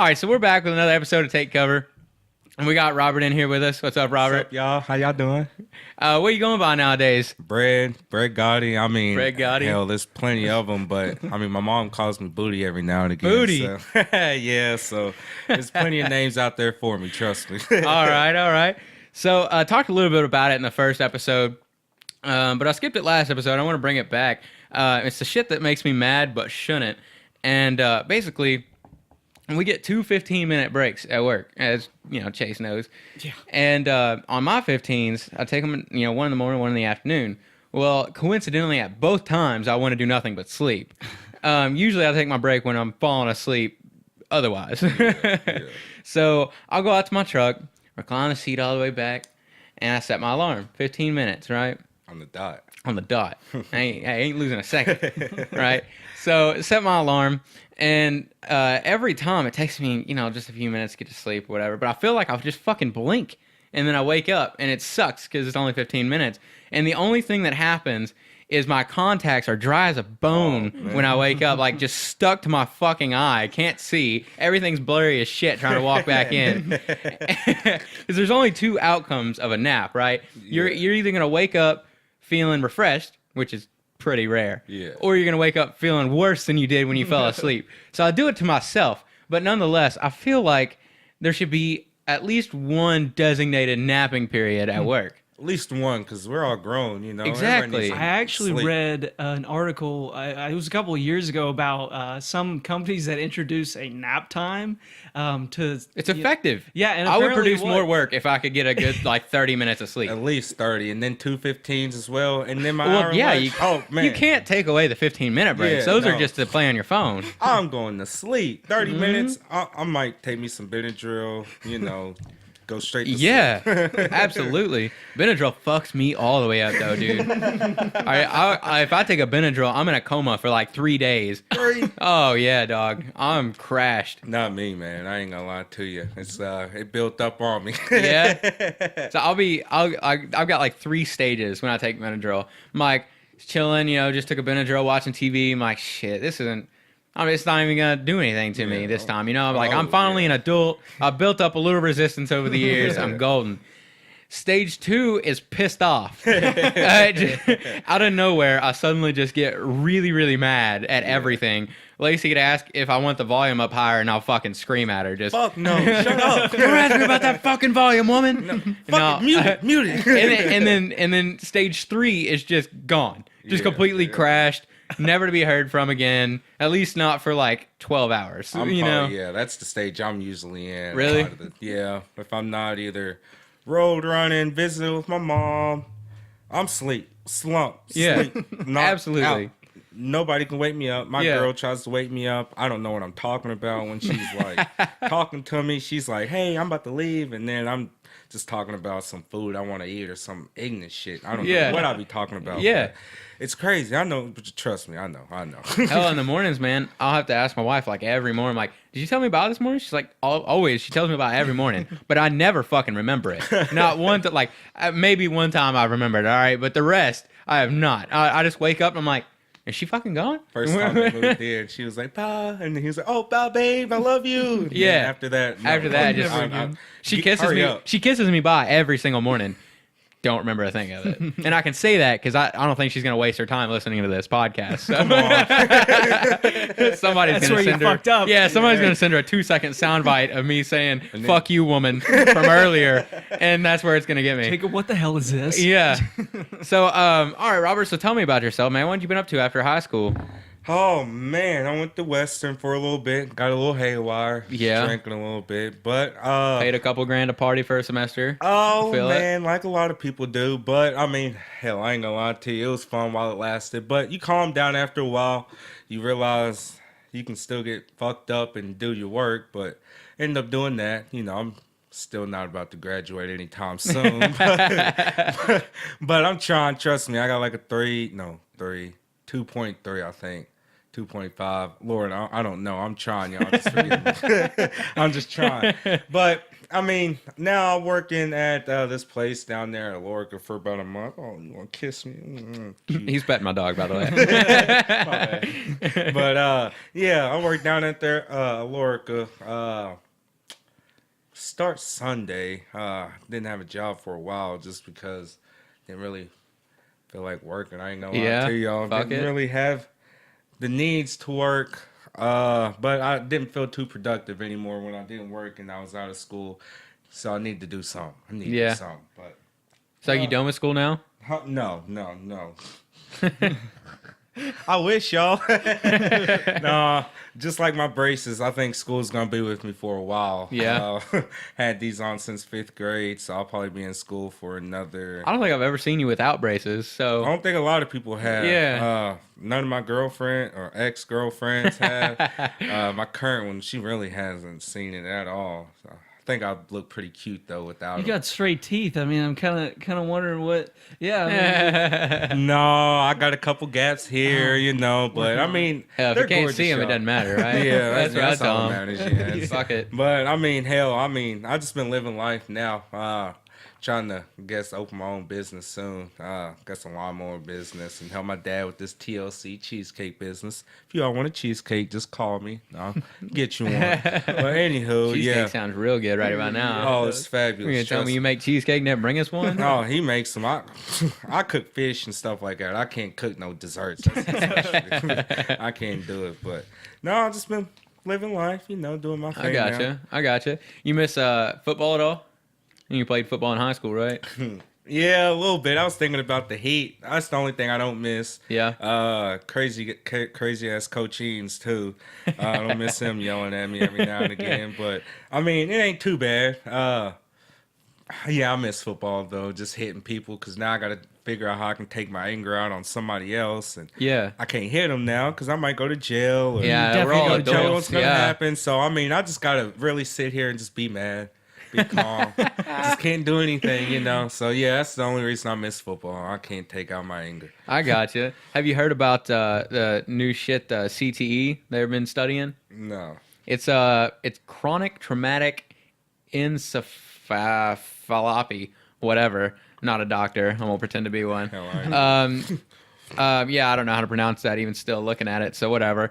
All right, so we're back with another episode of Take Cover. And we got Robert in here with us. What's up, Robert? What's up, y'all? How y'all doing? What are you going by nowadays? Breadgotti. I mean, Breadgotti? hell, there's plenty of them, but I mean, my mom calls me Booty every now and again. Booty? So, yeah, so there's plenty of names out there for me, trust me. All right. So talked a little bit about it in the first episode, but I skipped it last episode. I want to bring it back. It's the shit that makes me mad but shouldn't. And basically, we get two 15-minute breaks at work, as you know, Chase knows. Yeah. And on my 15s, I take them, one in the morning, one in the afternoon. Well, coincidentally, at both times, I want to do nothing but sleep. Usually, I take my break when I'm falling asleep. Otherwise, Yeah. So I'll go out to my truck, recline the seat all the way back, and I set my alarm. 15 minutes, right? On the dot. On the dot. I ain't losing a second, right? So set my alarm, and every time it takes me, just a few minutes to get to sleep or whatever, but I feel like I'll just fucking blink, and then I wake up, and it sucks because it's only 15 minutes, and the only thing that happens is my contacts are dry as a bone when I wake up, like just stuck to my fucking eye. I can't see. Everything's blurry as shit trying to walk back in. Because there's only two outcomes of a nap, right? You're either going to wake up feeling refreshed, which is pretty rare, or you're going to wake up feeling worse than you did when you fell asleep. So I do it to myself. But nonetheless, I feel like there should be at least one designated napping period at work. At least one, because we're all grown, Exactly. I actually read an article, it was a couple of years ago, about some companies that introduce a nap time to... It's effective. Yeah, and I would apparently produce more work if I could get a good 30 minutes of sleep. At least 30, and then 2 15s as well, and then my Well, hour yeah, lunch. you can't take away the 15-minute breaks. Yeah, Those are no. just to play on your phone. I'm going to sleep. 30 minutes, I might take me some Benadryl, go straight to sleep. Yeah, absolutely. Benadryl fucks me all the way up, though, dude. If I take a Benadryl, I'm in a coma for like 3 days. Oh, yeah, dog. I'm crashed. Not me, man. I ain't gonna lie to you. It's it built up on me. Yeah. So I've got like 3 stages when I take Benadryl. I'm like chilling, just took a Benadryl, watching TV. I'm like, shit, this isn't. It's not even gonna do anything to me this time. I'm like, I'm finally an adult. I built up a little resistance over the years. I'm golden. Stage 2 is pissed off. Out of nowhere, I suddenly just get really, really mad at everything. Lacey could ask if I want the volume up higher, and I'll fucking scream at her. Just Fuck no, shut up. Don't ask me about that fucking volume, woman. No, mute it. and then stage 3 is just gone, just completely crashed, never to be heard from again. At least not for like 12 hours. Yeah, that's the stage I'm usually in. Really? Yeah, if I'm not either road running, visiting with my mom, I'm slumped. Yeah, sleep, knocked absolutely. out. Nobody can wake me up. My girl tries to wake me up. I don't know what I'm talking about when she's like talking to me. She's like, "Hey, I'm about to leave," and then I'm just talking about some food I want to eat or some ignorant shit. I don't know what I'll be talking about. Yeah. It's crazy. I know, but trust me, I know. Hell, in the mornings, man, I'll have to ask my wife like every morning. I'm like, did you tell me about this morning? She's like, always. She tells me about it every morning, but I never fucking remember it. Not one maybe one time I remembered. All right, but the rest I have not. I just wake up and I'm like, is she fucking gone? First time we moved there, she was like, "Pa," and he was like, "Oh, pa, babe, I love you." And yeah. After that, she kisses me. She kisses me bye every single morning. Don't remember a thing of it, and I can say that because I don't think she's gonna waste her time listening to this podcast. So. Somebody's gonna send her. Fucked up. Yeah, somebody's gonna send her a 2-second soundbite of me saying "fuck you, woman" from earlier, and that's where it's gonna get me. Jacob, what the hell is this? Yeah. So, all right, Robert. So tell me about yourself, man. What have you been up to after high school? Oh man, I went to Western for a little bit, got a little haywire, drinking a little bit, but paid a couple grand to party for a semester. Oh man, like a lot of people do, but I mean, hell, I ain't gonna lie to you, it was fun while it lasted, but you calm down after a while, you realize you can still get fucked up and do your work, but end up doing that, I'm still not about to graduate anytime soon, but I'm trying, trust me, I got like a 2.3, I think. 2.5. Lord, I don't know. I'm trying, y'all. Just forgive me. I'm just trying. But I mean, now I'm working at this place down there at Lorica for about a month. Oh, you want to kiss me? Cute. He's petting my dog, by the way. My bad. But yeah, I work down at there, Lorica. Start Sunday. Didn't have a job for a while just because didn't really feel like working. I ain't gonna lie to y'all. Didn't really have the needs to work. But I didn't feel too productive anymore when I didn't work and I was out of school. So I need to do something. I need to do something. But so you done with school now? No. I wish, y'all. No, just like my braces, I think school's gonna be with me for a while. Yeah. Had these on since 5th grade, so I'll probably be in school for another. I don't think I've ever seen you without braces. So I don't think a lot of people have. Yeah. None of my girlfriend or ex-girlfriends have. My current one, she really hasn't seen it at all. So I think I look pretty cute though without You them. got straight teeth. I mean, I'm kind of wondering what. Yeah. I mean, No, I got a couple gaps here, but I mean, hell, if they're you can't gorgeous, see them, it y'all. doesn't matter, right? Yeah, that's all dumb. that matters. Yeah. Fuck it. But I mean, hell, I just been living life now. Trying to, open my own business soon. Got some lawnmower business and help my dad with this TLC cheesecake business. If you all want a cheesecake, just call me. I'll get you one. But anywho, Cheesecake sounds real good right about now. Oh, it's fabulous. You're gonna tell me you make cheesecake and never bring us one? Oh, he makes them. I cook fish and stuff like that. I can't cook no desserts. I can't do it. But no, I've just been living life, doing my thing. I gotcha. You miss football at all? You played football in high school, right? Yeah, a little bit. I was thinking about the heat. That's the only thing I don't miss. Yeah. Crazy ass Coach Eanes too. I don't miss him yelling at me every now and again. But I mean, it ain't too bad. Yeah, I miss football though. Just hitting people because now I got to figure out how I can take my anger out on somebody else, and I can't hit them now because I might go to jail. Or We're all adults. What's gonna Yeah. happen? So I mean, I just gotta really sit here and just be mad. Be calm. Just can't do anything, So yeah, that's the only reason I miss football. I can't take out my anger. I gotcha. Have you heard about the new shit, CTE they've been studying? No. It's chronic traumatic encephalopathy, whatever. I'm not a doctor. I won't pretend to be one. Hell, I Yeah, I don't know how to pronounce that. Even still looking at it, so whatever.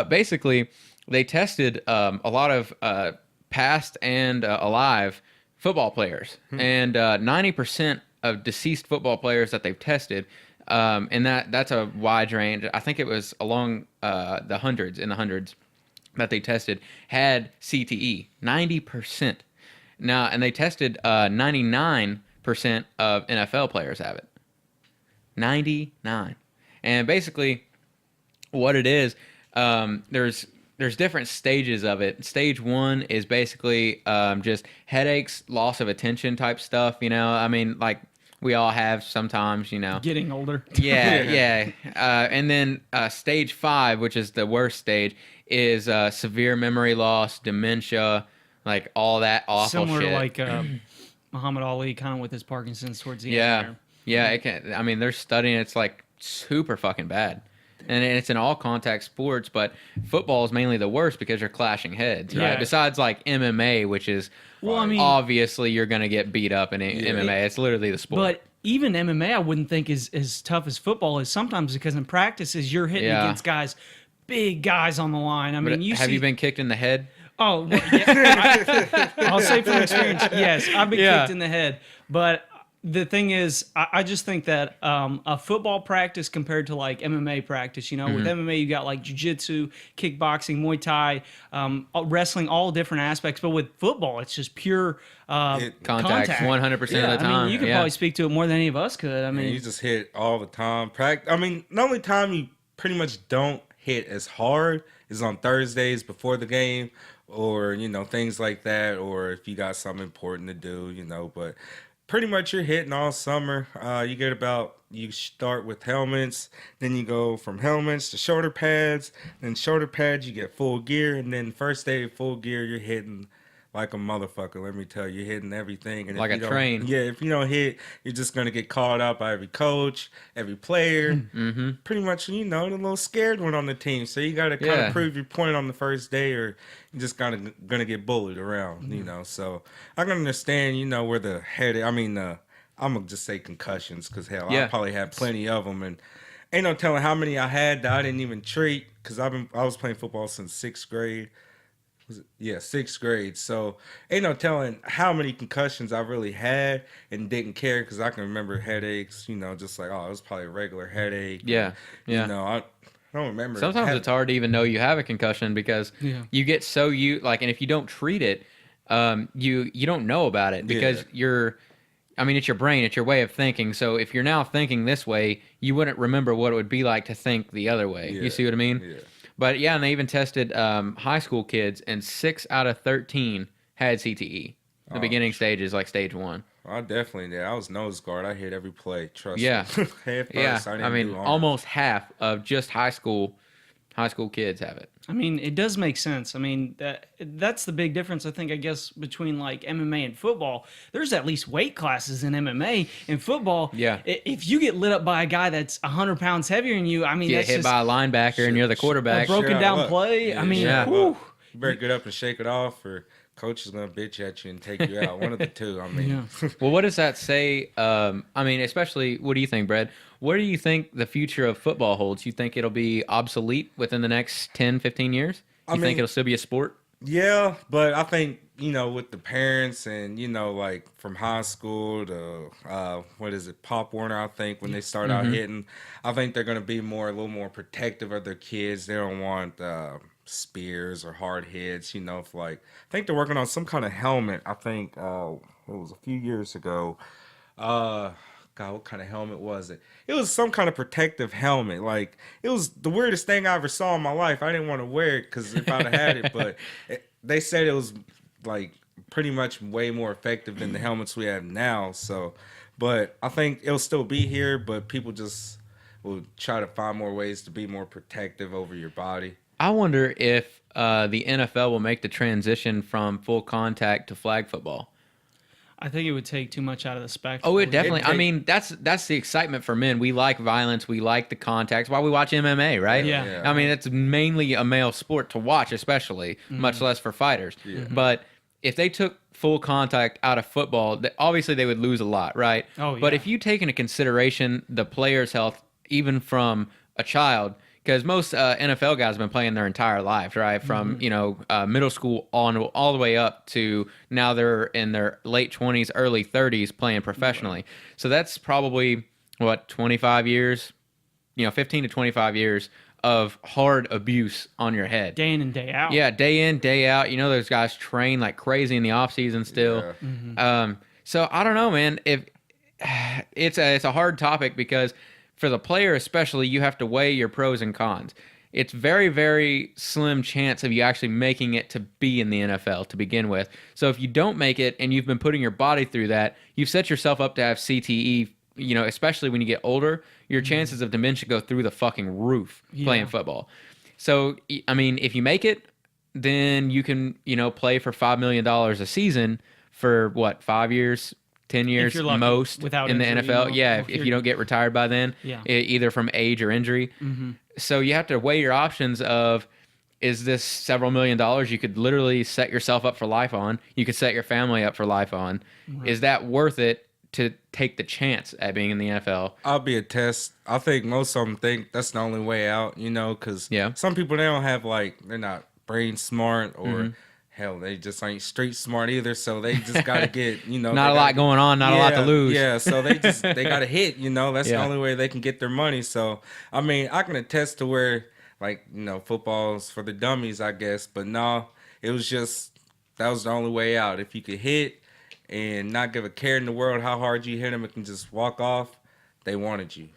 Basically, they tested a lot of past and alive football players, and 90% of deceased football players that they've tested, and that's a wide range. I think it was along the hundreds that they tested had CTE. 90%. Now, and they tested 99% of NFL players have it. 99. And basically, what it is, there's different stages of it. Stage 1 is basically just headaches, loss of attention type stuff. I mean, like we all have sometimes. getting older. Yeah. And then stage 5, which is the worst stage, is severe memory loss, dementia, like all that awful Similar shit. to like Muhammad Ali, kind of with his Parkinson's towards the end. There. Yeah. It can. I mean, they're studying. It's like super fucking bad. And it's in all contact sports, but football is mainly the worst because you're clashing heads, right? Yeah. Besides like MMA, which is obviously you're going to get beat up in MMA. It's literally the sport. But even MMA, I wouldn't think is as tough as football is sometimes because in practices you're hitting against big guys on the line. I mean, have you been kicked in the head? Oh, well, yeah. I'll say from experience, yes, I've been kicked in the head. But the thing is, I just think that a football practice compared to like MMA practice, with MMA you got like jiu-jitsu, kickboxing, Muay Thai, wrestling, all different aspects. But with football, it's just pure Contact 100% of the time. I mean, you could probably speak to it more than any of us could. I mean, you just hit all the time. I mean, the only time you pretty much don't hit as hard is on Thursdays before the game, or things like that, or if you got something important to do, but pretty much you're hitting all summer. You start with helmets, then you go from helmets to shoulder pads, then shoulder pads you get full gear, and then first day of full gear you're hitting like a motherfucker. Let me tell you, hitting everything. And Like if a you train. don't, yeah, if you don't hit, you're just gonna get called out by every coach, every player. Mm-hmm. Pretty much, you know, the little scared one on the team. So you got to kind Yeah. of prove your point on the first day, or you just kind of gonna get bullied around. You know, so I can understand. You know, where the head. I mean, I'm gonna just say concussions, because hell, I Yeah. probably had plenty of them, and ain't no telling how many I had that I didn't even treat, because I was playing football since 6th grade. Yeah, 6th grade. So ain't no telling how many concussions I really had and didn't care, because I can remember headaches. You know, just like, oh, it was probably a regular headache. Yeah, yeah. You know, I don't remember. Sometimes it's hard to even know you have a concussion, because you get so and if you don't treat it, you don't know about it, because it's your brain, it's your way of thinking. So if you're now thinking this way, you wouldn't remember what it would be like to think the other way. Yeah, You see what I mean? yeah. But yeah, and they even tested high school kids, and 6 out of 13 had CTE. The beginning stages, like stage 1. I definitely did. I was nose guard. I hit every play. Trust Yeah. me. Head first, Yeah, I I didn't mean, do arms. almost half of just high school kids have it. I mean, it does make sense. I mean, that's the big difference, I guess, between like MMA and football. There's at least weight classes in MMA. In football, Yeah. If you get lit up by a guy that's 100 pounds heavier than you, I mean, Get that's hit just by a linebacker and you're the a quarterback. broken Sure, down look. play. I mean, Yeah. whew. Look, you better get up and shake it off, or coach is gonna bitch at you and take you out. One of the two. I mean, Well, what does that say? I mean, especially, what do you think, Brad? What do you think the future of football holds? You think it'll be obsolete within the next 10, 15 years? You think mean- it'll still be a sport? yeah, but I think, you know, with the parents and, you know, like from high school to Pop Warner, I think when they start out hitting, I think they're gonna be a little more protective of their kids. They don't want spears or hard hits. You know, I think they're working on some kind of helmet. I think it was a few years ago. God, what kind of helmet was it? It was some kind of protective helmet. Like, it was the weirdest thing I ever saw in my life. I didn't want to wear it, because if I'd have had it, but they said it was like pretty much way more effective than the helmets we have now. So, but I think it'll still be here, but people just will try to find more ways to be more protective over your body. I wonder if the NFL will make the transition from full contact to flag football. I think it would take too much out of the spectrum. Oh, it definitely. take- I mean, that's the excitement for men. We like violence. We like the contacts. Why we watch MMA, right? Yeah. I mean, it's mainly a male sport to watch, especially, much less for fighters. But if they took full contact out of football, obviously they would lose a lot, right? Oh, But yeah. if you take into consideration the player's health, even from a child, because most NFL guys have been playing their entire lives, right? From middle school on all the way up to now they're in their late 20s, early 30s playing professionally. So that's probably 25 years, 15 to 25 years of hard abuse on your head. Day in and day out. Yeah, day in, day out. Those guys train like crazy in the off season still. Yeah. So I don't know, man. If it's a hard topic, because for the player especially, you have to weigh your pros and cons. It's very, very slim chance of you actually making it to be in the NFL to begin with. So if you don't make it and you've been putting your body through that, you've set yourself up to have CTE, especially when you get older, your chances of dementia go through the fucking roof playing football. So, I mean, if you make it, then you can, play for $5 million a season for 5 years, 10 years you're lucky, most without in the injury, NFL. Yeah, or if you don't get retired by then, either from age or injury. So you have to weigh your options of, is this several $million you could literally set yourself up for life on? You could set your family up for life on. Right. Is that worth it to take the chance at being in the NFL? I'll be a test. I think most of them think that's the only way out, because some people, they don't have, they're not brain smart, or hell, they just ain't street smart either. So they just got to get, not a lot going on, not a lot to lose. Yeah, so they got to hit, that's the only way they can get their money. So, I mean, I can attest to where, football's for the dummies, I guess. But no, it was just, that was the only way out. If you could hit and not give a care in the world how hard you hit them, it can just walk off, they wanted you.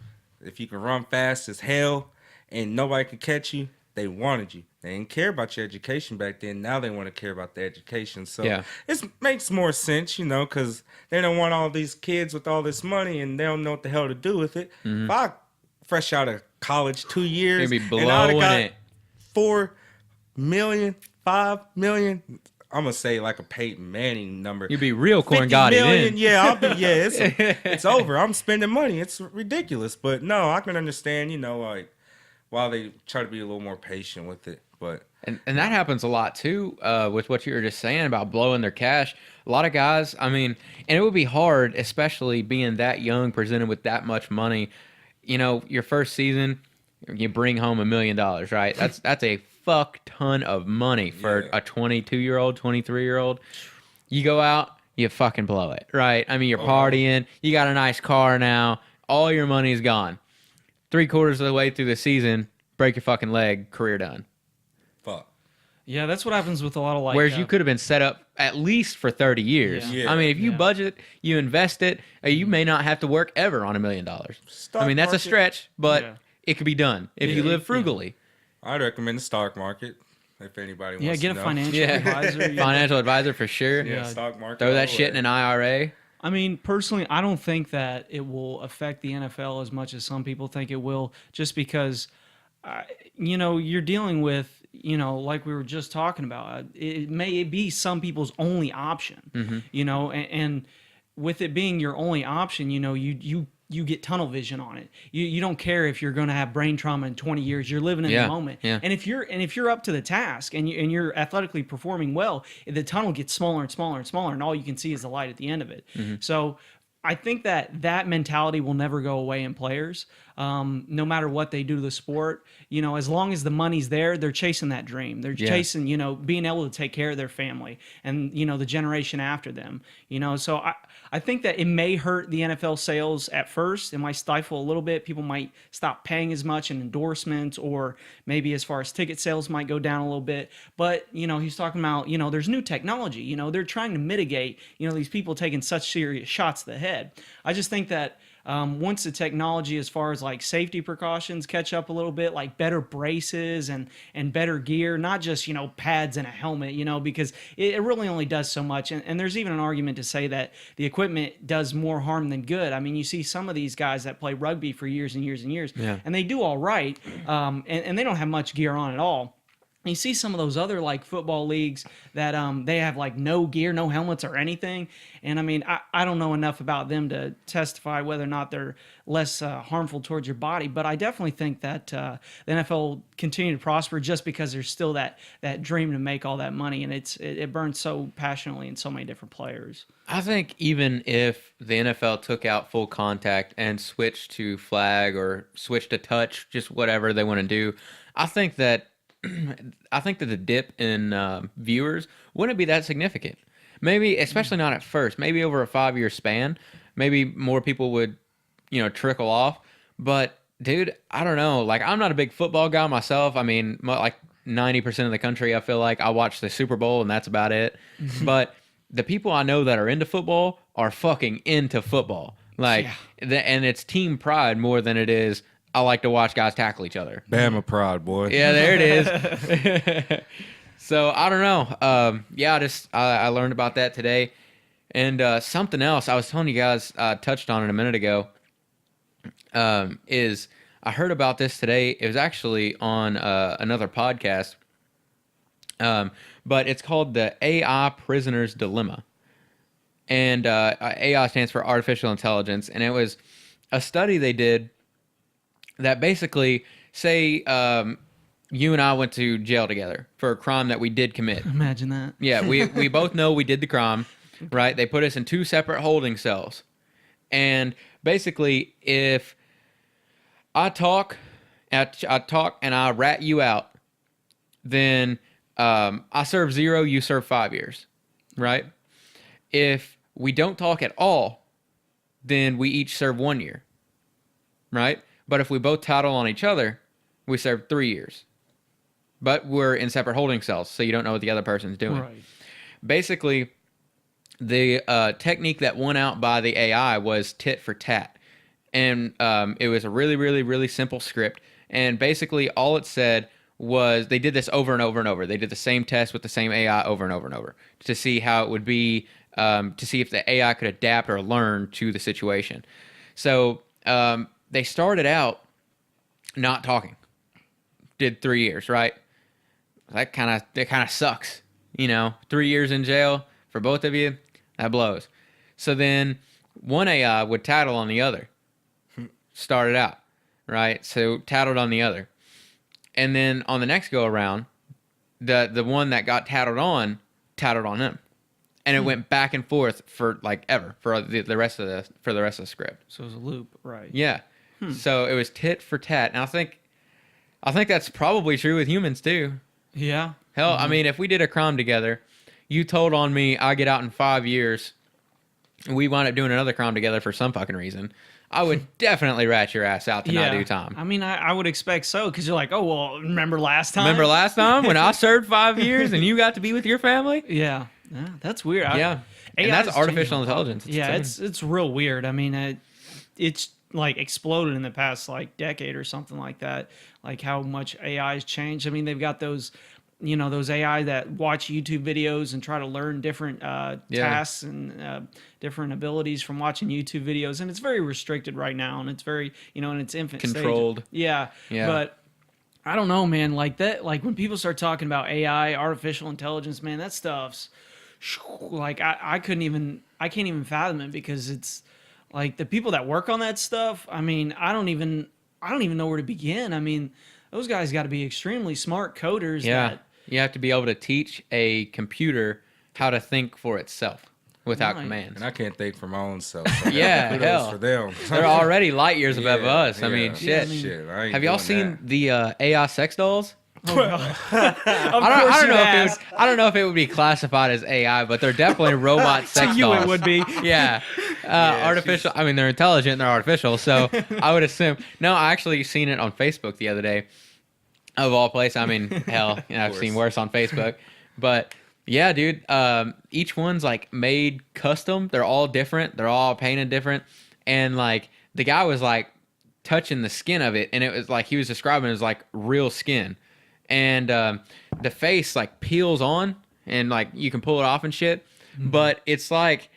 If you can run fast as hell and nobody could catch you, they wanted you. They didn't care about your education back then. Now they want to care about the education. So it makes more sense, because they don't want all these kids with all this money and they don't know what the hell to do with it. If I fresh out of college 2 years, They'd be and I'd have blowing got it. 4 million, 5 million, I'm gonna say like a Peyton Manning number. You'd be real 50 Cornbread million, then. yeah, it's over. I'm spending money. It's ridiculous. But no, I can understand, like while they try to be a little more patient with it. But And that happens a lot too, with what you were just saying about blowing their cash. A lot of guys, I mean, and it would be hard, especially being that young, presented with that much money. Your first season, you bring home $1 million, right? That's a fuck ton of money for a 22-year-old, 23-year-old. You go out, you fucking blow it, right? I mean, you're partying, you got a nice car now, all your money's gone. 3/4 of the way through the season, break your fucking leg, career done. fuck. Yeah, that's what happens with a lot of Whereas you could have been set up at least for 30 years. Yeah. I mean, if you budget, you invest it, you may not have to work ever on $1 million. Stock I mean, that's a market. stretch, but it could be done if you live frugally. I'd recommend the stock market if anybody wants to get a know. financial advisor. Financial advisor for sure. Yeah, stock market. Throw all that the shit in way. an IRA. I mean, personally, I don't think that it will affect the NFL as much as some people think it will, just because, you're dealing with, like we were just talking about, it may be some people's only option, and with it being your only option, you get tunnel vision on it. You don't care if you're going to have brain trauma in 20 years. You're living in the moment. Yeah. And if you're up to the task and you're athletically performing well, the tunnel gets smaller and smaller and smaller, and all you can see is the light at the end of it. So I think that mentality will never go away in players, no matter what they do to the sport. As long as the money's there, they're chasing that dream. They're chasing, being able to take care of their family and, the generation after them. So I think that it may hurt the NFL sales at first. It might stifle a little bit. People might stop paying as much in endorsements, or maybe as far as ticket sales might go down a little bit. But, he's talking about, there's new technology. They're trying to mitigate, these people taking such serious shots to the head. I just think that once the technology, as far as like safety precautions, catch up a little bit, like better braces and better gear, not just pads and a helmet, because it really only does so much. And there's even an argument to say that the equipment does more harm than good. I mean, you see some of these guys that play rugby for years and years and years, and they do all right, and they don't have much gear on at all. You see some of those other like football leagues that they have like no gear, no helmets or anything. And I mean, I don't know enough about them to testify whether or not they're less harmful towards your body. But I definitely think that the NFL will continue to prosper just because there's still that dream to make all that money. And it burns so passionately in so many different players. I think even if the NFL took out full contact and switched to flag or switched to touch, just whatever they want to do, I think that the dip in viewers wouldn't be that significant. Maybe, especially not at first. Maybe over a 5-year span, maybe more people would, trickle off. But dude, I don't know. Like, I'm not a big football guy myself. I mean, like 90% of the country, I feel like I watch the Super Bowl and that's about it. But the people I know that are into football are fucking into football. Like, and it's team pride more than it is, I like to watch guys tackle each other. Bama pride, boy. Yeah, there it is. So I don't know. I learned about that today, and something else I was telling you guys, touched on it a minute ago. Is I heard about this today. It was actually on another podcast, but it's called the AI Prisoner's Dilemma, and AI stands for artificial intelligence, and it was a study they did. That basically, say you and I went to jail together for a crime that we did commit. Imagine that. Yeah, we both know we did the crime, right? They put us in 2 separate holding cells. And basically, if I talk and I rat you out, then I serve 0, you serve 5 years, right? If we don't talk at all, then we each serve 1 year, right? But if we both tattle on each other, we serve 3 years. But we're in separate holding cells, so you don't know what the other person's doing. Right. Basically, the technique that won out by the AI was tit for tat. And it was a really, really, really simple script. And basically, all it said was they did this over and over and over. They did the same test with the same AI over and over and over to see how it would be, to see if the AI could adapt or learn to the situation. So they started out not talking. Did 3 years, right? That kind of sucks. 3 years in jail for both of you, that blows. So then one AI would tattle on the other. Started out, right? So tattled on the other. And then on the next go around, the one that got tattled on him. And it went back and forth for like ever for the rest of the script. So it was a loop, right? Yeah. So it was tit for tat. And I think that's probably true with humans too. Yeah. Hell, I mean, if we did a crime together, you told on me, I get out in 5 years, and we wind up doing another crime together for some fucking reason, I would definitely rat your ass out to not do time. I mean, I would expect so, because you're like, oh, well, remember last time? Remember last time when I served 5 years and you got to be with your family? Yeah. That's weird. Yeah. And that's artificial intelligence. It's real weird. I mean, it's like exploded in the past like decade or something like that. Like how much AI has changed. I mean, they've got those AI that watch YouTube videos and try to learn different tasks and different abilities from watching YouTube videos. And it's very restricted right now. And it's very, in its infant controlled. Stage. Yeah. But I don't know, man. Like that, like when people start talking about AI, artificial intelligence, man, that stuff's like, I can't even fathom it, because it's like the people that work on that stuff. I mean, I don't even know where to begin. I mean, those guys got to be extremely smart coders. Yeah. You have to be able to teach a computer how to think for itself without commands. And I can't think for my own self. So yeah, hell. For them. They're already light years above us. I mean, shit. Have y'all seen the AI sex dolls? Oh, God. I don't know if it would be classified as AI, but they're definitely robot sex to you dolls. It would be. Yeah. Artificial. I mean, they're intelligent and they're artificial, so I would assume. No, I actually seen it on Facebook the other day. Of all places. I mean, hell, I've seen worse on Facebook. But yeah, dude, each one's like made custom. They're all different. They're all painted different. And like the guy was like touching the skin of it, and it was like he was describing it as like real skin. And the face like peels on, and like you can pull it off and shit. But it's like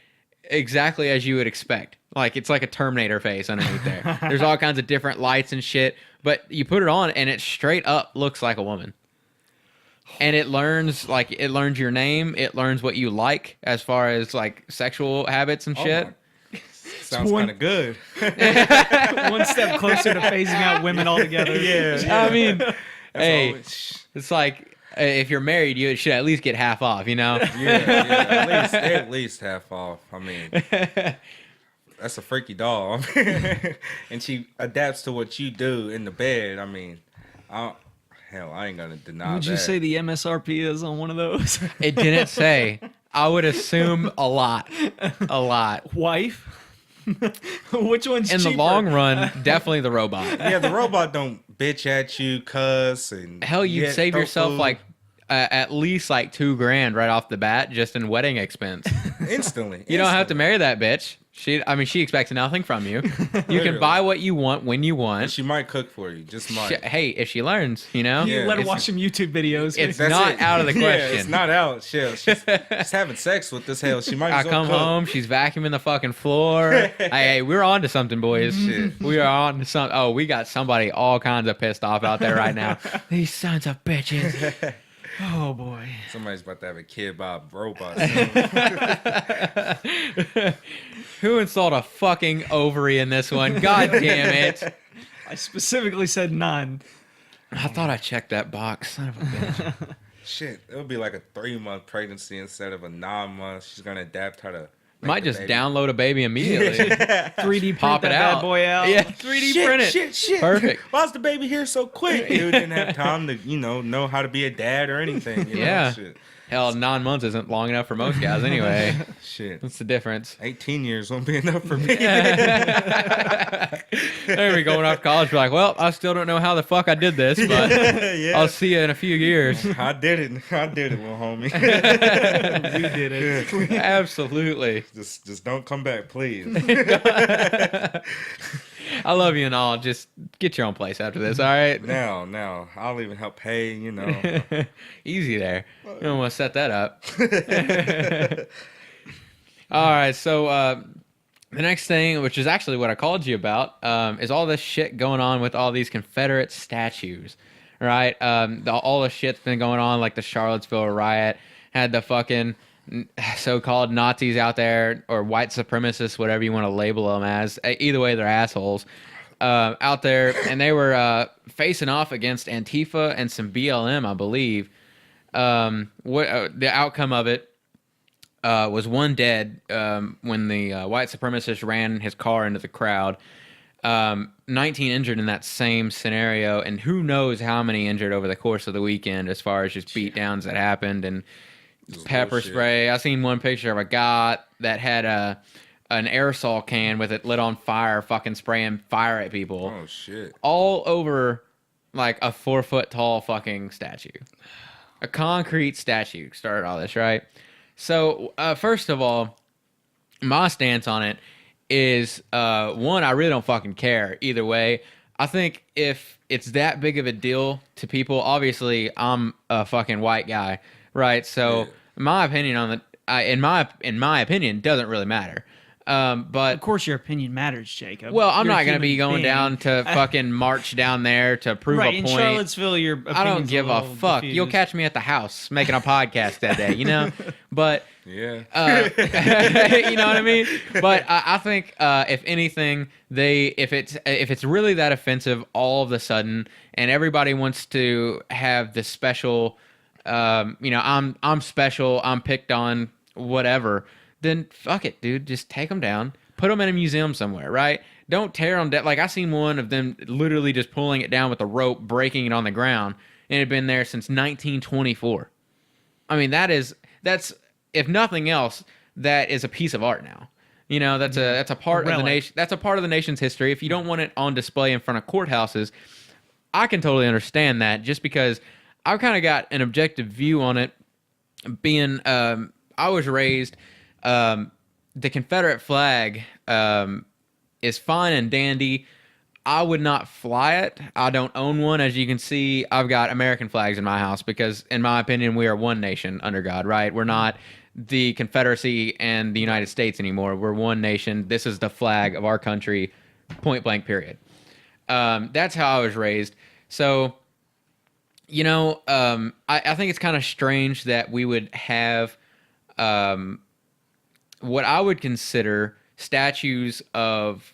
exactly as you would expect. Like it's like a Terminator face underneath there. There's all kinds of different lights and shit. But you put it on, and it straight up looks like a woman. And it learns your name. It learns what you like as far as like sexual habits and shit. Sounds kind of good. One step closer to phasing out women altogether. Yeah. I mean, hey, it's like if you're married, you should at least get half off, Yeah, at least half off. I mean, that's a freaky doll. And she adapts to what you do in the bed. I mean, I ain't gonna deny that. Would you say the MSRP is on one of those? It didn't say. I would assume a lot. Wife? Which one's in cheaper? the long run? Definitely the robot. Yeah, the robot don't bitch at you, cuss, and hell, you'd save yourself like at least like $2,000 right off the bat just in wedding expense. Instantly. You don't have to marry that bitch. She expects nothing from you. You can buy what you want when you want. And she might cook for you. Just might. Hey, if she learns, You let her watch some YouTube videos. It's not out of the question. Yeah, it's not out. She's having sex with this hell. She might. I come home. She's vacuuming the fucking floor. Hey, we're on to something, boys. Shit. We are on to something. Oh, we got somebody all kinds of pissed off out there right now. These sons of bitches. Oh boy. Somebody's about to have a kid by a robot. Who installed a fucking ovary in this one? God damn it. I specifically said none. I thought I checked that box. Son of a bitch. Shit, it'll be like a 3-month pregnancy instead of a 9 months. She's gonna adapt how to. Might just download a baby immediately. 3D Pop print it that out. bad boy out. Yeah, 3D print it. Shit. Perfect. Why's the baby here so quick? Dude didn't have time to, know how to be a dad or anything. Shit. Hell, 9 months isn't long enough for most guys anyway. Shit. What's the difference? 18 years won't be enough for me. There we go. Going off to college, we're like, well, I still don't know how the fuck I did this, but Yeah. I'll see you in a few years. I did it, little homie. You did it. Absolutely. Just don't come back, please. I love you and all. Just get your own place after this, all right? Now, I'll even help pay, Easy there. You don't want to set that up. All right, so the next thing, which is actually what I called you about, is all this shit going on with all these Confederate statues, right? All the shit's been going on, like the Charlottesville riot, had the fucking so-called Nazis out there, or white supremacists, whatever you want to label them as. Either way, they're assholes out there, and they were facing off against Antifa and some BLM, I believe. The outcome of it was one dead when the white supremacist ran his car into the crowd. 19 injured in that same scenario, and who knows how many injured over the course of the weekend as far as just beatdowns that happened and pepper spray. I seen one picture of a guy that had an aerosol can with it lit on fire, fucking spraying fire at people. Oh shit! All over like a 4 foot tall fucking statue, a concrete statue started all this, right? So first of all, my stance on it is one, I really don't fucking care either way. I think if it's that big of a deal to people, obviously I'm a fucking white guy, right? So my opinion on the in my opinion doesn't really matter. But of course your opinion matters, Jacob. Well, I'm You're not a going to be human going being. down to fucking march down there to prove right, a in point. Charlottesville, your opinion's I don't give a little fuck. diffused. You'll catch me at the house making a podcast that day, you know? But Yeah. you know what I mean? But I think if anything, if it's really that offensive all of a sudden, and everybody wants to have this special, I'm special, I'm picked on, whatever, then fuck it, dude. Just take them down, put them in a museum somewhere, right? Don't tear them down. Like I seen one of them literally just pulling it down with a rope, breaking it on the ground, and it had been there since 1924. I mean, that's if nothing else, that is a piece of art now. You know, that's a part of the nation. That's a part of the nation's history. If you don't want it on display in front of courthouses, I can totally understand that. Just because I've kind of got an objective view on it, being I was raised. The Confederate flag is fine and dandy. I would not fly it. I don't own one. As you can see, I've got American flags in my house because, in my opinion, we are one nation under God, right? We're not the Confederacy and the United States anymore. We're one nation. This is the flag of our country, point blank, period. That's how I was raised. So, I think it's kind of strange that we would have what I would consider statues of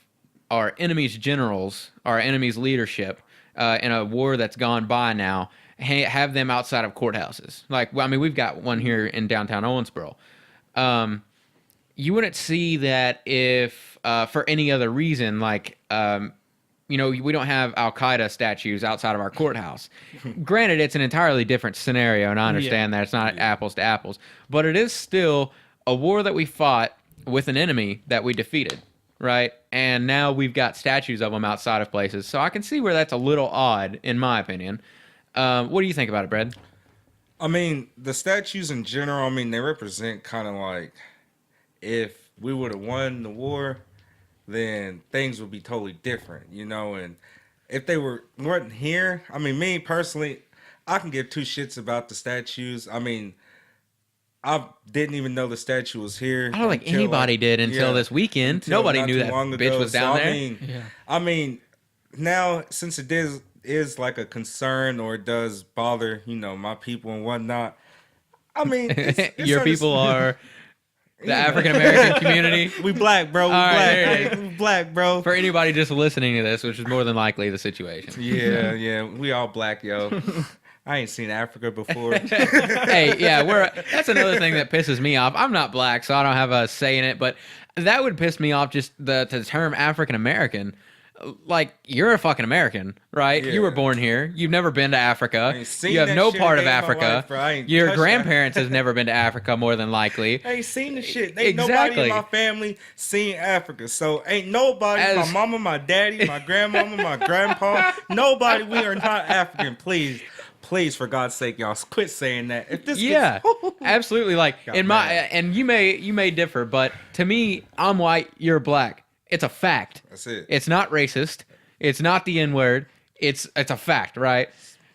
our enemy's generals, our enemy's leadership in a war that's gone by now, have them outside of courthouses. Like, well, I mean, we've got one here in downtown Owensboro. You wouldn't see that if, for any other reason, like, we don't have Al-Qaeda statues outside of our courthouse. Granted, it's an entirely different scenario, and I understand that it's not apples to apples, but it is still a war that we fought with an enemy that we defeated, right? And now we've got statues of them outside of places. So I can see where that's a little odd, in my opinion. What do you think about it, Brad? I mean, the statues in general, I mean, they represent kind of like if we would have won the war, then things would be totally different, and if they weren't here, I mean, me personally, I can give two shits about the statues. I mean, I didn't even know the statue was here. I don't think anybody did until this weekend. Nobody knew that bitch was down there. I mean, now since it is like a concern, or it does bother, my people and whatnot. I mean, it's your people are the African American community. We black, bro. We black, bro. For anybody just listening to this, which is more than likely the situation. Yeah, we all black, yo. I ain't seen Africa before. Hey, yeah, that's another thing that pisses me off. I'm not black, so I don't have a say in it, but that would piss me off, just the term African American. Like, you're a fucking American, right? Yeah. You were born here. You've never been to Africa. You have no part of in Africa. life, Your grandparents has never been to Africa, more than likely. I ain't seen the shit. Nobody in my family seen Africa. So ain't nobody, my mama, my daddy, my grandmama, my grandpa, nobody, we are not African. Please, for God's sake, y'all, quit saying that. If this absolutely. Like, and you may differ, but to me, I'm white, you're black. It's a fact. That's it. It's not racist. It's not the N-word. It's a fact, right?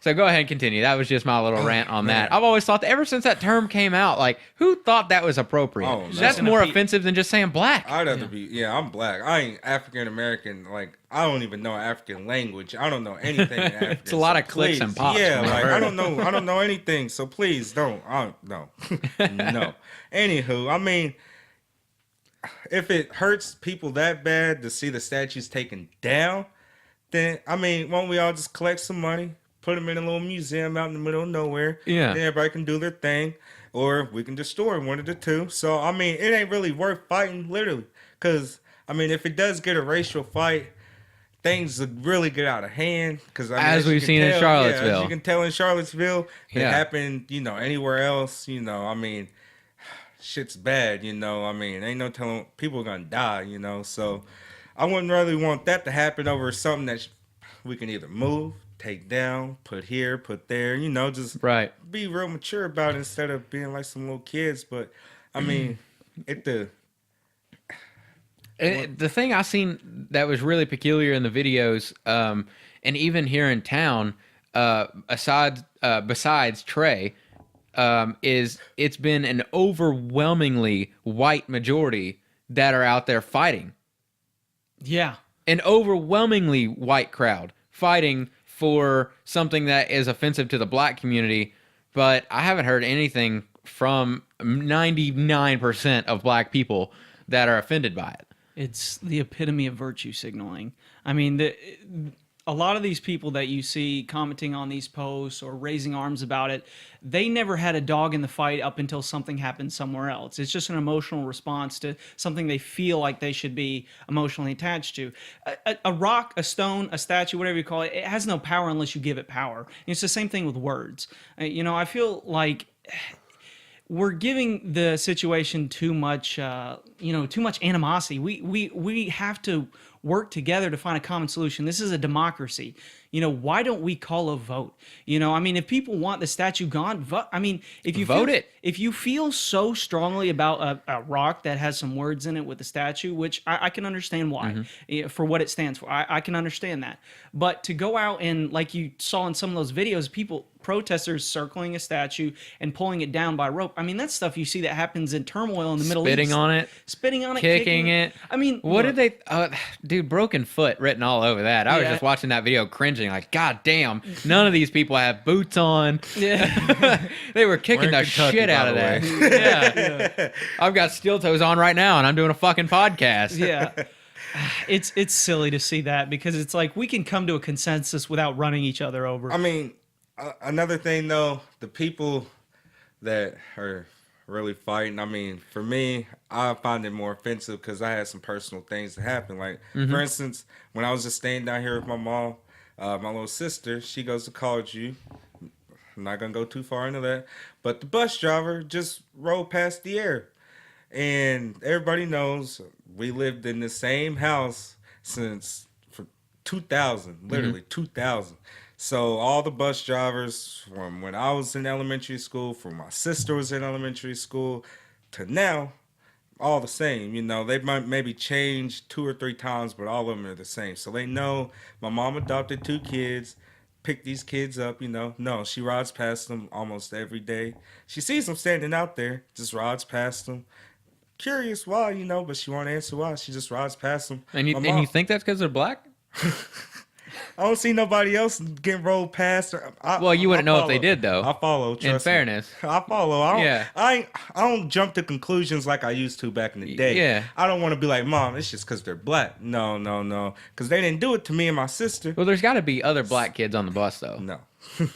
So go ahead and continue. That was just my little rant on that. I've always thought that ever since that term came out, like, who thought that was appropriate? Oh, no. That's more offensive than just saying black. I'd rather be, I'm black. I ain't African American. Like, I don't even know African language. I don't know anything in African. It's a lot of clicks and pops. Yeah, like, I don't know anything. So please don't. No. No. Anywho, I mean, if it hurts people that bad to see the statues taken down, then, I mean, won't we all just collect some money, put them in a little museum out in the middle of nowhere? Yeah. Then everybody can do their thing, or we can destroy one of the two. So, I mean, it ain't really worth fighting, literally. Because, I mean, if it does get a racial fight, things really get out of hand. Because as we've seen in Charlottesville. Yeah, as you can tell in Charlottesville, it Yeah. happened, anywhere else, I mean, shit's bad, I mean, ain't no telling, people are gonna die, so I wouldn't really want that to happen over something that we can either move, take down, put here, put there, just Right. be real mature about it instead of being like some little kids. But I mean, the thing I seen that was really peculiar in the videos, and even here in town, besides Trey, is it's been an overwhelmingly white majority that are out there fighting. Yeah. An overwhelmingly white crowd fighting for something that is offensive to the black community, but I haven't heard anything from 99% of black people that are offended by it. It's the epitome of virtue signaling. I mean, a lot of these people that you see commenting on these posts or raising arms about it, they never had a dog in the fight up until something happened somewhere else. It's just an emotional response to something they feel like they should be emotionally attached to. A rock, a stone, a statue, whatever you call it, it has no power unless you give it power. And it's the same thing with words. I feel like we're giving the situation too much animosity. We have to work together to find a common solution. This is a democracy. Why don't we call a vote? I mean, if people want the statue gone, vote. I mean, if you vote it. If you feel so strongly about a rock that has some words in it with the statue, which I can understand why, for what it stands for, I can understand that. But to go out and, like you saw in some of those videos, protesters circling a statue and pulling it down by rope. I mean, that's stuff you see that happens in turmoil in the Middle East. Spitting on it, kicking it. I mean, what did they? Dude, broken foot written all over that. I was just watching that video, cringing, like, God damn, none of these people have boots on. Yeah, they were kicking the shit out of that. Yeah. I've got steel toes on right now, and I'm doing a fucking podcast. Yeah. It's silly to see that, because it's like we can come to a consensus without running each other over. I mean, another thing though, the people that are really fighting, I mean, for me, I find it more offensive because I had some personal things that happened. Like, for instance, when I was just staying down here with my mom, my little sister, she goes to college. I'm not gonna go too far into that, but the bus driver just rolled past the air, and everybody knows we lived in the same house since 2000, literally 2000. So all the bus drivers from when I was in elementary school, from my sister was in elementary school, to now, all the same. They might maybe change 2 or 3 times, but all of them are the same. So they know my mom adopted 2 kids, picked these kids up, No, she rides past them almost every day. She sees them standing out there, just rides past them. Curious why, but she won't answer why. She just rides past them. And you think that's because they're black? I don't see nobody else getting rolled past. Well, you wouldn't know if they did, though. I follow. In fairness, I follow. I don't jump to conclusions like I used to back in the day. Yeah. I don't want to be like, Mom, it's just because they're black. No, because they didn't do it to me and my sister. Well, there's got to be other black kids on the bus, though. No.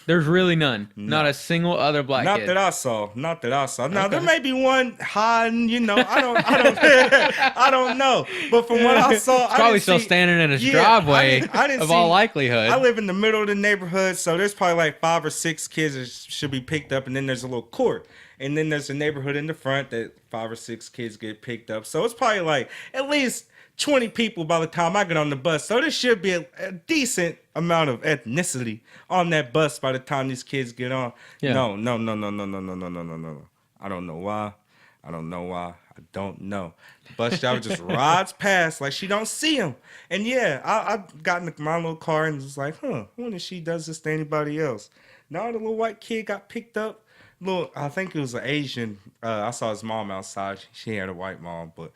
There's really none. No. Not a single other black kid. Not that I saw. Now there may be one hiding. I don't know. But from what I saw, probably still standing in his driveway. I didn't all likelihood. I live in the middle of the neighborhood, so there's probably like 5 or 6 kids that should be picked up, and then there's a little court, and then there's a neighborhood in the front that 5 or 6 kids get picked up. So it's probably like at least 20 people by the time I get on the bus. So there should be a decent amount of ethnicity on that bus by the time these kids get on. Yeah. No. I don't know why. I don't know. The bus driver just rides past like she don't see him. And yeah, I got in my little car and was like, I wonder if she does this to anybody else. Now the little white kid got picked up. I think it was an Asian. I saw his mom outside. She had a white mom, but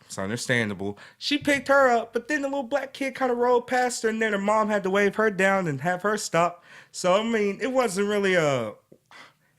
it's understandable. She picked her up, but then the little black kid kind of rolled past her, and then her mom had to wave her down and have her stop. So, I mean, it wasn't really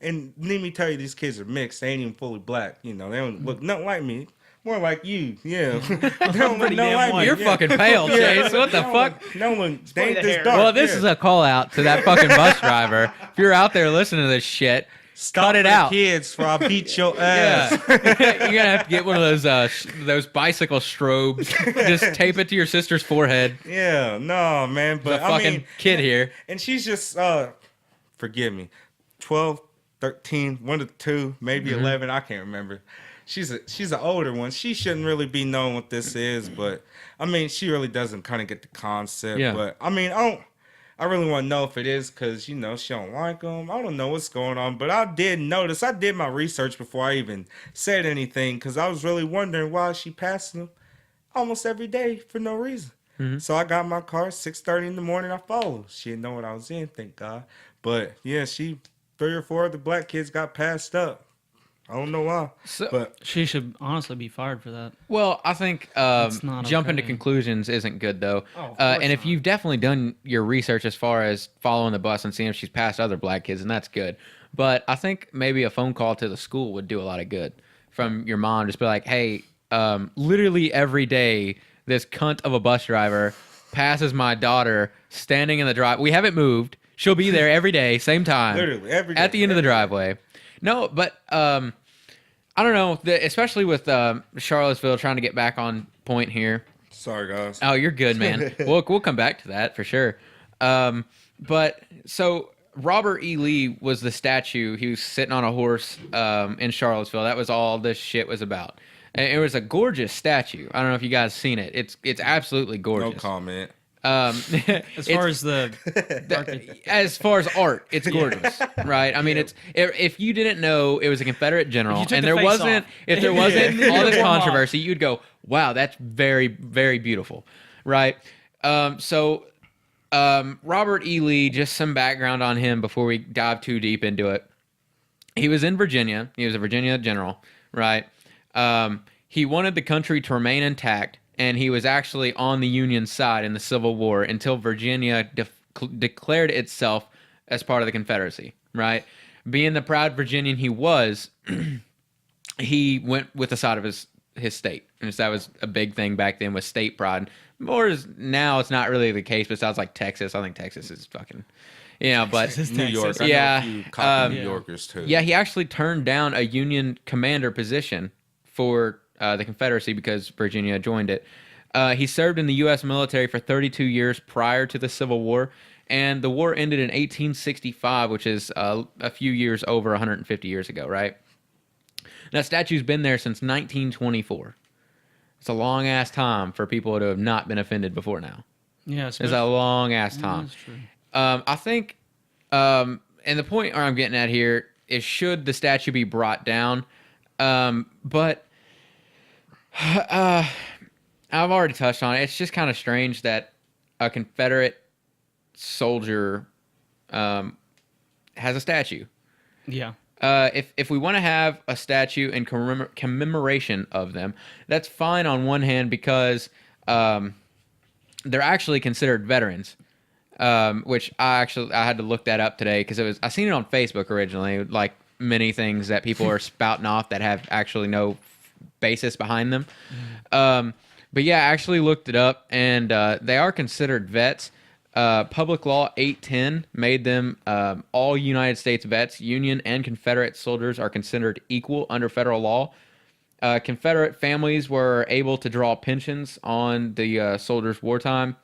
and let me tell you, these kids are mixed. They ain't even fully black. You know, they don't look nothing like me. More like you, yeah. They don't look nothing like me. You're fucking pale, Chase. What the fuck? No one, they ain't the this hair. dark. Well, this is a call out to that fucking bus driver. If you're out there listening to this shit, cut it out. Kids, for I'll beat your ass. Yeah. You're gonna have to get one of those bicycle strobes. Just tape it to your sister's forehead. Yeah, no, man. But The fucking kid here. And she's just, forgive me, 12, 13, 1 to 2, maybe 11. I can't remember. She's an older one. She shouldn't really be knowing what this is, but I mean, she really doesn't kind of get the concept. Yeah. But I mean, I really want to know if it is because, you know, she don't like them. I don't know what's going on, but I did notice. I did my research before I even said anything because I was really wondering why she passing them almost every day for no reason. So I got my car, 6:30 in the morning, I followed. She didn't know what I was in, thank God. But yeah, 3 or 4 of the black kids got passed up. I don't know why. But She should honestly be fired for that. Well, I think not jumping to okay. conclusions isn't good, though. Oh, of course and if not. you've definitely done your research as far as following the bus and seeing if she's passed other black kids, and that's good. But I think maybe a phone call to the school would do a lot of good from your mom. Just be like, hey, literally every day, this cunt of a bus driver passes my daughter standing in the drive. We haven't moved. She'll be there every day, same time. Literally, every day. At the end of the driveway. No, but I don't know, especially with Charlottesville trying to get back on point here. Sorry, guys. Oh, you're good, man. we'll come back to that for sure. But so Robert E. Lee was the statue. He was sitting on a horse in Charlottesville. That was all this shit was about. And it was a gorgeous statue. I don't know if you guys seen it. It's absolutely gorgeous. No comment. As far as as far as art, it's gorgeous, right? I mean, if you didn't know it was a Confederate general, and there wasn't all this controversy, you'd go, "Wow, that's very, very beautiful," right? So Robert E. Lee, just some background on him before we dive too deep into it. He was in Virginia. He was a Virginia general, right? He wanted the country to remain intact. And he was actually on the Union side in the Civil War until Virginia declared itself as part of the Confederacy, right? Being the proud Virginian he was, he went with the side of his state. And so that was a big thing back then with state pride. Now it's not really the case besides like Texas. I think Texas is fucking, but New York. I know a few cocky New Yorkers too. Yeah, he actually turned down a Union commander position for the Confederacy because Virginia joined it. He served in the U.S. military for 32 years prior to the Civil War, and the war ended in 1865, which is a few years over 150 years ago, right? That statue's been there since 1924. It's a long-ass time for people to have not been offended before now. Yeah, It's a long-ass time. That's true. I think, and the point I'm getting at here is should the statue be brought down? But I've already touched on it. It's just kind of strange that a Confederate soldier has a statue. Yeah. If we want to have a statue in commemoration of them, that's fine on one hand because they're actually considered veterans, which I had to look that up today because I seen it on Facebook originally, like many things that people are spouting off that have actually no basis behind them. But yeah, I actually looked it up, and they are considered vets. Public Law 810 made them all United States vets. Union and Confederate soldiers are considered equal under federal law. Confederate families were able to draw pensions on the soldiers' wartime,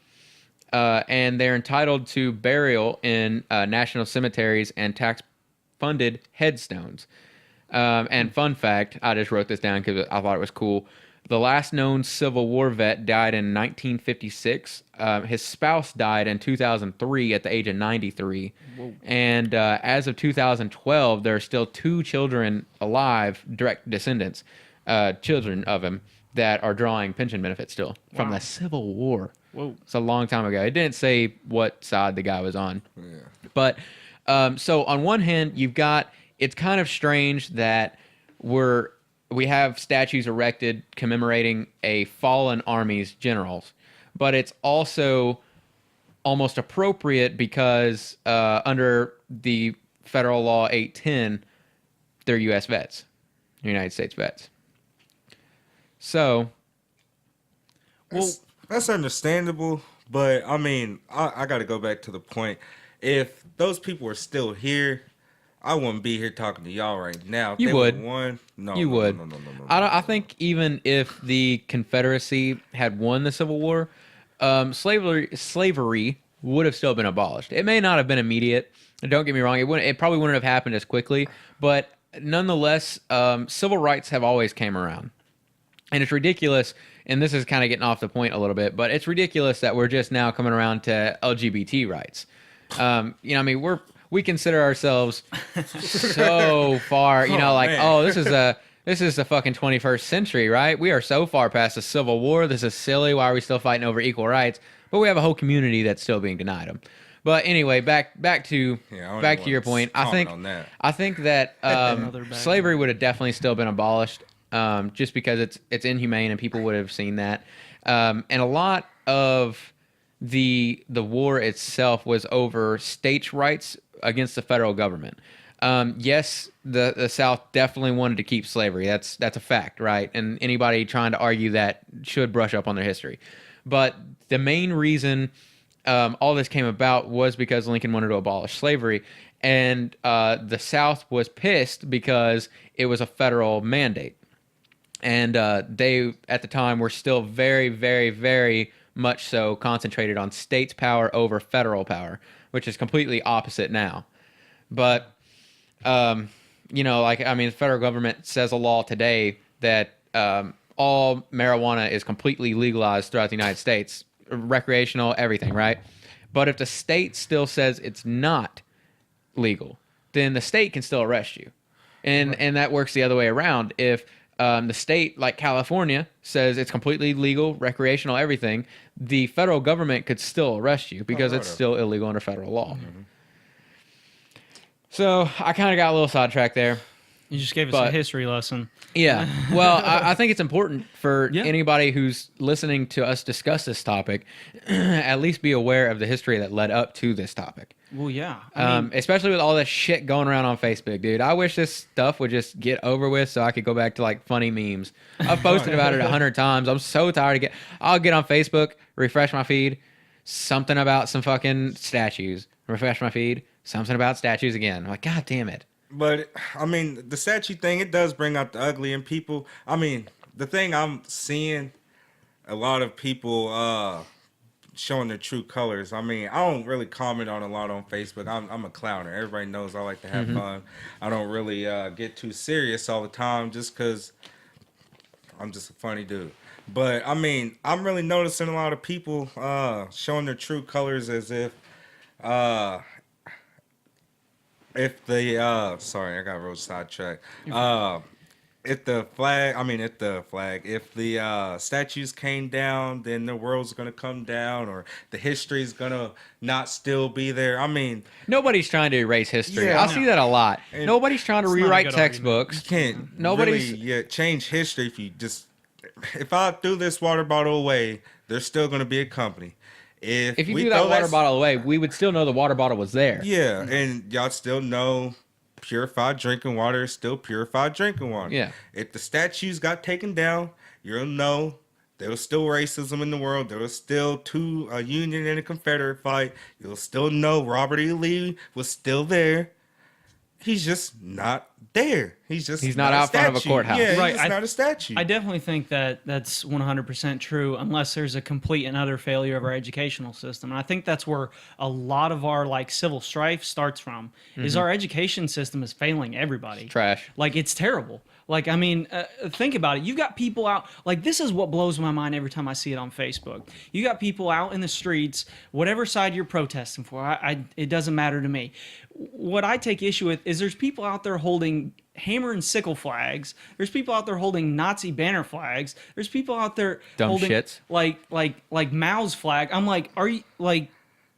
and they're entitled to burial in national cemeteries and tax-funded headstones. And fun fact, I just wrote this down because I thought it was cool. The last known Civil War vet died in 1956. His spouse died in 2003 at the age of 93. Whoa. And as of 2012, there are still 2 children alive, direct descendants. children of him that are drawing pension benefits still from the Civil War. Whoa. It's a long time ago. It didn't say what side the guy was on. Yeah. But so on one hand, you've got, it's kind of strange that we have statues erected commemorating a fallen army's generals, but it's also almost appropriate because under the federal law 810, they're U.S. vets, United States vets. So, that's understandable, but I mean, I got to go back to the point. If those people were still here, I wouldn't be here talking to y'all right now. If You they would. won, no, you no, would. No, no, no, no, no, I think even if the Confederacy had won the Civil War, slavery would have still been abolished. It may not have been immediate. Don't get me wrong. It probably wouldn't have happened as quickly, but nonetheless, civil rights have always came around. And it's ridiculous, and this is kind of getting off the point a little bit, but it's ridiculous that we're just now coming around to LGBT rights. I mean, we consider ourselves so far, man. this is the fucking 21st century, right? We are so far past the Civil War. This is silly. Why are we still fighting over equal rights? But we have a whole community that's still being denied them. But anyway, back to your point. I think that slavery would have definitely still been abolished, just because it's inhumane and people would have seen that. And a lot of the war itself was over states' rights against the federal government. Yes, the South definitely wanted to keep slavery. That's a fact, right? And anybody trying to argue that should brush up on their history. But the main reason all this came about was because Lincoln wanted to abolish slavery, and the South was pissed because it was a federal mandate. And they, at the time, were still very, very, very much so concentrated on states' power over federal power, which is completely opposite now. But, the federal government says a law today that all marijuana is completely legalized throughout the United States, recreational, everything, right? But if the state still says it's not legal, then the state can still arrest you. And that works the other way around. If the state, like California, says it's completely legal, recreational, everything, the federal government could still arrest you because it's still illegal under federal law. Mm-hmm. So I kind of got a little sidetracked there. You just gave us a history lesson. Yeah. Well, I think it's important for anybody who's listening to us discuss this topic, at least be aware of the history that led up to this topic. Well, yeah. Especially with all this shit going around on Facebook, dude. I wish this stuff would just get over with so I could go back to like funny memes. I've posted about it 100 times. I'm so tired of I'll get on Facebook, refresh my feed, something about some fucking statues. Refresh my feed, something about statues again. I'm like, God damn it. But, I mean, the statue thing, it does bring out the ugly in people. I mean, the thing I'm seeing, a lot of people showing their true colors. I mean, I don't really comment on a lot on Facebook. I'm a clowner. Everybody knows I like to have fun. I don't really get too serious all the time just because I'm just a funny dude. But, I mean, I'm really noticing a lot of people showing their true colors as if sorry, I got real sidetracked. If the statues came down, then the world's gonna come down, or the history's gonna not still be there. I mean, nobody's trying to erase history. Yeah, I see that a lot. And nobody's trying to rewrite textbooks. you can't Nobody's really change history if I threw this water bottle away, there's still gonna be a company. If you threw that water bottle away, we would still know the water bottle was there. Yeah, and y'all still know purified drinking water is still purified drinking water. Yeah. If the statues got taken down, you'll know there was still racism in the world. There was still a Union and a Confederate fight. You'll still know Robert E. Lee was still there. He's just not there. He's not out front of a courthouse. Yeah, right. He's just not a statue. I definitely think that's 100% true, unless there's a complete and utter failure of our educational system. And I think that's where a lot of our civil strife starts from. Is our education system is failing everybody. Trash. It's terrible. Think about it. You've got people out, this is what blows my mind every time I see it on Facebook. You got people out in the streets, whatever side you're protesting for, it doesn't matter to me. What I take issue with is there's people out there holding holding hammer and sickle flags. There's people out there holding Nazi banner flags. There's people out there Dumb holding shits. like Mao's flag. I'm like, are you like?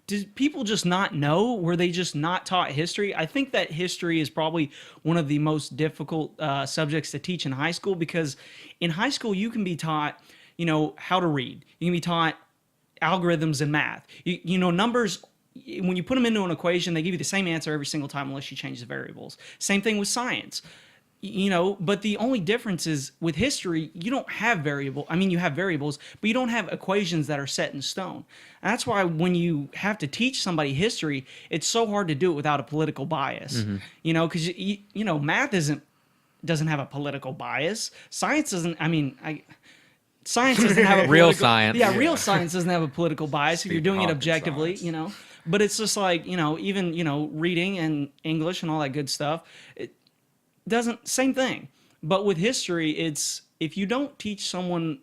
Did people just not know? Were they just not taught history? I think that history is probably one of the most difficult subjects to teach in high school, because in high school you can be taught, how to read. You can be taught algorithms and math. You know, numbers. When you put them into an equation, they give you the same answer every single time unless you change the variables. Same thing with science. But the only difference is with history, you don't have you have variables, but you don't have equations that are set in stone. And that's why when you have to teach somebody history, it's so hard to do it without a political bias. Because math doesn't have a political bias. Science doesn't. Science doesn't have a real science. Yeah, real science doesn't have a political bias if you're doing it objectively. Science. But it's just like even reading and English and all that good stuff. It doesn't same thing. But with history, it's if you don't teach someone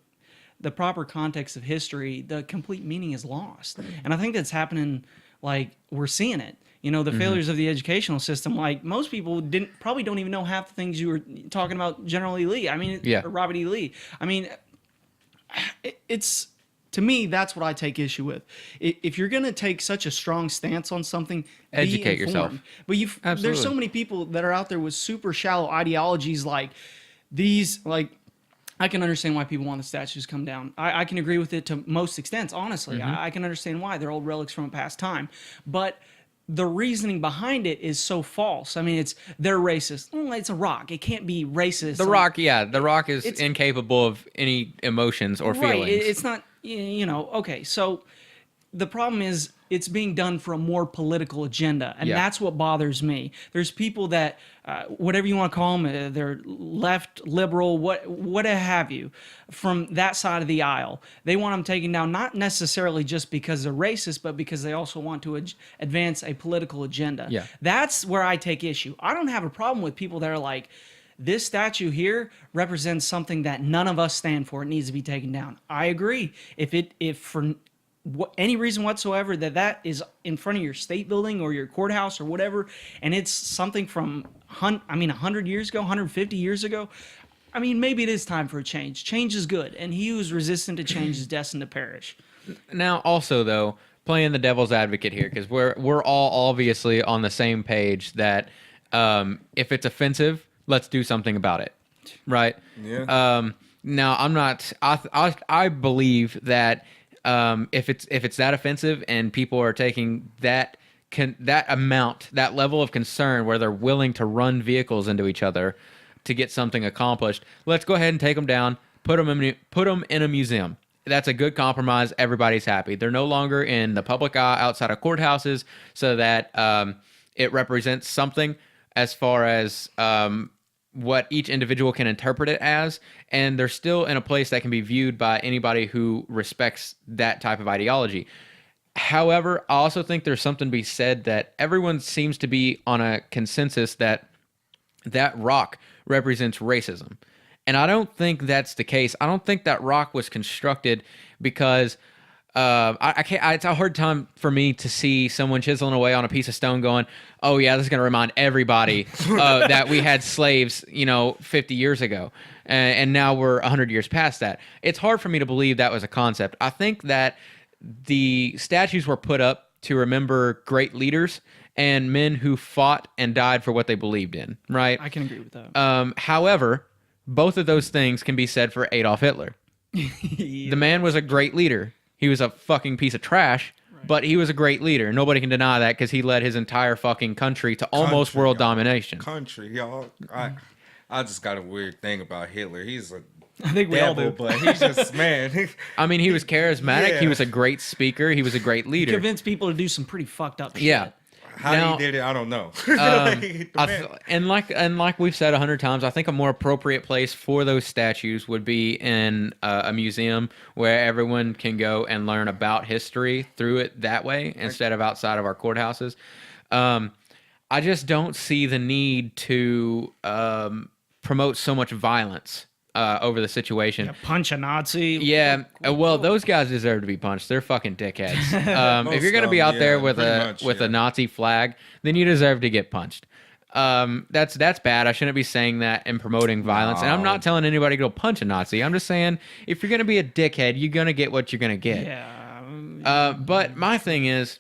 the proper context of history, the complete meaning is lost. And I think that's happening. Like we're seeing it. The failures of the educational system. Like most people probably don't even know half the things you were talking about. General E. Lee. Or Robert E. Lee. It's to me that's what I take issue with. If you're gonna take such a strong stance on something, educate yourself. But there's so many people that are out there with super shallow ideologies like these. Like I can understand why people want the statues to come down. I can agree with it to most extents. Honestly, I can understand why they're old relics from a past time, but the reasoning behind it is so false. They're racist. Well, it's a rock. It can't be racist. The rock is incapable of any emotions or feelings. Right. It's not, okay. So the problem is it's being done for a more political agenda. And that's what bothers me. There's people that, whatever you want to call them, they're left, liberal, what have you, from that side of the aisle. They want them taken down, not necessarily just because they're racist, but because they also want to advance a political agenda. Yeah. That's where I take issue. I don't have a problem with people that are like, this statue here represents something that none of us stand for. It needs to be taken down. I agree. If for any reason whatsoever that is in front of your state building or your courthouse or whatever, and it's something from 100 years ago, 150 years ago, maybe it is time for a change. Change is good, and he who is resistant to change is destined to perish. Now, also though, playing the devil's advocate here, because we're all obviously on the same page that if it's offensive, let's do something about it, right? Yeah. Now, I'm not. I believe that. If it's that offensive and people are taking that level of concern where they're willing to run vehicles into each other to get something accomplished, let's go ahead and take them down, put them in a museum. That's a good compromise. Everybody's happy. They're no longer in the public eye outside of courthouses, so that it represents something as far as what each individual can interpret it as, and they're still in a place that can be viewed by anybody who respects that type of ideology. However, I also think there's something to be said that everyone seems to be on a consensus that rock represents racism. And I don't think that's the case. I don't think that rock was constructed because I can't. It's a hard time for me to see someone chiseling away on a piece of stone, going, "Oh yeah, this is going to remind everybody that we had slaves, 50 years ago, and now we're 100 years past that." It's hard for me to believe that was a concept. I think that the statues were put up to remember great leaders and men who fought and died for what they believed in. Right? I can agree with that. However, both of those things can be said for Adolf Hitler. The man was a great leader. He was a fucking piece of trash, but he was a great leader. Nobody can deny that because he led his entire fucking country to almost world domination. Y'all. I just got a weird thing about Hitler. He's a I think we all do. but he's just, man. He was charismatic. Yeah. He was a great speaker. He was a great leader. Convinced people to do some pretty fucked up shit. Yeah. How he did it, I don't know. And like we've said 100 times, I think a more appropriate place for those statues would be in a museum where everyone can go and learn about history through it that way instead of outside of our courthouses. I just don't see the need to promote so much violence over the situation. Yeah, punch a Nazi. Yeah, well, those guys deserve to be punched. They're fucking dickheads. If you're gonna be out there with a Nazi flag, then you deserve to get punched. That's bad. I shouldn't be saying that and promoting violence. And I'm not telling anybody to go punch a Nazi. I'm just saying if you're gonna be a dickhead, you're gonna get what you're gonna get. Yeah. But my thing is,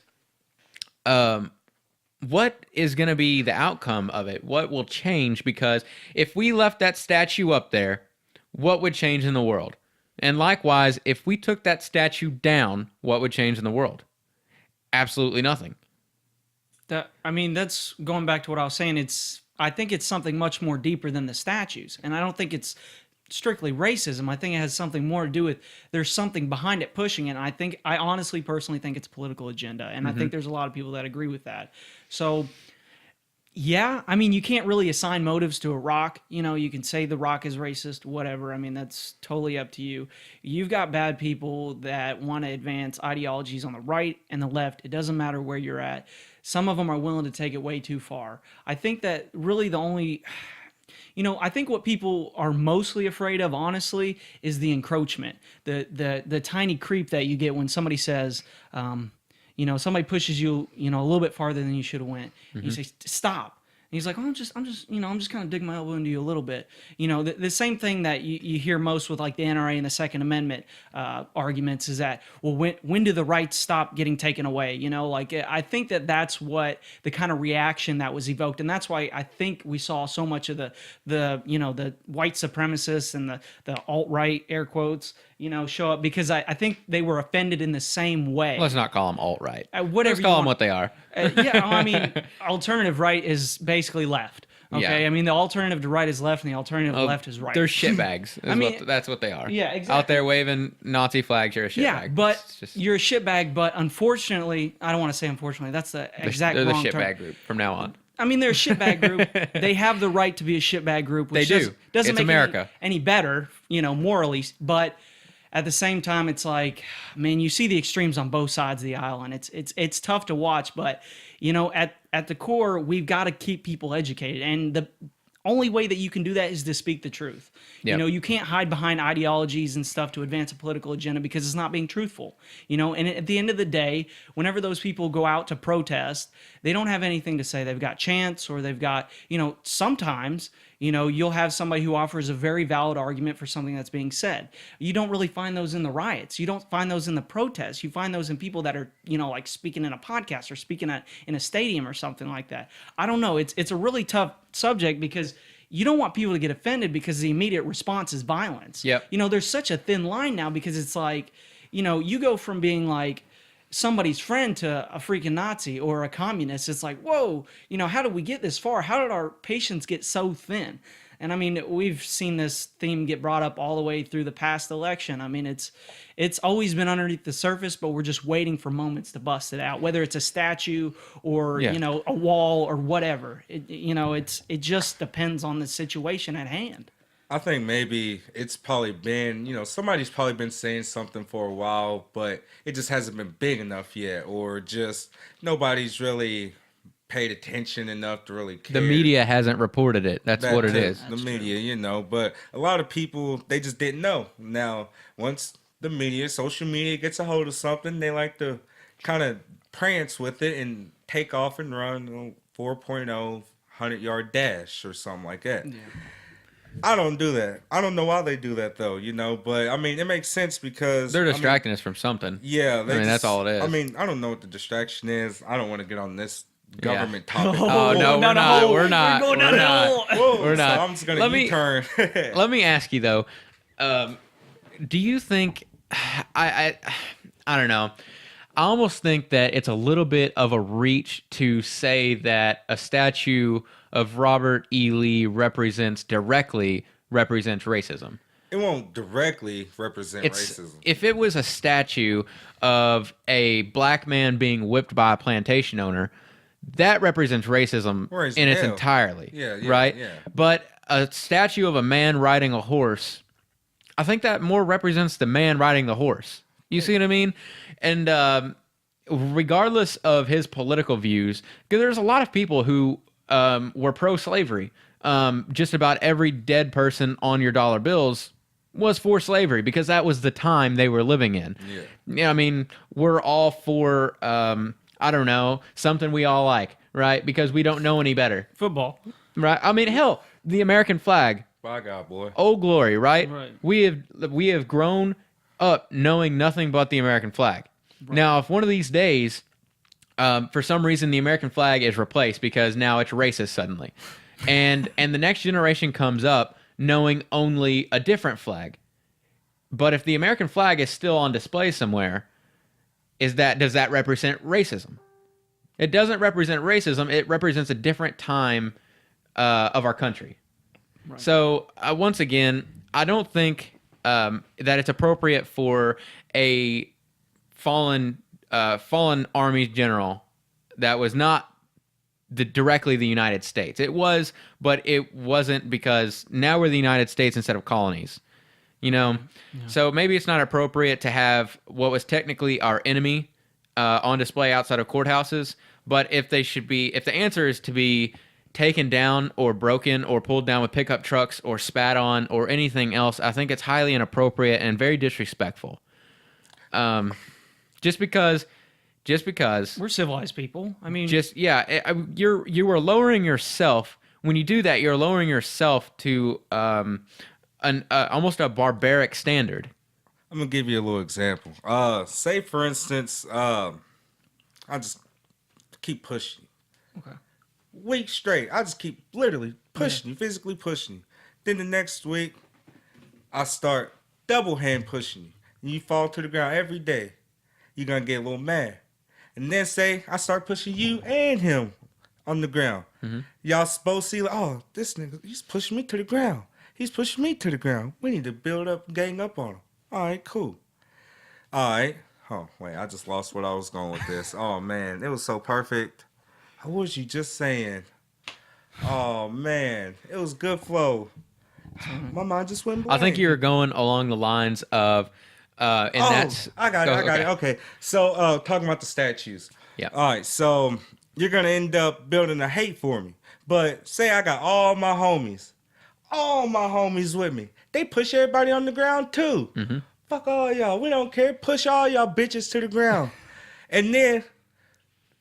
what is gonna be the outcome of it? What will change? Because if we left that statue up there, what would change in the world? And likewise, if we took that statue down, what would change in the world? Absolutely nothing. That's going back to what I was saying. I think it's something much more deeper than the statues. And I don't think it's strictly racism. I think it has something more to do with there's something behind it pushing it. And I honestly, personally think it's a political agenda. And I think there's a lot of people that agree with that. So, yeah, you can't really assign motives to a rock. You can say the rock is racist, whatever. That's totally up to you. You've got bad people that want to advance ideologies on the right and the left. It doesn't matter where you're at. Some of them are willing to take it way too far. I think that really the only... I think what people are mostly afraid of, honestly, is the encroachment, the tiny creep that you get when somebody says... somebody pushes you, a little bit farther than you should have went. You say, stop. And he's like, oh, I'm just kind of digging my elbow into you a little bit. The same thing that you hear most with like the NRA and the Second Amendment arguments is that, well, when do the rights stop getting taken away? I think that's what the kind of reaction that was evoked. And that's why I think we saw so much of the white supremacists and the alt-right air quotes, show up because I think they were offended in the same way. Let's not call them alt-right. Whatever Let's call them what they are. Alternative right is basically left. Okay, Yeah. The alternative to right is left, and the alternative to left is right. They're shitbags. That's what they are. Yeah, exactly. Out there waving Nazi flags, you're a shitbag. Yeah, but you're a shitbag. But unfortunately, I don't want to say unfortunately. That's the exact wrong term. They're the shitbag group from now on. They're a shitbag group. They have the right to be a shitbag group. Which they do. Doesn't it's make America. Any better, morally. But at the same time, it's like, man, you see the extremes on both sides of the aisle, and it's tough to watch. But at the core, we've got to keep people educated, and the only way that you can do that is to speak the truth. Yep. You can't hide behind ideologies and stuff to advance a political agenda because it's not being truthful. And at the end of the day, whenever those people go out to protest, they don't have anything to say. They've got chants, or they've got, sometimes, you'll have somebody who offers a very valid argument for something that's being said. You don't really find those in the riots. You don't find those in the protests. You find those in people that are, like speaking in a podcast or speaking in a stadium or something like that. I don't know. It's a really tough subject because you don't want people to get offended because the immediate response is violence. Yep. There's such a thin line now because it's like, you go from being like somebody's friend to a freaking Nazi or a communist. It's like, whoa, how did we get this far? How did our patience get so thin? And we've seen this theme get brought up all the way through the past election. It's always been underneath the surface, but we're just waiting for moments to bust it out, whether it's a statue or, a wall or whatever. It just depends on the situation at hand. I think maybe it's probably been, somebody's probably been saying something for a while, but it just hasn't been big enough yet, or just nobody's really paid attention enough to really care. The media hasn't reported it. That's what it is. The media, but a lot of people, they just didn't know. Now, once the media, social media gets a hold of something, they like to kind of prance with it and take off and run 4.0 100-yard dash or something like that. Yeah. I don't do that. I don't know why they do that though, but it makes sense because they're distracting us from something. Yeah. That's all it is. I don't know what the distraction is. I don't want to get on this government topic. Oh, no, we're not. We're not. We're going down the hole. Whoa, we're not. So I'm just going to U-turn. Let me ask you though, do you think, I don't know, I almost think that it's a little bit of a reach to say that a statue of Robert E. Lee directly represents racism. It won't directly represent racism. If it was a statue of a black man being whipped by a plantation owner, that represents racism in its entirety. Yeah, right? Yeah. But a statue of a man riding a horse, I think that more represents the man riding the horse. You see what I mean? And regardless of his political views, because there's a lot of people who were pro-slavery. Just about every dead person on your dollar bills was for slavery because that was the time they were living in. Yeah, we're all for I don't know, something we all like, right? Because we don't know any better, Football. right? I mean, hell, the American flag, By God, boy. old glory, right? Right. We have grown up knowing nothing but the American flag. Now, if one of these days, for some reason, the American flag is replaced because now it's racist suddenly, and the next generation comes up knowing only a different flag, but if the American flag is still on display somewhere, does that represent racism? It doesn't represent racism. It represents a different time of our country. Right. So once again, I don't think that it's appropriate for a fallen army general that was not directly the United States. It was, but it wasn't, because now we're the United States instead of colonies. You know, so maybe it's not appropriate to have what was technically our enemy on display outside of courthouses. But if the answer is to be taken down or broken or pulled down with pickup trucks or spat on or anything else, I think it's highly inappropriate and very disrespectful. Just because We're civilized people. I mean, you are lowering yourself when you do that. You're lowering yourself to almost a barbaric standard. I'm gonna give you a little example. Say for instance, I just keep pushing you. Okay. Week straight, I just keep literally pushing you, physically pushing you. Then the next week, I start double hand pushing you, and you fall to the ground every day. You're gonna get a little mad. And then say I start pushing you and him on the ground. Mm-hmm. Y'all supposed to see, like, oh, this nigga, he's pushing me to the ground. He's pushing me to the ground. We need to build up, gang up on him. All right, cool. All right. Oh, wait, I just lost what I was going with this. Oh, man, it was so perfect. What was you just saying? Oh, man, it was good flow. My mind just went blank. I think you were going along the lines of, I got it. Okay. So, talking about the statues. Yeah. All right. So, you're going to end up building a hate for me. But say I got all my homies with me. They push everybody on the ground too. Mm-hmm. Fuck all y'all. We don't care. Push all y'all bitches to the ground. And then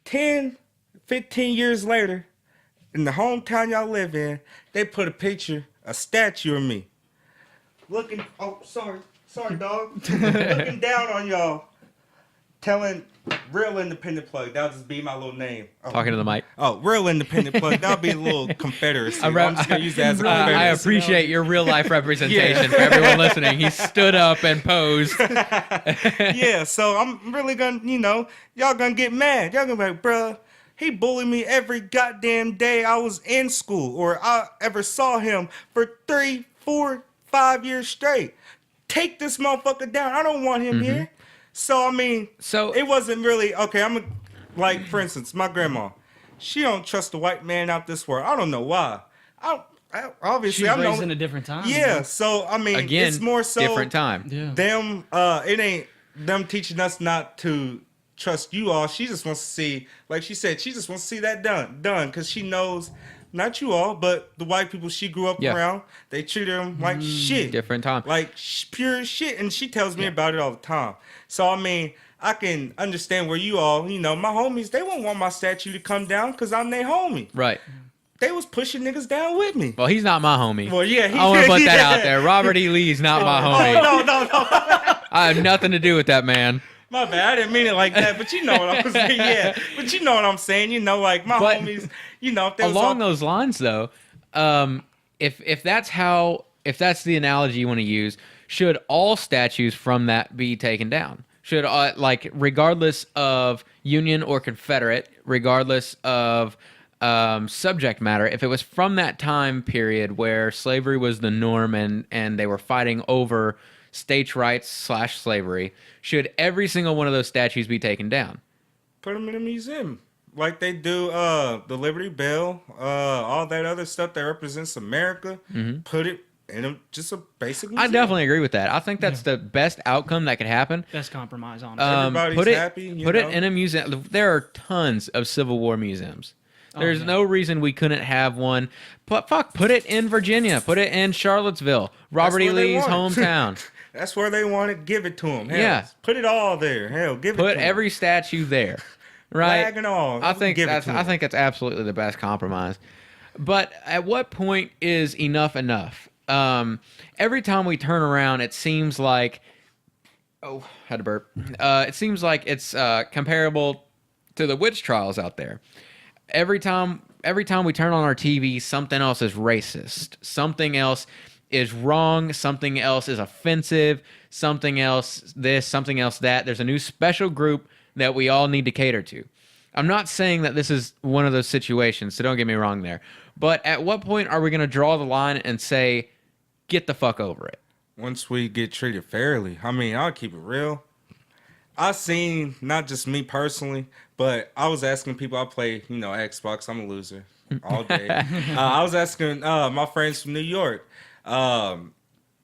10, 15 years later, in the hometown y'all live in, they put a statue of me. Sorry, dog. Looking down on y'all, telling Real Independent Plug. That'll just be my little name. Oh. Talking to the mic. Oh, Real Independent Plug. That'll be a little Confederacy. I'm just going to use that as a Confederacy. I appreciate your real life representation for everyone listening. He stood up and posed. Yeah, so I'm really going to, y'all going to get mad. Y'all going to be like, bruh, he bullied me every goddamn day I was in school or I ever saw him for 3, 4, 5 years straight. Take this motherfucker down. I don't want him here. So, I mean, it wasn't really, okay, like, for instance, my grandma, she don't trust the white man out this world. I don't know why. Obviously, she's raised in a different time. Yeah, so, I mean, again, it's more so. Different time. Yeah. It ain't them teaching us not to trust you all. She just wants to see, like she said, she just wants to see that done. Because she knows, not you all, but the white people she grew up around, they treat them like shit. Different time. Like pure shit. And she tells me about it all the time. So, I mean, I can understand where you all, my homies, they won't want my statue to come down because I'm their homie. Right. They was pushing niggas down with me. Well, he's not my homie. Well, yeah. I want to put that out there. Robert E. Lee's not my homie. No. I have nothing to do with that man. My bad. I didn't mean it like that, but you know what I'm saying. Yeah, but you know what I'm saying. Like my homies. If they along those lines, though, if that's the analogy you want to use, should all statues from that be taken down? Should regardless of Union or Confederate, regardless of subject matter, if it was from that time period where slavery was the norm and they were fighting over states' rights / slavery, should every single one of those statues be taken down? Put them in a museum. Like they do the Liberty Bell, all that other stuff that represents America. Mm-hmm. Put it in just a basic museum. I definitely agree with that. I think that's the best outcome that could happen. Best compromise on it. Everybody's happy. Put it in a museum. There are tons of Civil War museums. There's no reason we couldn't have one. But put it in Virginia. Put it in Charlottesville, Robert E. Lee's hometown. That's where they want it. Give it to them. Hell, yeah. Put it all there. Hell, give it to them. Put every statue there. right? Flag and all. I think Give it that's to 'em. absolutely the best compromise. But at what point is enough enough? Every time we turn around, it seems like had to burp. It seems like it's comparable to the witch trials out there. Every time we turn on our TV, something else is racist. Something else is wrong. Something else is offensive. Something else this. Something else that. There's a new special group that we all need to cater to. I'm not saying that this is one of those situations, so don't get me wrong there. But at what point are we going to draw the line and say, get the fuck over it? Once we get treated fairly. I mean, I'll keep it real. I seen, not just me personally, but I was asking people. I play, Xbox. I'm a loser all day. I was asking my friends from New York. I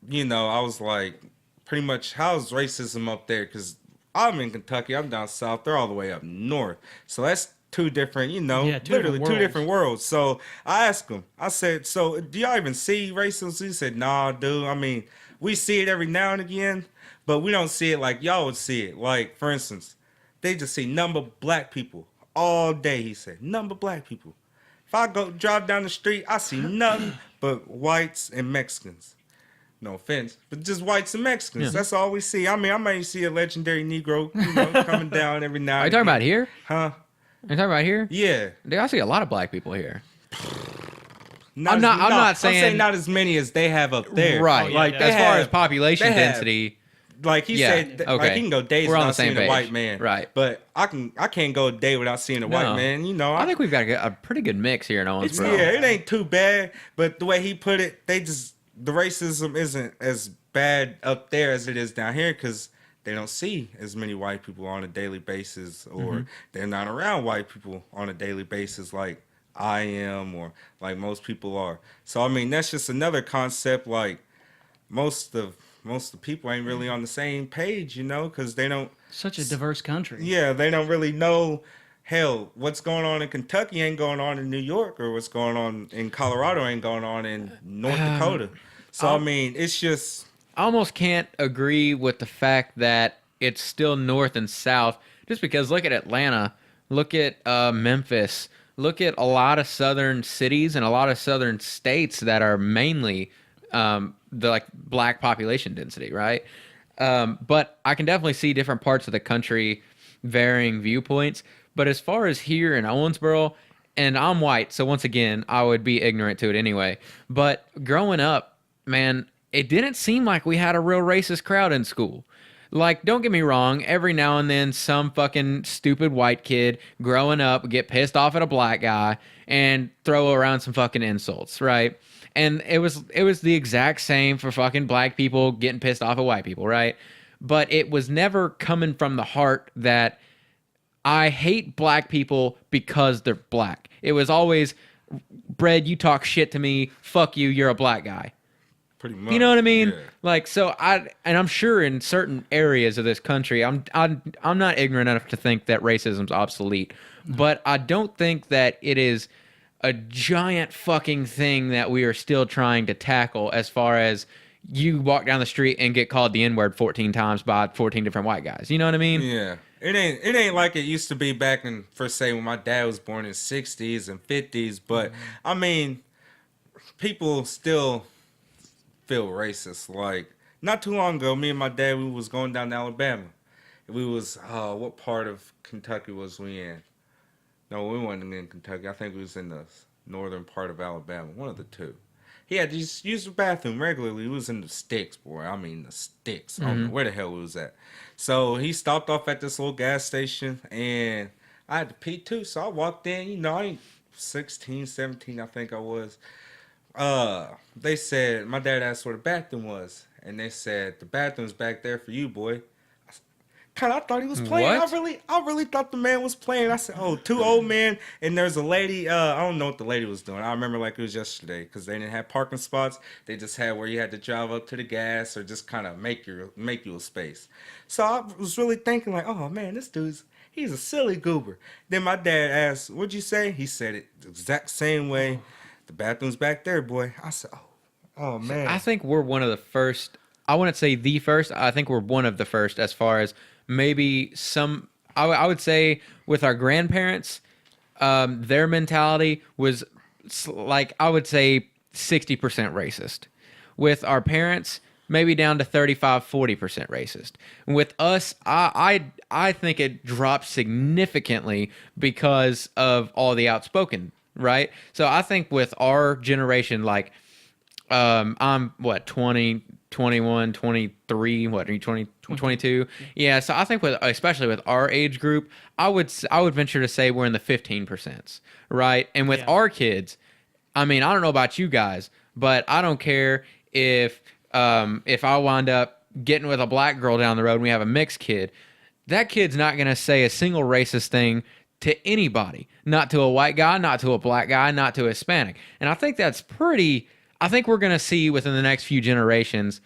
was like, pretty much, how's racism up there? Because I'm in Kentucky. I'm down south. They're all the way up north. So that's two different, literally two different worlds. So I asked him. I said, so do y'all even see racism? He said, nah, dude. I mean, we see it every now and again, but we don't see it like y'all would see it. Like, for instance, they just see number black people all day, he said. Number black people. If I go drive down the street, I see nothing but whites and Mexicans. No offense, but just whites and Mexicans. Yeah. That's all we see. I mean, I might see a legendary Negro, coming down every now and again. Are you talking about here? Huh? Are you talking about here? Yeah. Dude, I see a lot of black people here. I'm not saying not as many as they have up there. Right. Like, as far as population density. Like he said, okay. Like he can go days without seeing a white man. Right. But I can't go a day without seeing a white man. I think we've got a pretty good mix here in Owensboro. Yeah, it ain't too bad. But the way he put it, the racism isn't as bad up there as it is down here because they don't see as many white people on a daily basis, or they're not around white people on a daily basis like I am, or like most people are. So I mean, that's just another concept. Like most of the people ain't really on the same page, because they don't. Such a diverse country. Yeah, they don't really know. Hell, what's going on in Kentucky ain't going on in New York, or what's going on in Colorado ain't going on in North Dakota. So I mean, it's just. I almost can't agree with the fact that it's still north and south, just because look at Atlanta, look at Memphis, look at a lot of southern cities and a lot of southern states that are mainly the black population density, right? But I can definitely see different parts of the country varying viewpoints. But as far as here in Owensboro, and I'm white, so once again, I would be ignorant to it anyway. But growing up, man, it didn't seem like we had a real racist crowd in school. Like, don't get me wrong, every now and then some fucking stupid white kid growing up would get pissed off at a black guy and throw around some fucking insults, right? And it was the exact same for fucking black people getting pissed off at white people, right? But it was never coming from the heart that I hate black people because they're black. It was always, Bread, you talk shit to me, fuck you, you're a black guy. Pretty much. You know what I mean? Yeah. Like, so I'm sure in certain areas of this country, I'm not ignorant enough to think that racism's obsolete, but I don't think that it is a giant fucking thing that we are still trying to tackle, as far as you walk down the street and get called the N-word 14 times by 14 different white guys. You know what I mean? Yeah. It ain't like it used to be back in, for say, when my dad was born in 60s and 50s, but I mean, people still feel racist. Like, not too long ago, me and my dad, we was going down to Alabama. We was, what part of Kentucky was we in? No, we wasn't in Kentucky. I think we was in the northern part of Alabama. One of the two. He had to just use the bathroom regularly. He was in the sticks, boy. I mean, the sticks. I don't know where the hell we was at. So he stopped off at this little gas station, and I had to pee too. So I walked in. I ain't 16, 17, I think I was. They said, my dad asked where the bathroom was, and they said, the bathroom's back there for you, boy. I thought he was playing. What? I really thought the man was playing. I said, oh, two old men, and there's a lady. I don't know what the lady was doing. I remember like it was yesterday, because they didn't have parking spots. They just had where you had to drive up to the gas or just kind of make you a space. So I was really thinking like, oh man, he's a silly goober. Then my dad asked, what'd you say? He said it the exact same way. The bathroom's back there, boy. I said, oh man. I think we're one of the first. I wouldn't say the first. I think we're one of the first, as far as maybe some I would say with our grandparents, their mentality was like, I would say 60% racist. With our parents, maybe down to 35-40% racist. And with us, I think it dropped significantly because of all the outspoken, right? So I think with our generation, like, I'm what, 20, 21, 23, what are you, 20, 22? Yeah, so I think with, especially with our age group, I would venture to say we're in the 15%, right? And with our kids, I mean, I don't know about you guys, but I don't care if I wind up getting with a black girl down the road and we have a mixed kid. That kid's not going to say a single racist thing to anybody, not to a white guy, not to a black guy, not to a Hispanic. And I think that's pretty, I think we're going to see within the next few generations,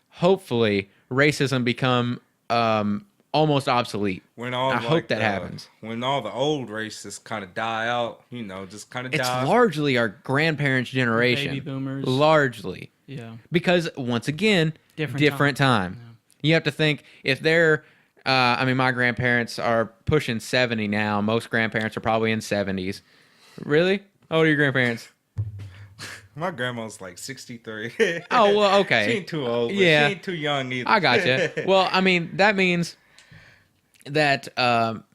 hopefully, racism become almost obsolete. I hope that happens. When all the old racists kind of die out, you know, just kind of die. It's largely our grandparents' generation. Baby boomers. Largely. Yeah. Because, once again, different time. Yeah. You have to think, if they're, I mean, my grandparents are pushing 70 now. Most grandparents are probably in 70s. Really? How old are your grandparents? My grandma's like 63. Oh, well, okay. She ain't too old, but yeah. she ain't too young either. I gotcha. Well, I mean, that means that,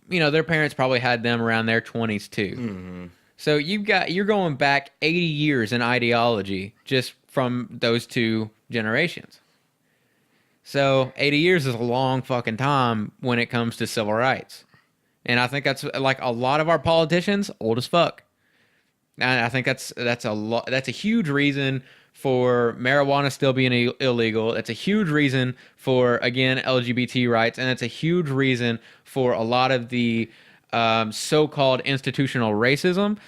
you know, their parents probably had them around their 20s too. Mm-hmm. So you're going back 80 years in ideology just from those two generations. So 80 years is a long fucking time when it comes to civil rights. And I think that's, like, a lot of our politicians, old as fuck. And I think that's a huge reason for marijuana still being illegal. It's a huge reason for, again, LGBT rights, and it's a huge reason for a lot of the so-called institutional racism,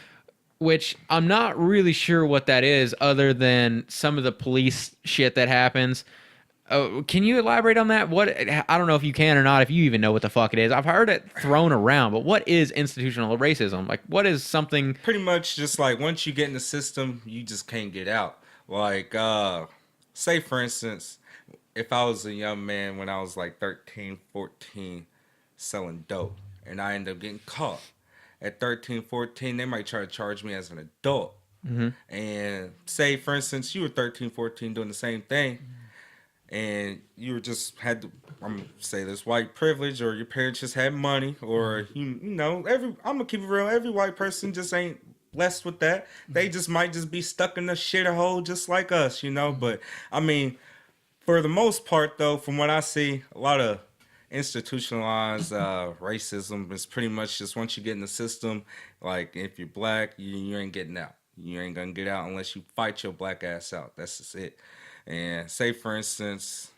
which I'm not really sure what that is, other than some of the police shit that happens. Can you elaborate on that? I don't know if you can or not, if you even know what the fuck it is. I've heard it thrown around, but what is institutional racism? Like, what is something? Pretty much just like, once you get in the system, you just can't get out. Like, say for instance, if I was a young man when I was like 13, 14, selling dope, and I ended up getting caught. At 13, 14, they might try to charge me as an adult. Mm-hmm. And say, for instance, you were 13, 14 doing the same thing. And you just had to, I'm gonna say this, white privilege, or your parents just had money, or you know, I'm gonna keep it real. Every white person just ain't blessed with that. They just might just be stuck in the shitter hole just like us, you know. But I mean, for the most part, though, from what I see, a lot of institutionalized racism is pretty much just, once you get in the system, like, if you're black, you ain't getting out. You ain't gonna get out unless you fight your black ass out. That's just it. And say, for instance,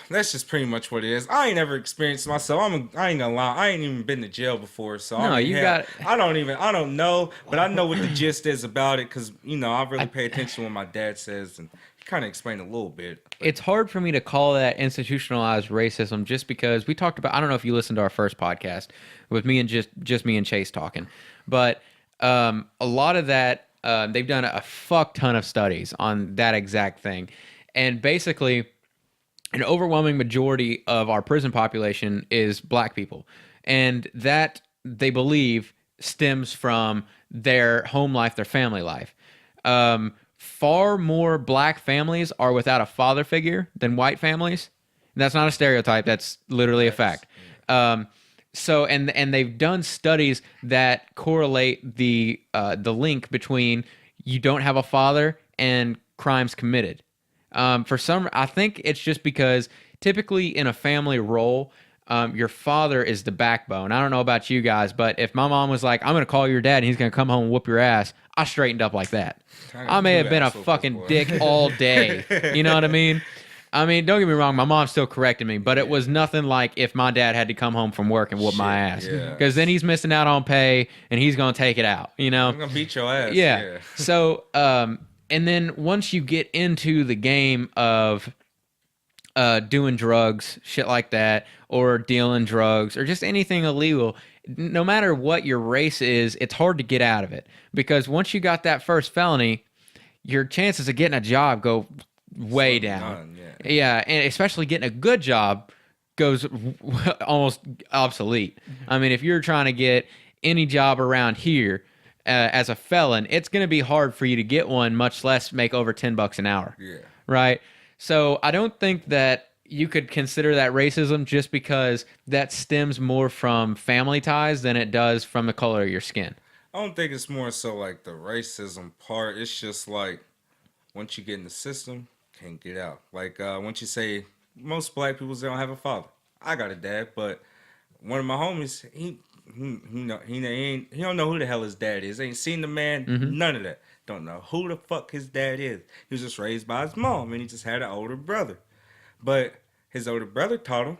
that's just pretty much what it is. I ain't ever experienced myself. I ain't gonna lie. I ain't even been to jail before, so no, I don't know, but I know what the gist is about it, because, you know, I really pay attention to what my dad says, and he kind of explained a little bit. It's hard for me to call that institutionalized racism, just because we talked about, I don't know if you listened to our first podcast with me and just me and Chase talking, but a lot of that. They've done a fuck ton of studies on that exact thing. And basically, an overwhelming majority of our prison population is black people. And that, they believe, stems from their home life, their family life. Far more black families are without a father figure than white families. And that's not a stereotype. That's literally a fact. So, and they've done studies that correlate the link between you don't have a father and crimes committed. I think it's just because typically in a family role, your father is the backbone. I don't know about you guys, but if my mom was like, I'm going to call your dad and he's going to come home and whoop your ass, I straightened up like that. I may have been a fucking dick all day. You know what I mean? I mean, don't get me wrong, my mom still corrected me, but it was nothing like if my dad had to come home from work and whoop my ass. Because then he's missing out on pay and he's going to take it out, you know? I'm going to beat your ass. Yeah. So, and then once you get into the game of doing drugs, shit like that, or dealing drugs, or just anything illegal, no matter what your race is, it's hard to get out of it. Because once you got that first felony, your chances of getting a job go way down. Yeah, and especially getting a good job goes almost obsolete. I mean, if you're trying to get any job around here as a felon, it's going to be hard for you to get one, much less make over $10 an hour. Yeah. Right. So I don't think that you could consider that racism just because that stems more from family ties than it does from the color of your skin. I don't think it's more so like the racism part. It's just like once you get in the system, can't get out. Like once you say most black people they don't have a father. I got a dad, but one of my homies, he don't know who the hell his dad is. Ain't seen the man, none of that. Don't know who the fuck his dad is. He was just raised by his mom, and he just had an older brother. But his older brother taught him.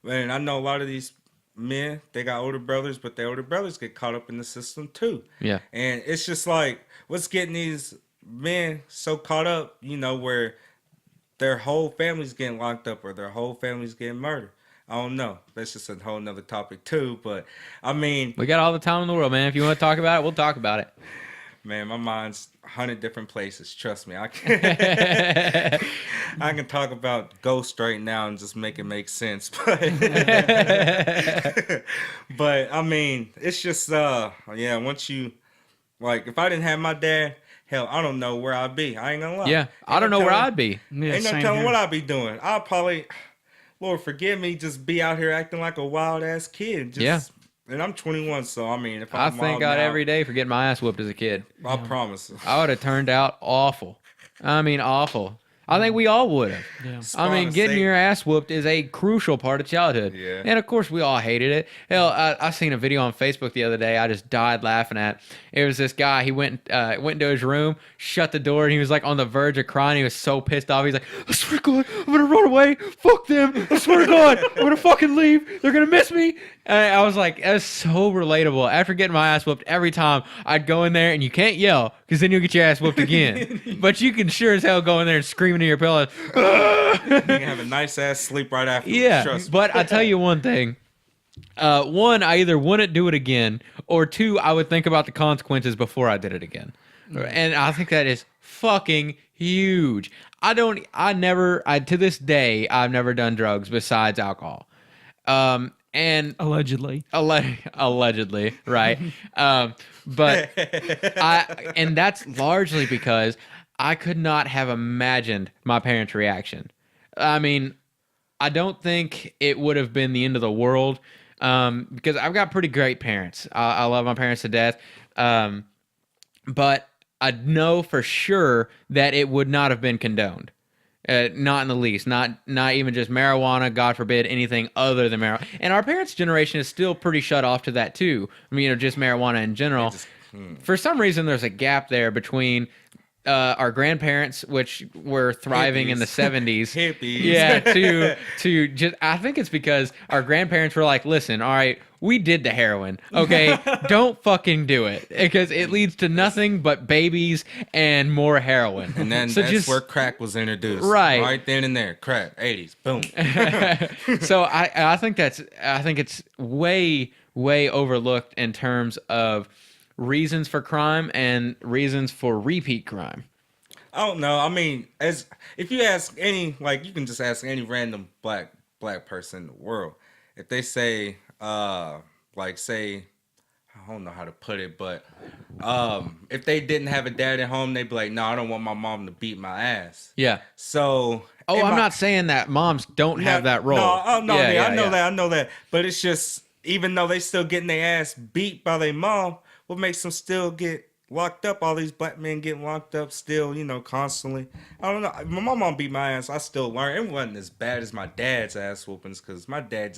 And I know a lot of these men, they got older brothers, but their older brothers get caught up in the system too. Yeah. And it's just like, what's getting these men so caught up, where their whole family's getting locked up or their whole family's getting murdered. I don't know. That's just a whole nother topic too. But I mean, we got all the time in the world, man. If you want to talk about it, we'll talk about it. Man, my mind's 100 different places. Trust me, I can. I can talk about Ghost right now and just make it make sense. But, but I mean, it's just once you like, if I didn't have my dad, hell, I don't know where I'd be. I ain't gonna lie. Yeah, I don't know where I'd be. Yeah, Ain't no telling what I'd be doing. I'll probably, Lord forgive me, just be out here acting like a wild ass kid. Just, yeah. And I'm 21, so I mean, if I I'm thank God every day for getting my ass whooped as a kid. I promise. I would have turned out awful. I mean, awful. I think we all would have. Yeah. I mean, getting your ass whooped is a crucial part of childhood. Yeah. And of course, we all hated it. Hell, I seen a video on Facebook the other day. I just died laughing at. It was this guy. He went into his room, shut the door, and he was like on the verge of crying. He was so pissed off. He's like, I swear to God, I'm gonna run away. Fuck them. I swear to God, I'm gonna fucking leave. They're gonna miss me. And I was like, that's so relatable. After getting my ass whooped every time, I'd go in there, and you can't yell because then you'll get your ass whooped again. But you can sure as hell go in there and scream into your pillow. You can have a nice ass sleep right after. Yeah, but I tell you one thing. One, I either wouldn't do it again, or two, I would think about the consequences before I did it again. And I think that is fucking huge. To this day, I've never done drugs besides alcohol. And allegedly, right? But and that's largely because I could not have imagined my parents' reaction. I mean, I don't think it would have been the end of the world because I've got pretty great parents. I love my parents to death. But I know for sure that it would not have been condoned. Not in the least. Not even just marijuana, God forbid, anything other than marijuana. And our parents' generation is still pretty shut off to that too. I mean, just marijuana in general. For some reason, there's a gap there between our grandparents, which were thriving in the 70s. Hippies. Yeah, to just, I think it's because our grandparents were like, listen, all right, we did the heroin, okay? Don't fucking do it because it leads to nothing but babies and more heroin. And then that's where crack was introduced. Right then and there. Crack, 80s, boom. So I think it's way overlooked in terms of reasons for crime and reasons for repeat crime. I don't know. I mean, if you ask any, like, you can just ask any random black person in the world. If they say, say, I don't know how to put it, but if they didn't have a dad at home, they'd be like, no, I don't want my mom to beat my ass. Yeah. So. I'm not saying that moms don't have that role. I know that. But it's just, even though they still getting their ass beat by their mom, what makes them still get locked up? All these black men getting locked up still, constantly. I don't know. My mom beat my ass. I still learn. It wasn't as bad as my dad's ass whoopings because my dad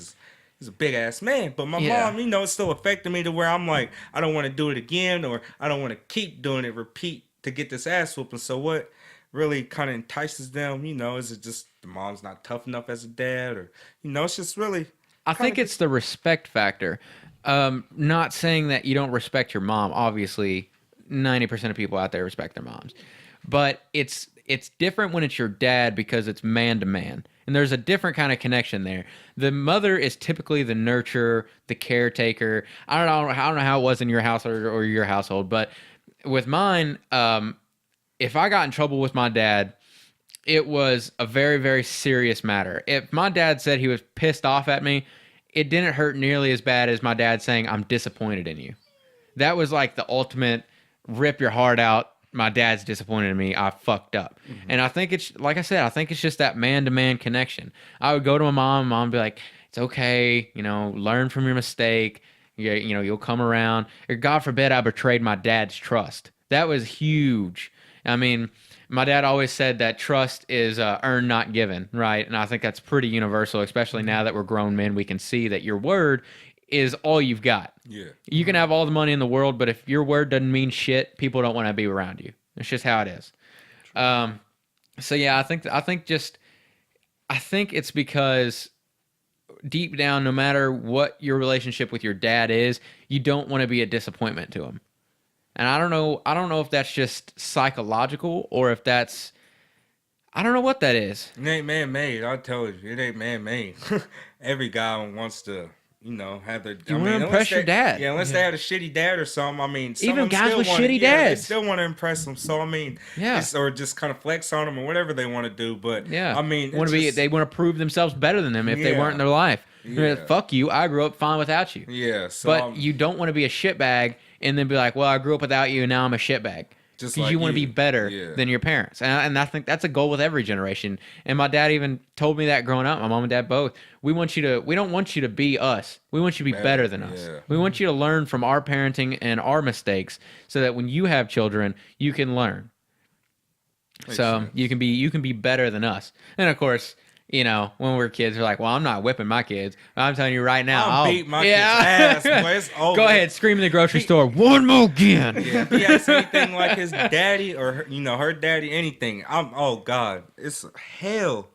he's a big ass man. But my mom, it's still affecting me to where I'm like, I don't want to do it again, or I don't want to keep doing it, repeat to get this ass whooping. So what really kind of entices them, is it just the mom's not tough enough as a dad, or, it's just really. I think it's the respect factor. Not saying that you don't respect your mom. Obviously, 90% of people out there respect their moms. But it's different when it's your dad because it's man to man. And there's a different kind of connection there. The mother is typically the nurturer, the caretaker. I don't know how it was in your household or your household, but with mine, if I got in trouble with my dad, it was a very, very serious matter. If my dad said he was pissed off at me, it didn't hurt nearly as bad as my dad saying, I'm disappointed in you. That was like the ultimate rip your heart out. My dad's disappointed in me. I fucked up. And I think it's, like I said, I think it's just that man-to-man connection. I would go to my mom would be like, it's okay, learn from your mistake. You'll come around. Or God forbid I betrayed my dad's trust. That was huge. I mean, my dad always said that trust is earned, not given, right? And I think that's pretty universal, especially now that we're grown men. We can see that your word is all you've got. Yeah. You can have all the money in the world, but if your word doesn't mean shit, people don't want to be around you. It's just how it is. So yeah, I think it's because deep down, no matter what your relationship with your dad is, you don't want to be a disappointment to him. And I don't know if that's just psychological or if that's, I don't know what that is. It ain't man-made. I'll tell you, it ain't man-made. Every guy wants to, have their. You want to impress your dad. Yeah, unless they had a shitty dad or something. I mean, some even of them guys still with wanna, shitty yeah, dads, they still want to impress them. So I mean, or just kind of flex on them or whatever they want to do. But I mean, they want to prove themselves better than them if they weren't in their life. Yeah. Fuck you, I grew up fine without you. Yeah, so, but you don't want to be a shitbag and then be like, well, I grew up without you and now I'm a shitbag. Because like you want to be better than your parents. And I think that's a goal with every generation. And my dad even told me that growing up, my mom and dad both. We don't want you to be us. We want you to be better than us. Yeah. We want you to learn from our parenting and our mistakes so that when you have children, you can learn. Makes so sense. you can be better than us. And of course, when we're kids, we're like, well, I'm not whipping my kids. I'm telling you right now, I'll beat my kid's ass, boy. It's over. Go ahead, scream in the grocery store, one more again. Yeah, if he has anything like his daddy or her daddy, anything, oh God, it's hell.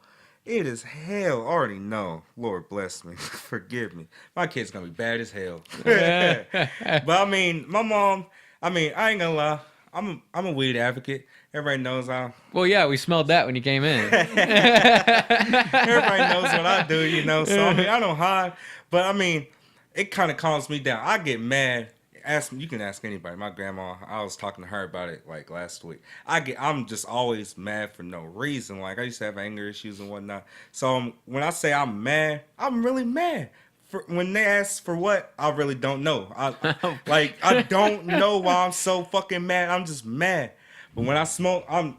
It is hell. I already know. Lord bless me. Forgive me. My kid's gonna be bad as hell. But I mean, my mom. I ain't gonna lie. I'm a weed advocate. Everybody knows I. Well, yeah, we smelled that when you came in. Everybody knows what I do, So I don't hide, but it kind of calms me down. I get mad. You can ask anybody. My grandma. I was talking to her about it like last week. I'm just always mad for no reason. Like I used to have anger issues and whatnot. So when I say I'm mad, I'm really mad. When they ask for what, I really don't know. I don't know why I'm so fucking mad. I'm just mad. But when I smoke, I'm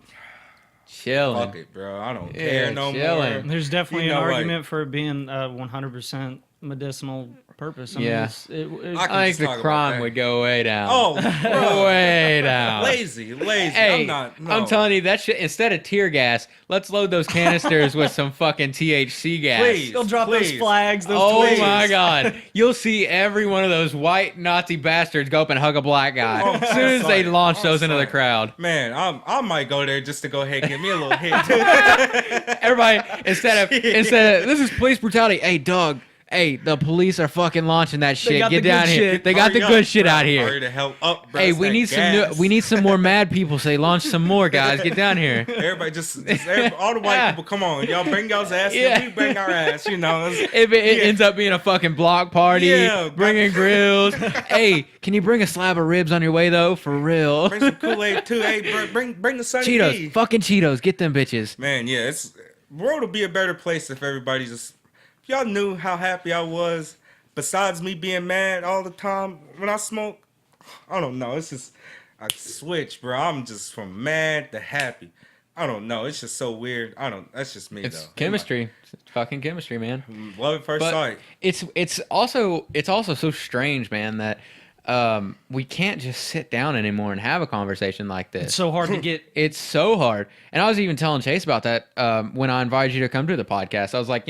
chilling. Fuck it, bro. I don't care no chilling. more. There's definitely an argument for it being 100% medicinal purpose. I think the crime would go way down. Oh, bro. Way down. Lazy. Hey, I'm telling you, that shit, instead of tear gas, let's load those canisters with some fucking THC gas. Please. They'll drop those flags. Those oh my God. You'll see every one of those white Nazi bastards go up and hug a black guy as soon as they launch those into the crowd. Man, I might go there just to go ahead and give me a little hit. Everybody, instead of this is police brutality. Hey, Doug. Hey, the police are fucking launching that shit. Get down here. They got the good shit out here. Hurry to help up, bro. Hey, we need some more mad people. Say, launch some more, guys. Get down here. Everybody, all the white people, come on, y'all bring y'all's ass. We bring our ass. If it ends up being a fucking block party, bringing grills. Hey, can you bring a slab of ribs on your way though? For real. Bring some Kool-Aid too. Hey, bring the Sunny Cheetos, D. fucking Cheetos. Get them bitches. Man, yeah, world would be a better place if everybody just. If y'all knew how happy I was, besides me being mad all the time when I smoke, I don't know. It's just I switch, bro. I'm just from mad to happy. I don't know. It's just so weird. That's just me. It's though. chemistry. It's fucking chemistry, man. Love at first sight. It's also so strange, man, that we can't just sit down anymore and have a conversation like this. It's so hard to get. It's so hard. And I was even telling Chase about that when I invited you to come to the podcast. I was like,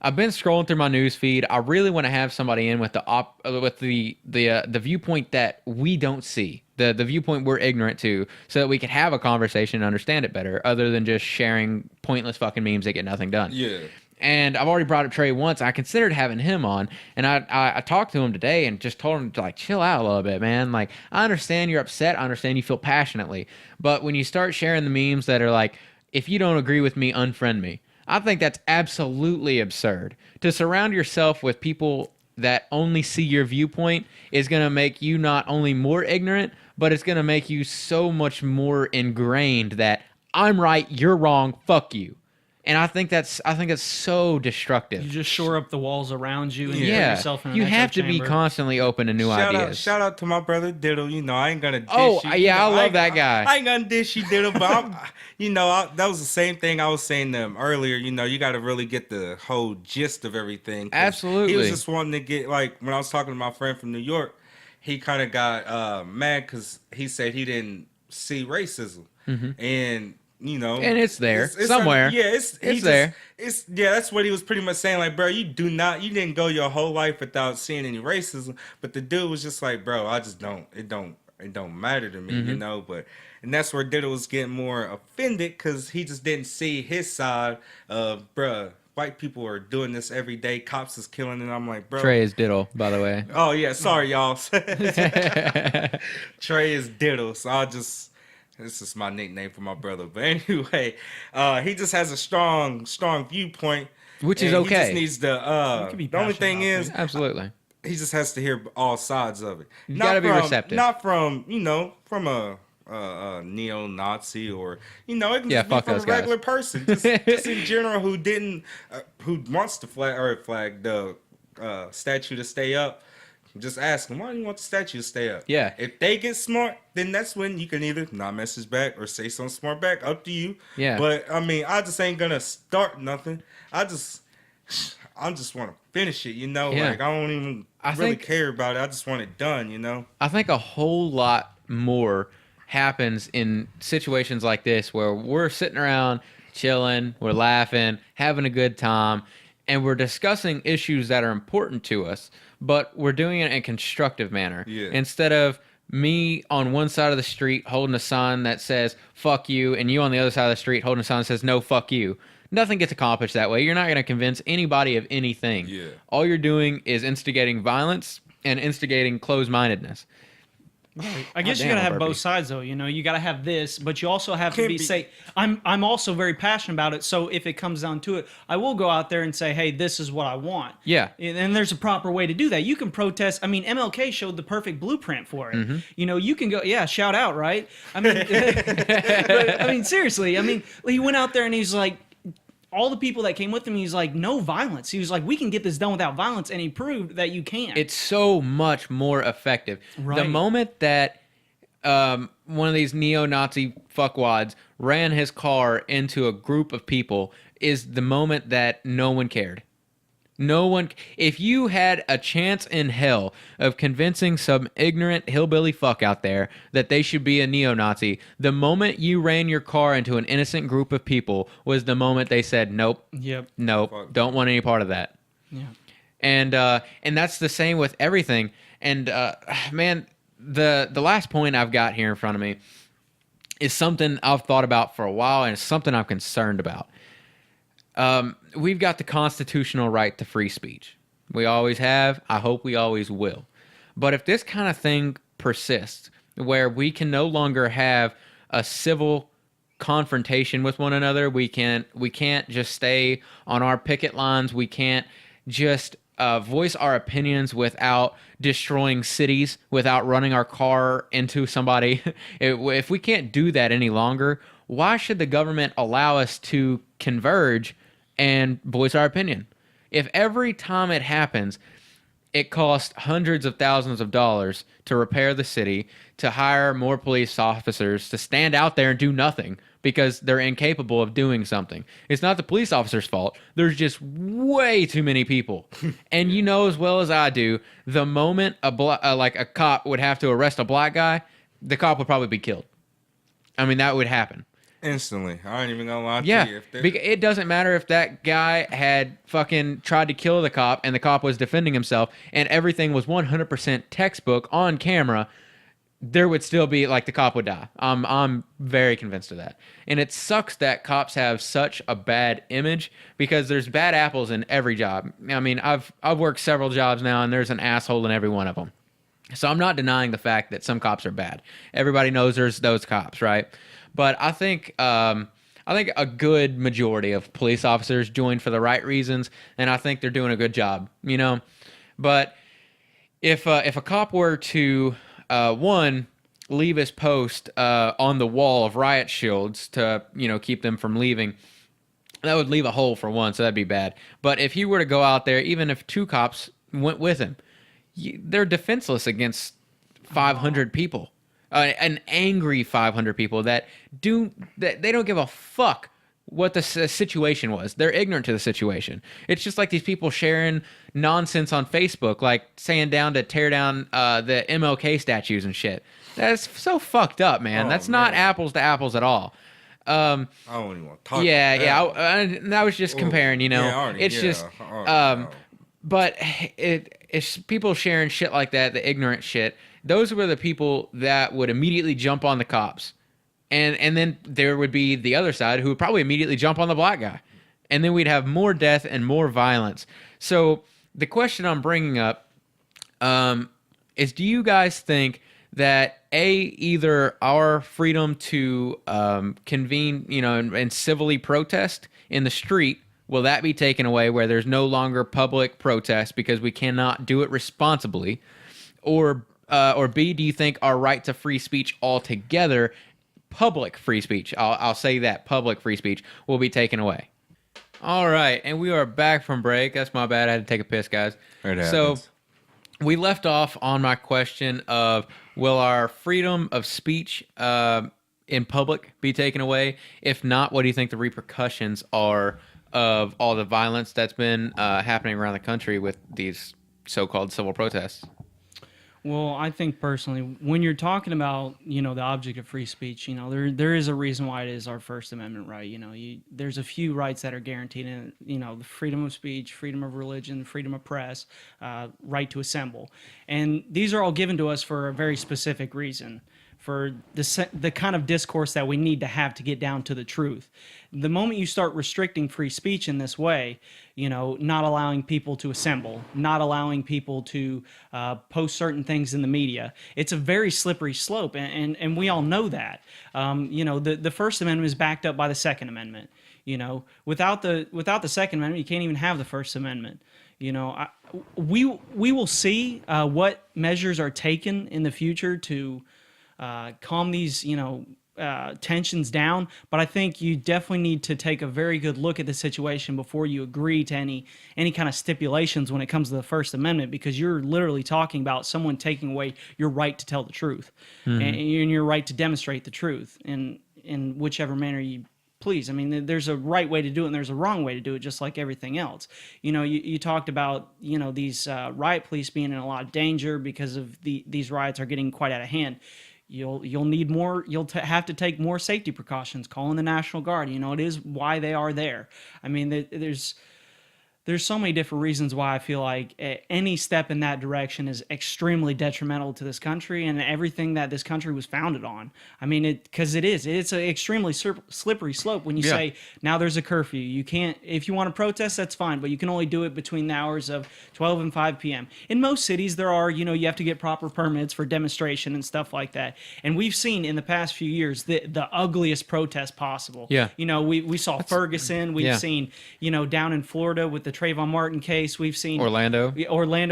I've been scrolling through my news feed. I really want to have somebody in with the viewpoint that we don't see, the viewpoint we're ignorant to, so that we can have a conversation and understand it better, other than just sharing pointless fucking memes that get nothing done. Yeah. And I've already brought up Trey once. I considered having him on, and I talked to him today and just told him to chill out a little bit, man. Like, I understand you're upset. I understand you feel passionately, but when you start sharing the memes that are like, if you don't agree with me, unfriend me. I think that's absolutely absurd. To surround yourself with people that only see your viewpoint is going to make you not only more ignorant, but it's going to make you so much more ingrained that I'm right, you're wrong, fuck you. And I think that's so destructive. You just shore up the walls around you and you put Yeah, yourself in an you echo have to be chamber. constantly open to new ideas. Shout out to my brother Diddle. You know, I ain't gonna dish Oh, you. yeah, You know, I love that guy. I ain't gonna dish you, Diddle, but that was the same thing I was saying to him earlier. You know, you got to really get the whole gist of everything. 'Cause Absolutely. He was just wanting to get, like, when I was talking to my friend from New York, he kind of got mad because he said he didn't see racism. And you know, And it's there somewhere. It's there. That's what he was pretty much saying. Like, bro, you didn't go your whole life without seeing any racism. But the dude was just like, bro, I just don't. It don't matter to me, you know. And that's where Diddle was getting more offended because he just didn't see his side of, bro, white people are doing this every day. Cops is killing, and I'm like, bro. Trey is Diddle, by the way. Oh yeah, sorry y'all. Trey is Diddle, so this is my nickname for my brother. But anyway, he just has a strong viewpoint. Which is and okay. He just needs to, can be the only thing passionate is, about Absolutely. he just has to hear all sides of it. You gotta be receptive. Not from, from a neo-Nazi or, it can Yeah, just be fuck from a those guys. regular person. Just in general who wants to flag the statue to stay up. Just ask them, why do you want the statue to stay up? Yeah. If they get smart, then that's when you can either not message back or say something smart back. Up to you. Yeah. But, I mean, I just ain't going to start nothing. I just want to finish it, Yeah. Like, I don't even I really think- care about it. I just want it done, I think a whole lot more happens in situations like this where we're sitting around chilling, we're laughing, having a good time, and we're discussing issues that are important to us, but we're doing it in a constructive manner. Yeah. Instead of me on one side of the street holding a sign that says fuck you and you on the other side of the street holding a sign that says no fuck you. Nothing gets accomplished that way. You're not going to convince anybody of anything. Yeah. All you're doing is instigating violence and instigating closed-mindedness. I guess you damn, gotta have Burpee. both sides though. You gotta have this, but you also have to Can't be be- say. I'm also very passionate about it. So if it comes down to it, I will go out there and say, hey, this is what I want. Yeah. And there's a proper way to do that. You can protest. I mean, MLK showed the perfect blueprint for it. Mm-hmm. You can go, yeah, shout out, right? I mean, but, I mean, seriously. I mean, he went out there and he's like, all the people that came with him, he's like, no violence. He was like, we can get this done without violence, and he proved that you can. It's so much more effective. The Right. moment that one of these neo-Nazi fuckwads ran his car into a group of people is the moment that no one cared. No one. If you had a chance in hell of convincing some ignorant hillbilly fuck out there that they should be a neo-Nazi, the moment you ran your car into an innocent group of people was the moment they said, nope, Yep. nope, Fuck. don't want any part of that. Yeah. And that's the same with everything. And man, the last point I've got here in front of me is something I've thought about for a while, and it's something I'm concerned about. We've got the constitutional right to free speech. We always have. I hope we always will. But if this kind of thing persists, where we can no longer have a civil confrontation with one another, we can't just stay on our picket lines. We can't just voice our opinions without destroying cities, without running our car into somebody. If we can't do that any longer, why should the government allow us to converge and voice our opinion? If every time it happens, it costs hundreds of thousands of dollars to repair the city, to hire more police officers, to stand out there and do nothing because they're incapable of doing something. It's not the police officer's fault. There's just way too many people. And you know as well as I do, the moment a cop would have to arrest a black guy, the cop would probably be killed. I mean, that would happen. Instantly. I ain't even gonna lie to Yeah, you. it doesn't matter if that guy had fucking tried to kill the cop and the cop was defending himself and everything was 100% textbook on camera, there would still be, like, the cop would die. I'm very convinced of that. And it sucks that cops have such a bad image because there's bad apples in every job. I mean, I've worked several jobs now and there's an asshole in every one of them. So I'm not denying the fact that some cops are bad. Everybody knows there's those cops, right? But I think a good majority of police officers joined for the right reasons, and I think they're doing a good job, But if a cop were to leave his post on the wall of riot shields to, keep them from leaving, that would leave a hole for one, so that'd be bad. But if he were to go out there, even if 2 cops went with him, they're defenseless against 500 people. An angry 500 people that they don't give a fuck what the situation was. They're ignorant to the situation. It's just like these people sharing nonsense on Facebook, like saying to tear down the MLK statues and shit. That's so fucked up, man. That's not apples to apples at all. I don't even want to talk. I was just comparing. But it's people sharing shit like that, the ignorant shit. Those were the people that would immediately jump on the cops. And then there would be the other side who would probably immediately jump on the black guy. And then we'd have more death and more violence. So the question I'm bringing up is, do you guys think that either our freedom to convene, and civilly protest in the street, will that be taken away where there's no longer public protest because we cannot do it responsibly? Or B, do you think our right to free speech altogether, public free speech, I'll say that, public free speech, will be taken away? All right, and we are back from break. That's my bad. I had to take a piss, guys. So we left off on my question of, will our freedom of speech in public be taken away? If not, what do you think the repercussions are of all the violence that's been happening around the country with these so-called civil protests? Well, I think personally, when you're talking about, the object of free speech, there is a reason why it is our First Amendment right. There's a few rights that are guaranteed in, the freedom of speech, freedom of religion, freedom of press, right to assemble. And these are all given to us for a very specific reason, for the kind of discourse that we need to have to get down to the truth. The moment you start restricting free speech in this way, not allowing people to assemble, not allowing people to post certain things in the media, it's a very slippery slope, and we all know that. The First Amendment is backed up by the Second Amendment. Without the Second Amendment, you can't even have the First Amendment. We will see what measures are taken in the future to calm these, tensions down. But I think you definitely need to take a very good look at the situation before you agree to any kind of stipulations when it comes to the First Amendment, because you're literally talking about someone taking away your right to tell the truth and your right to demonstrate the truth in whichever manner you please. I mean, there's a right way to do it and there's a wrong way to do it, just like everything else. You talked about, these riot police being in a lot of danger because of these riots are getting quite out of hand. You'll need more. You'll have to take more safety precautions. Call in the National Guard. It is why they are there. I mean, there's so many different reasons why I feel like any step in that direction is extremely detrimental to this country and everything that this country was founded on. I mean, it's an extremely slippery slope when you say, now there's a curfew. You can't, if you want to protest, that's fine, but you can only do it between the hours of 12 and 5 p.m. In most cities, there are, you have to get proper permits for demonstration and stuff like that. And we've seen in the past few years the ugliest protest possible. Yeah. We saw Ferguson. We've seen, down in Florida with the Trayvon Martin case. We've seen Orlando.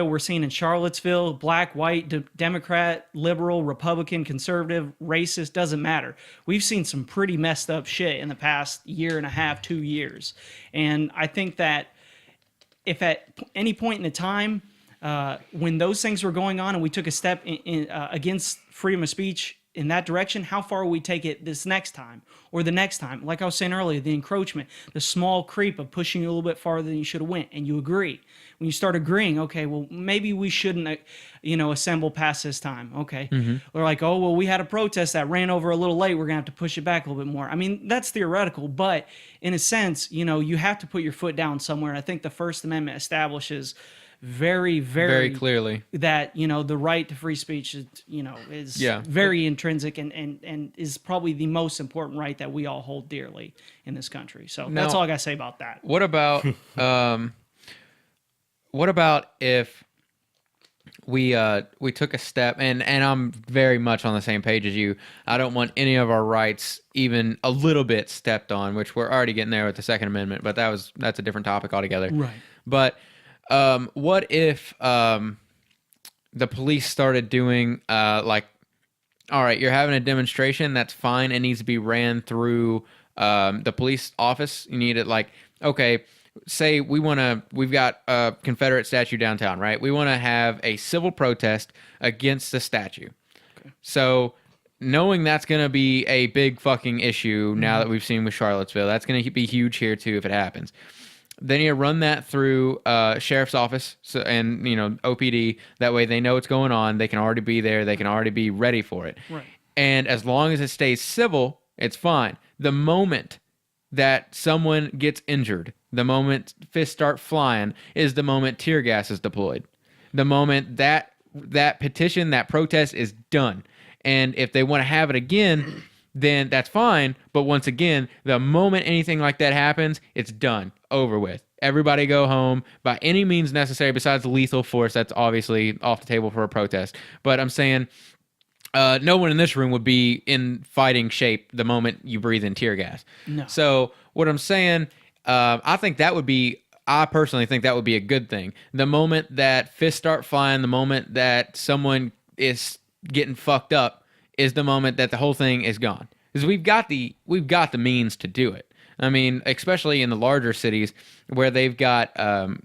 We're seeing in Charlottesville, black, white, Democrat, liberal, Republican, conservative, racist, doesn't matter. We've seen some pretty messed up shit in the past year and a half, 2 years. And I think that if at any point in the time when those things were going on and we took a step against freedom of speech in that direction, how far will we take it this next time or the next time? Like I was saying earlier, the encroachment, the small creep of pushing you a little bit farther than you should have went, and you agree. When you start agreeing, okay, well, maybe we shouldn't, assemble past this time. Okay. Or like, oh, well, we had a protest that ran over a little late. We're going to have to push it back a little bit more. I mean, that's theoretical, but in a sense, you have to put your foot down somewhere. And I think the First Amendment establishes very, very clearly that the right to free speech is very intrinsic and is probably the most important right that we all hold dearly in this country. So that's all I gotta say about that. What about if we took a step, and I'm very much on the same page as you. I don't want any of our rights even a little bit stepped on, which we're already getting there with the Second Amendment, but that's a different topic altogether. Right. But what if the police started doing like all right, you're having a demonstration. That's fine. It needs to be ran through the police office. You need it like, okay, say we've got a Confederate statue downtown, right? We want to have a civil protest against the statue. Okay. So knowing that's going to be a big fucking issue now that we've seen with Charlottesville, that's going to be huge here too if it happens. Then you run that through sheriff's office and OPD. That way they know what's going on. They can already be there. They can already be ready for it. Right. And as long as it stays civil, it's fine. The moment that someone gets injured, the moment fists start flying, is the moment tear gas is deployed. The moment that petition, that protest is done. And if they want to have it again, then that's fine. But once again, the moment anything like that happens, it's done, over with. Everybody go home by any means necessary besides lethal force. That's obviously off the table for a protest. But I'm saying no one in this room would be in fighting shape the moment you breathe in tear gas. No. So what I'm saying, I personally think that would be a good thing. The moment that fists start flying, the moment that someone is getting fucked up, is the moment that the whole thing is gone. Because we've got the means to do it. I mean, especially in the larger cities where they've got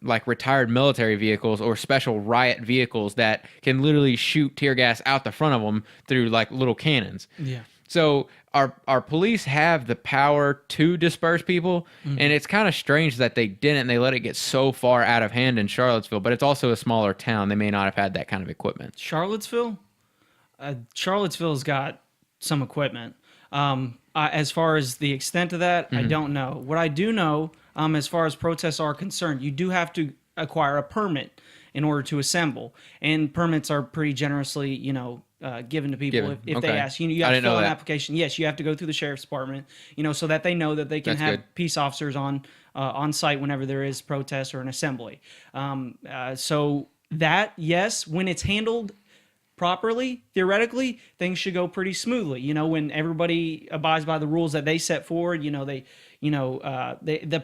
like retired military vehicles or special riot vehicles that can literally shoot tear gas out the front of them through like little cannons. Yeah. So our police have the power to disperse people, and it's kind of strange that they didn't. And they let it get so far out of hand in Charlottesville, but it's also a smaller town. They may not have had that kind of equipment. Charlottesville's got some equipment. As far as the extent of that, I don't know. What I do know, as far as protests are concerned, you do have to acquire a permit in order to assemble, and permits are pretty generously, given to people if they ask. You have to fill an application. Yes, you have to go through the sheriff's department, so that they know that they can have peace officers on site whenever there is protest or an assembly. So that, yes, when it's handled properly, theoretically, things should go pretty smoothly. When everybody abides by the rules that they set forward, the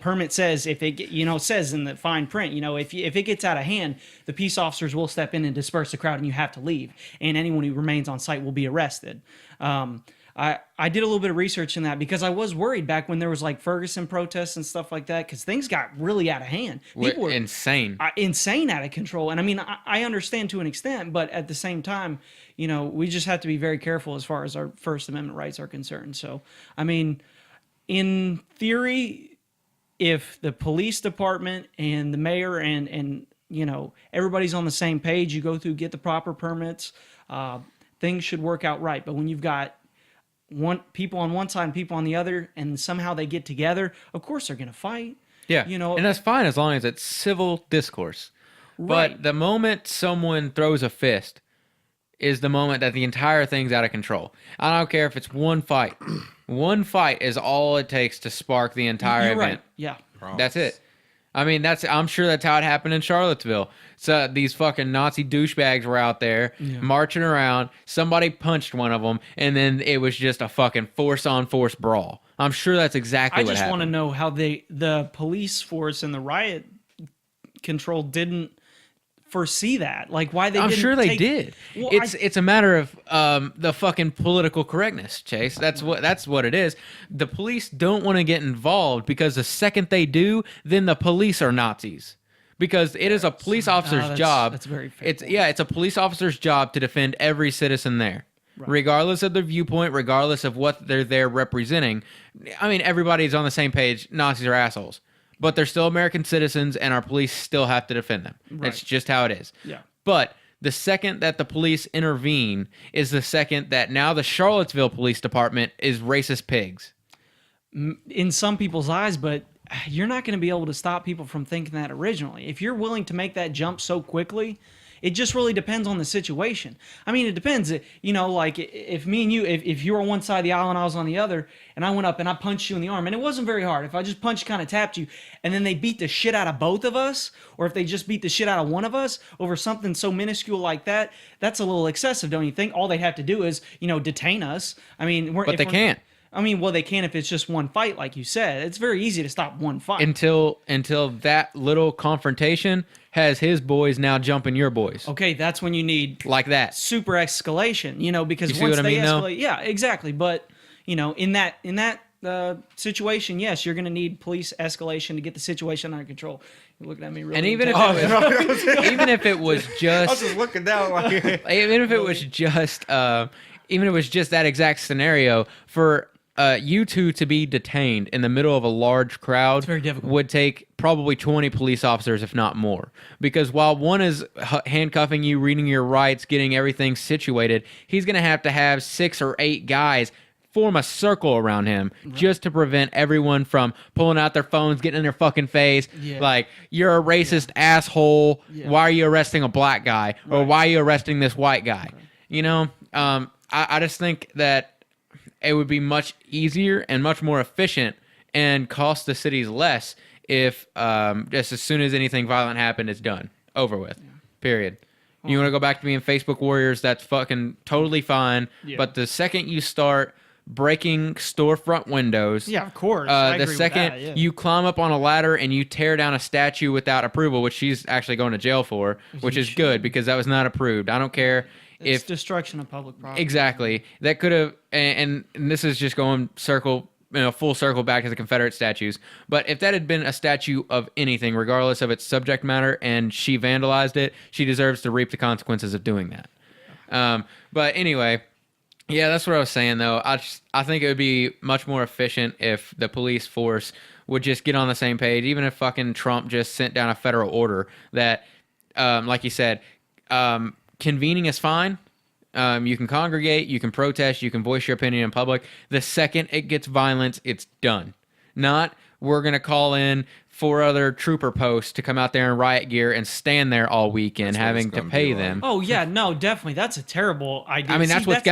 permit says, if it says in the fine print, if it gets out of hand, the peace officers will step in and disperse the crowd, and you have to leave, and anyone who remains on site will be arrested. I did a little bit of research in that because I was worried back when there was like Ferguson protests and stuff like that, because things got really out of hand. People were insane out of control. And I mean, I understand to an extent, but at the same time, we just have to be very careful as far as our First Amendment rights are concerned. So, I mean, in theory, if the police department and the mayor and everybody's on the same page, you go through, get the proper permits, things should work out right. But when you've got people on one side and people on the other, and somehow they get together, of course they're going to fight. Yeah, and that's fine as long as it's civil discourse. Right. But the moment someone throws a fist is the moment that the entire thing's out of control. I don't care if it's one fight. One fight is all it takes to spark the entire event. Right. Yeah, that's it. I mean, I'm sure that's how it happened in Charlottesville. So these fucking Nazi douchebags were out there marching around. Somebody punched one of them, and then it was just a fucking force-on-force brawl. I'm sure that's exactly what happened. I just want to know how the police force and the riot control didn't foresee that. Like, why they didn't. I'm sure they did. Well, it's a matter of the fucking political correctness, Chase. That's what it is. The police don't want to get involved because the second they do, then the police are Nazis. Because it is a police officer's job. That's very fair. It's a police officer's job to defend every citizen there. Right. Regardless of their viewpoint, regardless of what they're there representing. I mean, everybody's on the same page. Nazis are assholes. But they're still American citizens, and our police still have to defend them. Right. That's just how it is. Yeah. But the second that the police intervene is the second that now the Charlottesville Police Department is racist pigs. In some people's eyes, but you're not going to be able to stop people from thinking that originally. If you're willing to make that jump so quickly, it just really depends on the situation. I mean, it depends. Like if me and you, if you were on one side of the aisle and I was on the other, and I went up and I punched you in the arm, and it wasn't very hard. If I just punched, kind of tapped you, and then they beat the shit out of both of us, or if they just beat the shit out of one of us over something so minuscule like that, that's a little excessive, don't you think? All they have to do is, detain us. I mean, but they can't. I mean, well, they can if it's just one fight, like you said. It's very easy to stop one fight. Until that little confrontation has his boys now jumping your boys. Okay, that's when you need Like that. super escalation, because You see once what I they mean, though? escalate, yeah, exactly. But in that situation, yes, you're going to need police escalation to get the situation under control. You're looking at me really. And even if intense. it was, even if it was I was just, just looking down like. even if it was just, even if it was just that exact scenario, for you two to be detained in the middle of a large crowd very difficult. would take probably 20 police officers, if not more. Because while one is handcuffing you, reading your rights, getting everything situated, he's going to have 6 or 8 guys form a circle around him just to prevent everyone from pulling out their phones, getting in their fucking face. Yeah. Like, you're a racist asshole. Yeah. Why are you arresting a black guy? Or why are you arresting this white guy? I just think that it would be much easier and much more efficient and cost the cities less if just as soon as anything violent happened, it's done. Over with. Yeah. Period. You want to go back to being Facebook warriors, that's fucking totally fine. Yeah. But the second you start breaking storefront windows. Yeah, of course. The second you climb up on a ladder and you tear down a statue without approval, which she's actually going to jail for, which is good because that was not approved. I don't care it's destruction of public property. Exactly. That could have, and this is just going full circle back to the Confederate statues. But if that had been a statue of anything, regardless of its subject matter, and she vandalized it, she deserves to reap the consequences of doing that. But anyway. Yeah, that's what I was saying, though. I think it would be much more efficient if the police force would just get on the same page, even if fucking Trump just sent down a federal order that, like you said, convening is fine. You can congregate, you can protest, you can voice your opinion in public. The second it gets violence, it's done. Not, we're going to call in 4 other trooper posts to come out there in riot gear and stand there all weekend having to pay them. Oh yeah, no, definitely. That's a terrible idea. I mean, that's what's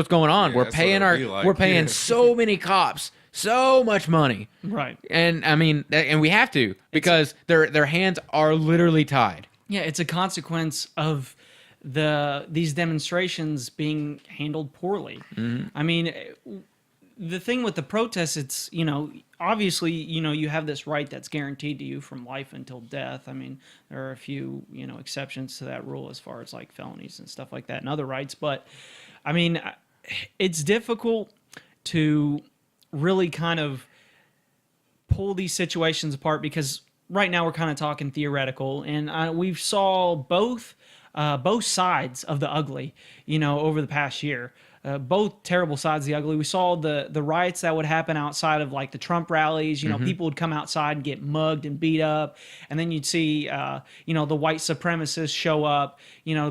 going on. Yeah, we're paying so many cops so much money. Right. And I mean, and we have to because their hands are literally tied. Yeah, it's a consequence of these demonstrations being handled poorly. Mm-hmm. I mean, the thing with the protests, it's, obviously, you have this right that's guaranteed to you from life until death. I mean, there are a few, exceptions to that rule as far as like felonies and stuff like that and other rights. But I mean, it's difficult to really kind of pull these situations apart because right now we're kind of talking theoretical, and we saw both sides of the ugly, over the past year. Both terrible sides of the ugly. We saw the riots that would happen outside of like the Trump rallies. People would come outside and get mugged and beat up, and then you'd see the white supremacists show up.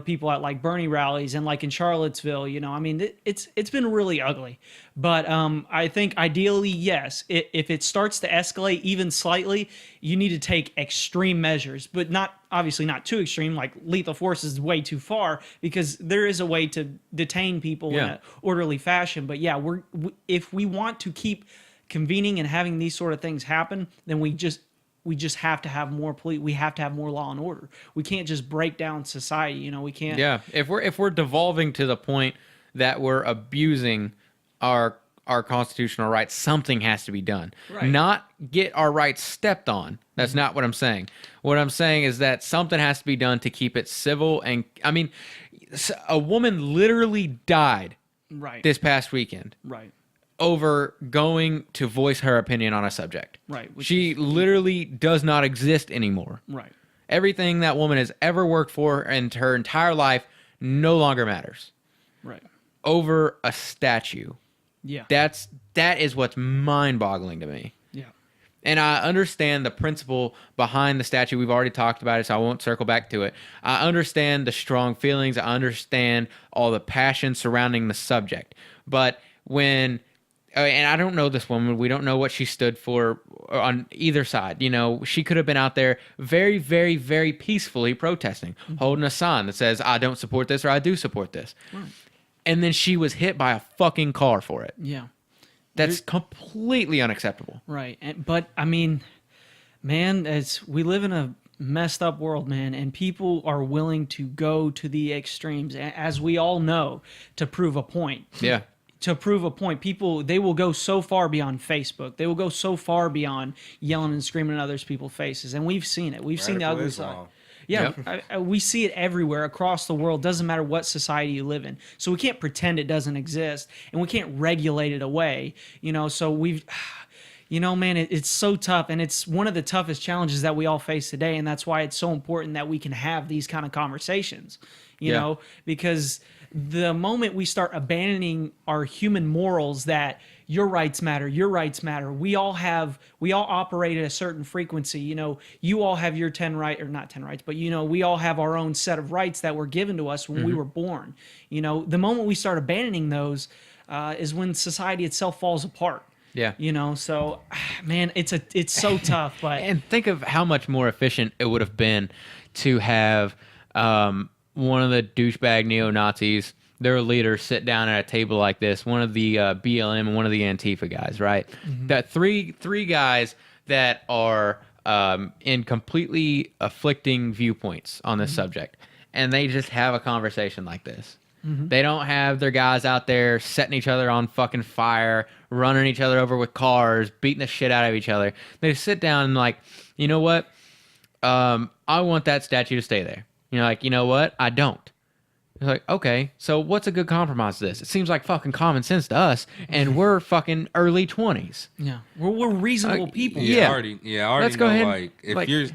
People at like Bernie rallies and like in Charlottesville. I mean, it's been really ugly. But I think ideally, yes, if it starts to escalate even slightly, you need to take extreme measures, but obviously not too extreme. Like lethal force is way too far because there is a way to detain people in an orderly fashion. But yeah, if we want to keep convening and having these sort of things happen, then we just have to have more police. We have to have more law and order. We can't just break down society. We can't. Yeah, if we're devolving to the point that we're abusing our constitutional rights, something has to be done. Right. Not get our rights stepped on. That's not what I'm saying. What I'm saying is that something has to be done to keep it civil. And I mean, a woman literally died this past weekend. Right. Over going to voice her opinion on a subject. Right. She literally does not exist anymore. Right. Everything that woman has ever worked for in her entire life no longer matters. Right. Over a statue. Yeah. That is what's mind-boggling to me. Yeah. And I understand the principle behind the statue. We've already talked about it, so I won't circle back to it. I understand the strong feelings. I understand all the passion surrounding the subject. But when, and I don't know this woman. We don't know what she stood for on either side. She could have been out there very, very, very peacefully protesting, holding a sign that says, I don't support this or I do support this. Right. And then she was hit by a fucking car for it. Yeah. That's completely unacceptable. Right. But, I mean, man, we live in a messed up world, man, and people are willing to go to the extremes, as we all know, to prove a point. Yeah. To prove a point. People, they will go so far beyond Facebook. They will go so far beyond yelling and screaming in other people's faces. And we've seen it. We've seen the ugly side. Yeah, Yep. we see it everywhere across the world. Doesn't matter what society you live in. So we can't pretend it doesn't exist, and we can't regulate it away. So we've, man, it's so tough, and it's one of the toughest challenges that we all face today, and that's why it's so important that we can have these kind of conversations. Because the moment we start abandoning our human morals that your rights matter, we all operate at a certain frequency. You all have your 10 right, or not 10 rights, but we all have our own set of rights that were given to us when we were born. The moment we start abandoning those is when society itself falls apart. Yeah. So man, it's so tough, but and think of how much more efficient it would have been to have one of the douchebag neo-Nazis, their leader, sit down at a table like this, one of the BLM and one of the Antifa guys, right? That three guys that are in completely afflicting viewpoints on this subject, and they just have a conversation like this. They don't have their guys out there setting each other on fucking fire, running each other over with cars, beating the shit out of each other. They just sit down and like, you know what? I want that statue to stay there. You know what? I don't. It's like, okay, so what's a good compromise to this? It seems like fucking common sense to us, and we're fucking early 20s. Yeah, we're reasonable people. I already Let's go know, ahead. like, if you're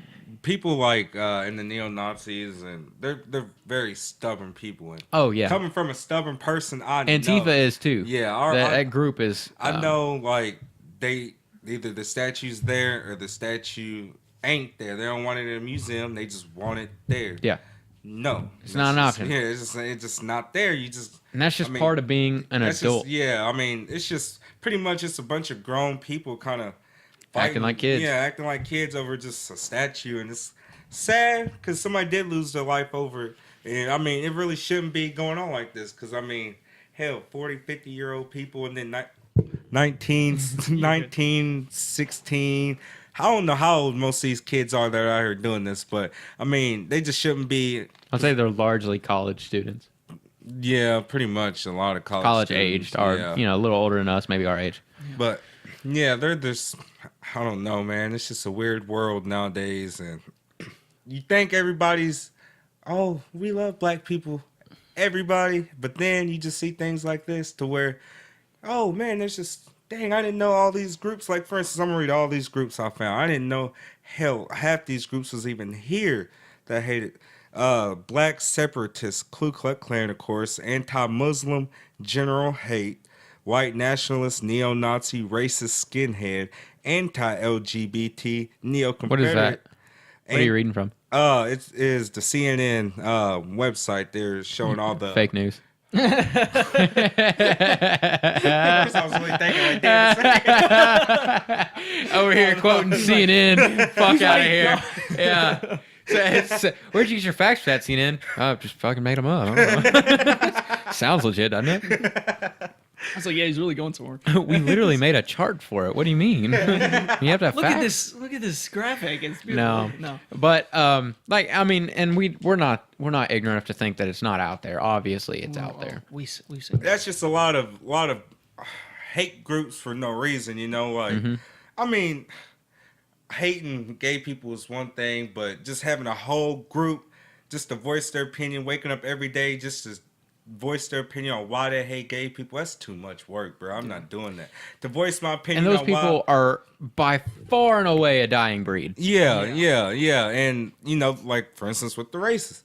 people like in the neo-Nazis, and they're very stubborn people. And Oh, yeah. coming from a stubborn person, I Antifa know. is too. Yeah, that group is. I know, like, they either the statue's there or the statue ain't there. They don't want it in a museum. They just want it there. Yeah. No, It's not an option. Yeah, it's just not there. And that's just part of being an adult. It's just pretty much just a bunch of grown people kind of Acting like kids. Yeah, acting like kids over just a statue, and it's sad because somebody did lose their life over it. And I mean, it really shouldn't be going on like this because I mean, hell, 40, 50-year-old people, and then 19, 16. I don't know how old most of these kids are that are out here doing this, but I mean, they just shouldn't be. I'll say they're largely college students. Yeah, pretty much a lot of college Aged, students, or yeah. a little older than us, maybe our age. But yeah, they're just. I don't know, man. It's just a weird world nowadays, and you think everybody's, oh, we love black people, everybody, but then you just see things like this to where, oh man, there's just. Dang, I didn't know all these groups. Like, for instance, I'm going to read all these groups I found. I didn't know, hell, half these groups was even here that hated. Black separatists, Ku Klux Klan, of course, anti-Muslim, general hate, white nationalist, neo-Nazi, racist skinhead, anti-LGBT, neo-Confederate. What is that? What are you reading from? It is the CNN website. They're showing all the... Fake news. I was really thinking like that. Over here quoting CNN. Fuck out of here. Yeah. Where'd you get your facts for that, CNN? Oh, just fucking made them up. I don't know. Sounds legit, doesn't it? I was like, yeah, he's really going somewhere. We literally made a chart for it. What do you mean? You have to have facts. Look at this graphic. It's beautiful. No. But and we're not ignorant enough to think that it's not out there. Obviously, it's out there. We've seen That's just a lot of hate groups for no reason, like I mean, hating gay people is one thing, but just having a whole group just to voice their opinion, waking up every day just to voice their opinion on why they hate gay people, that's too much work, bro. I'm not doing that. To voice my opinion and those on people are by far and away a dying breed. Yeah. And like for instance with the racists,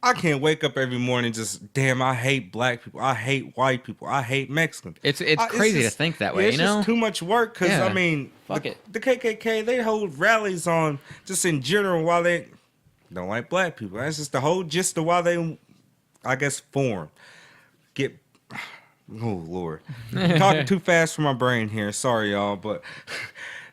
I can't wake up every morning just, damn, I hate black people, I hate white people, I hate Mexicans. It's crazy to think that way, it's just too much work because I mean, the KKK, they hold rallies on just in general why they don't like black people. That's just the whole gist of why they, I guess, form. Oh Lord, I'm talking too fast for my brain here. Sorry, y'all, but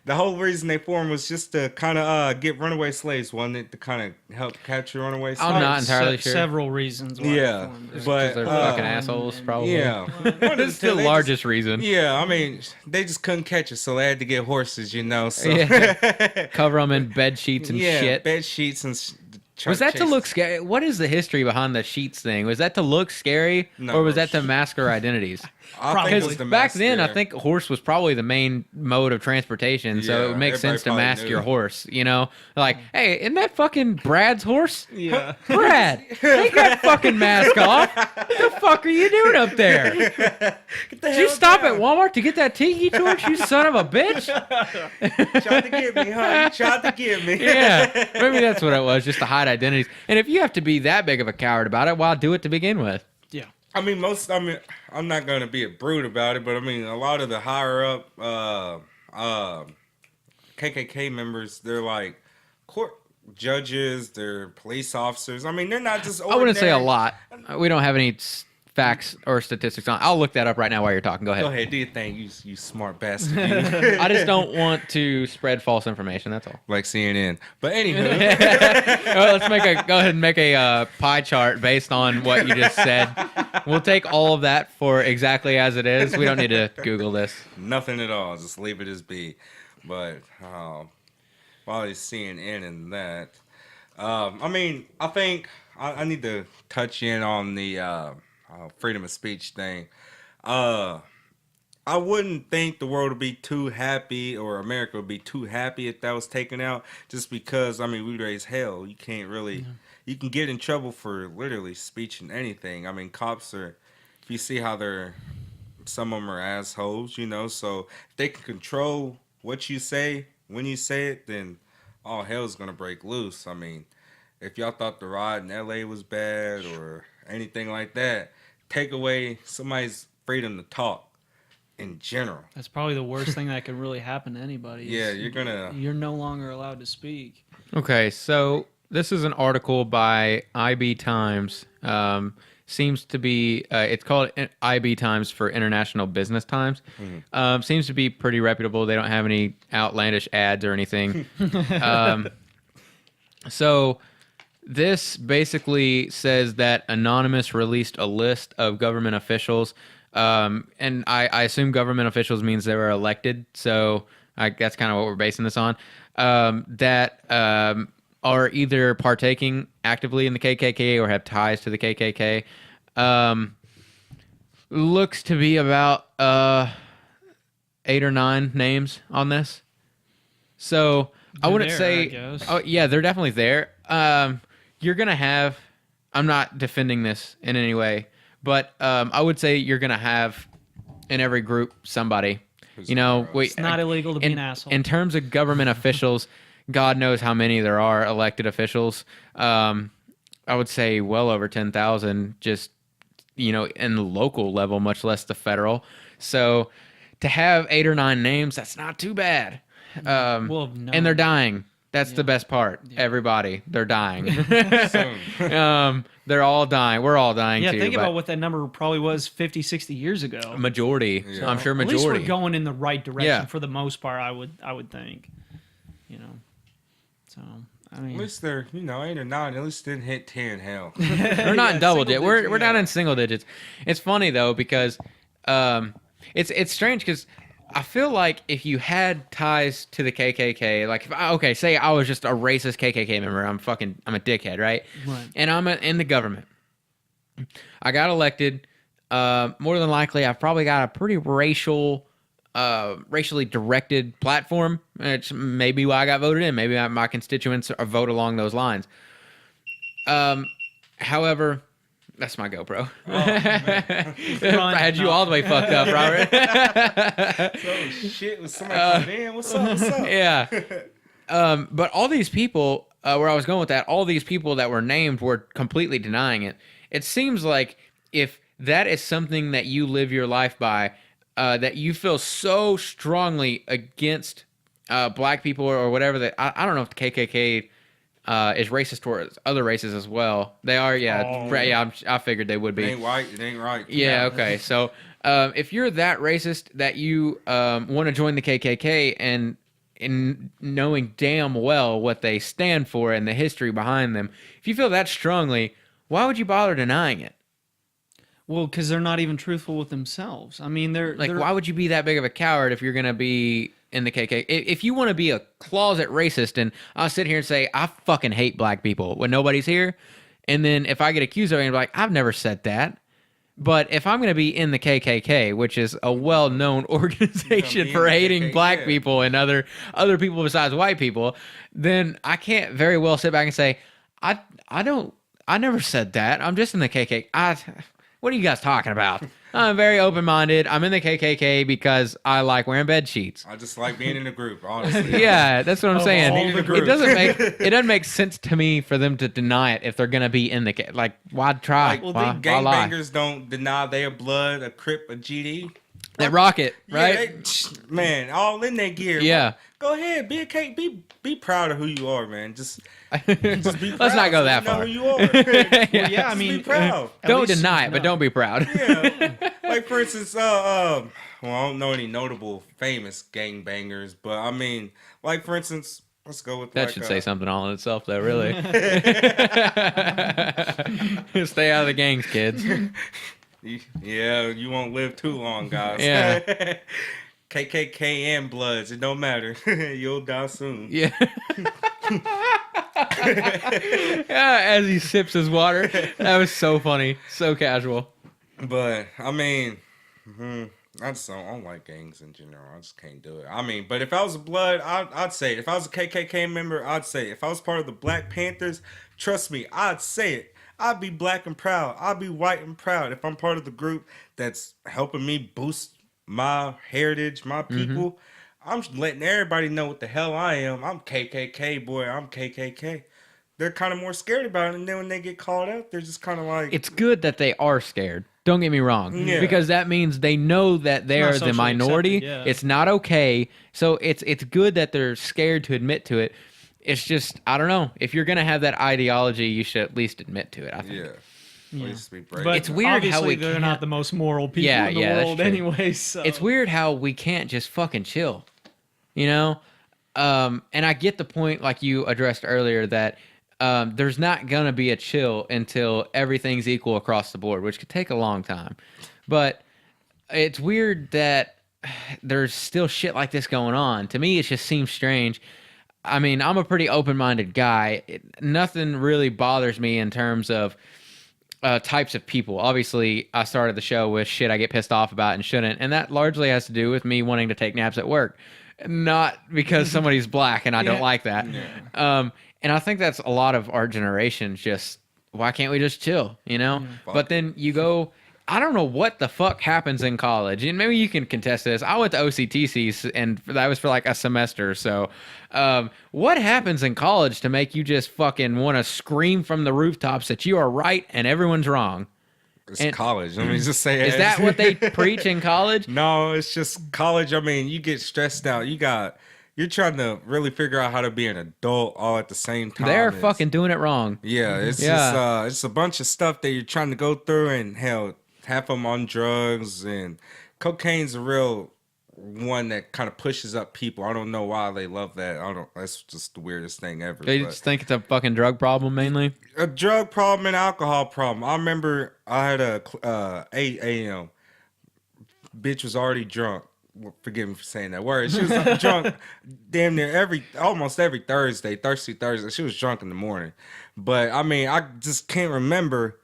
the whole reason they formed was just to kind of get runaway slaves, wasn't it? To kind of help capture runaway slaves. I'm not entirely sure. Several reasons. Why yeah, but they're fucking assholes, probably. Yeah, it's the largest reason. Yeah, I mean, they just couldn't catch us, so they had to get horses, So cover them in bed sheets and shit. Bed sheets and Was that to look scary? What is the history behind the sheets thing? Was that to look scary, or was that to mask our identities? I think it was Back then, I think horse was probably the main mode of transportation, so it would make sense to mask your horse. You know, like, hey, isn't that fucking Brad's horse? Yeah. Brad, take that fucking mask off. What the fuck are you doing up there? Did you stop at Walmart to get that tiki torch, you son of a bitch? Tried to get me, huh? You tried to get me. Yeah, maybe that's what it was, just to hide identities. And if you have to be that big of a coward about it, why do it to begin with? Yeah. I mean, I'm not going to be a brute about it, but I mean, a lot of the higher up KKK members, they're like court judges, they're police officers. I mean, they're not just ordinary. I wouldn't say a lot. We don't have any facts or statistics on. I'll look that up right now while you're talking. Go ahead. Go ahead, do your thing, you smart bastard. I just don't want to spread false information. That's all. Like CNN. But anywho, Well, let's go ahead and make a pie chart based on what you just said. We'll take all of that for exactly as it is. We don't need to Google this. nothing at all. Just leave it as be. But while he's CNN and that, I mean, I think I need to touch in on the freedom of speech thing. I wouldn't think the world would be too happy, or America would be too happy if that was taken out, just because, I mean, we raise hell. You can't really, you can get in trouble for literally speech and anything. I mean, cops are, if you see how some of them are assholes, you know, so if they can control what you say, when you say it, then all hell's gonna break loose. I mean, if y'all thought the riot in LA was bad or anything like that, take away somebody's freedom to talk in general. That's probably the worst thing that could really happen to anybody. Yeah, you're no longer allowed to speak. Okay, so this is an article by IB Times. Seems to be, it's called IB Times for International Business Times. Mm-hmm. Seems to be pretty reputable. They don't have any outlandish ads or anything. So this basically says that Anonymous released a list of government officials, and I assume government officials means they were elected, so that's kind of what we're basing this on, that are either partaking actively in the KKK or have ties to the KKK. Looks to be about 8 or 9 names on this. So I wouldn't say, oh yeah, they're definitely there. You're gonna have, I'm not defending this in any way, but I would say you're gonna have in every group somebody. You know, it's not illegal to be an asshole. In terms of government officials, God knows how many there are elected officials. I would say well over 10,000 just, you know, in the local level, much less the federal. So to have 8 or 9 names, that's not too bad. And they're dying. That's the best part. Yeah. Everybody, they're dying. They're all dying. We're all dying too. Yeah, think about what that number probably was 50, 60 years ago. Majority. Yeah. I'm sure majority. At least we're going in the right direction for the most part, I would think. You know. So, I mean, at least they're, 8 or 9. At least didn't hit 10. Hell, they're not in double digits. We're down in single digits. It's funny though because it's strange because I feel like if you had ties to the KKK, like say I was just a racist KKK member, I'm a dickhead, right? Right. And I'm in the government. I got elected. More than likely, I've probably got a pretty racially directed platform. It's maybe why I got voted in. Maybe my constituents vote along those lines. However, that's my GoPro. Oh, I had you all the way fucked up, Robert. Oh shit! Was somebody coming in? What's up? Yeah. But all these people, where I was going with that, all these people that were named were completely denying it. It seems like if that is something that you live your life by, that you feel so strongly against black people or whatever, that I don't know if the KKK is racist towards other races as well. They are, yeah. I figured they would be. It ain't white, it ain't right. Yeah, okay. So if you're that racist that you want to join the KKK and in knowing damn well what they stand for and the history behind them, if you feel that strongly, why would you bother denying it? Well, because they're not even truthful with themselves. I mean, they're why would you be that big of a coward if you're gonna be in the KKK. If you want to be a closet racist, and I'll sit here and say I fucking hate black people when nobody's here, and then if I get accused of it, I'm like, I've never said that. But if I'm going to be in the KKK, which is a well-known organization for hating black people and other people besides white people, then I can't very well sit back and say, I never said that. I'm just in the KKK. What are you guys talking about? I'm very open-minded. I'm in the KKK because I like wearing bed sheets. I just like being in a group, honestly. Yeah, that's what I'm saying. It doesn't make sense to me for them to deny it if they're gonna be in the like. Why try? Like, why gangbangers don't deny their blood, a Crip, a GD. They rock it, right? Yeah, man, all in their gear. Yeah. Man. Go ahead, be proud of who you are, man. Just be proud. Let's not go that so far. you know who you are. Yeah, I mean, be proud. Don't deny it, but don't be proud. Yeah, like for instance, well, I don't know any notable famous gangbangers, but I mean, like for instance, let's go with that should say something all in itself, though. Really, stay out of the gangs, kids. Yeah, you won't live too long, guys. Yeah. KKK and Bloods, it don't matter. You'll die soon. Yeah. As he sips his water. That was so funny. So casual. But, I mean, I don't like gangs in general. I just can't do it. I mean, but if I was a Blood, I'd say it. If I was a KKK member, I'd say it. If I was part of the Black Panthers, trust me, I'd say it. I'd be black and proud. I'd be white and proud. If I'm part of the group that's helping me boost my heritage, my people, I'm letting everybody know what the hell I am. I'm KKK, boy. I'm KKK. They're kind of more scared about it, and then when they get called out, they're just kind of like... It's good that they are scared. Don't get me wrong. Yeah. Because that means they know that they are the minority. Accepted, yeah. It's not okay. So it's good that they're scared to admit to it. It's just, I don't know. If you're going to have that ideology, you should at least admit to it, I think. Yeah. But it's weird how they're not the most moral people in the world anyway. So. It's weird how we can't just fucking chill, you know? And I get the point, like you addressed earlier, that there's not going to be a chill until everything's equal across the board, which could take a long time. But it's weird that there's still shit like this going on. To me, it just seems strange. I mean, I'm a pretty open-minded guy. Nothing really bothers me in terms of types of people. Obviously, I started the show with shit I get pissed off about and shouldn't, and that largely has to do with me wanting to take naps at work, not because somebody's black and I don't like that. Yeah. And I think that's a lot of our generation. Just why can't we just chill, you know? But then you go. I don't know what the fuck happens in college, and maybe you can contest this. I went to OCTC, and that was for like a semester. So, what happens in college to make you just fucking want to scream from the rooftops that you are right and everyone's wrong? It's college. Let me just say, is that what they preach in college? No, it's just college. I mean, you get stressed out. You're trying to really figure out how to be an adult all at the same time. They're fucking doing it wrong. Yeah, it's just it's a bunch of stuff that you're trying to go through, and hell, half of them on drugs, and cocaine's a real one that kind of pushes up people. I don't know why they love that. That's just the weirdest thing ever. They just think it's a fucking drug problem mainly. A drug problem and alcohol problem. I remember I had a 8 a.m. Bitch was already drunk. Forgive me for saying that word. She was drunk damn near almost every Thursday. She was drunk in the morning. But I mean, I just can't remember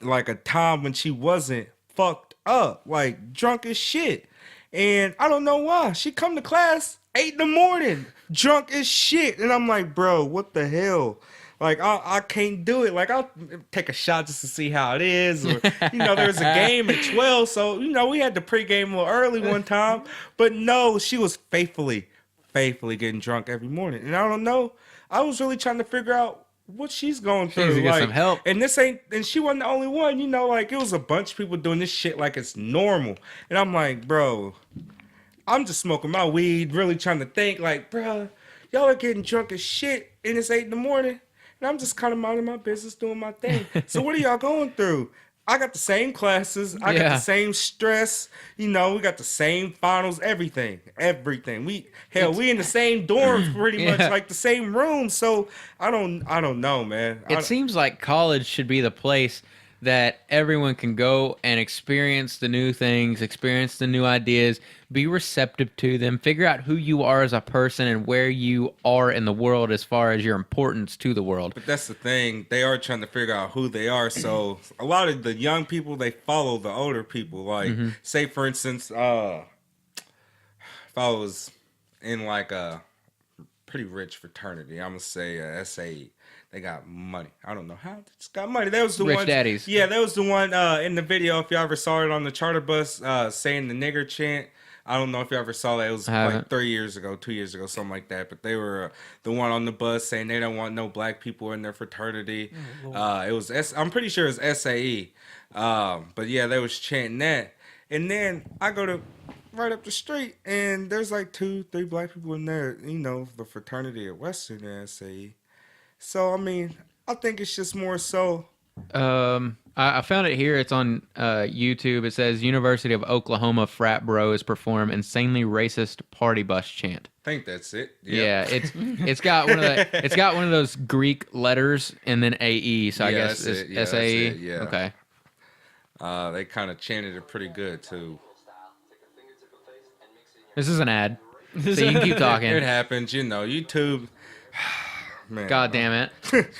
like a time when she wasn't fucked up, like drunk as shit. And I don't know why. She come to class 8 in the morning, drunk as shit. And I'm like, bro, what the hell? Like, I can't do it. Like, I'll take a shot just to see how it is. Or, there's a game at 12. So, we had the pregame a little early one time. But no, she was faithfully getting drunk every morning. And I don't know. I was really trying to figure out what she's going through. She needs to get some help. And she wasn't the only one. Like, it was a bunch of people doing this shit like it's normal. And I'm like, bro, I'm just smoking my weed, really trying to think, like, bro, y'all are getting drunk as shit, and it's 8 in the morning. And I'm just kind of minding my business, doing my thing. So what are y'all going through? I got the same classes. I got the same stress. We got the same finals, everything. We in the same dorms pretty much, like the same room. So I don't know, man. It seems like college should be the place that everyone can go and experience the new things, experience the new ideas, be receptive to them, figure out who you are as a person and where you are in the world as far as your importance to the world. But that's the thing. They are trying to figure out who they are. So a lot of the young people, they follow the older people. Like, say, for instance, if I was in like a pretty rich fraternity, I'm going to say SAE. They got money. I don't know how. They just got money. That was the Rich one. daddies. Yeah, that was the one in the video. If you ever saw it on the charter bus, saying the nigger chant. I don't know if you ever saw that. It was like 3 years ago, 2 years ago, something like that. But they were the one on the bus saying they don't want no black people in their fraternity. It was I'm pretty sure it was SAE. But yeah, they was chanting that. And then I go to right up the street, and there's like 2-3 black people in there. You know, the fraternity at Western and SAE. So, I mean, I think it's just more so. I found it here. It's on YouTube. It says University of Oklahoma frat bros perform insanely racist party bus chant. I think that's it. Yeah, it's got one of those Greek letters and then AE. So I guess it's SAE. Yeah. Okay. They kind of chanted it pretty good too. This is an ad. So you can keep talking. It happens, you know. YouTube. Man, God damn it.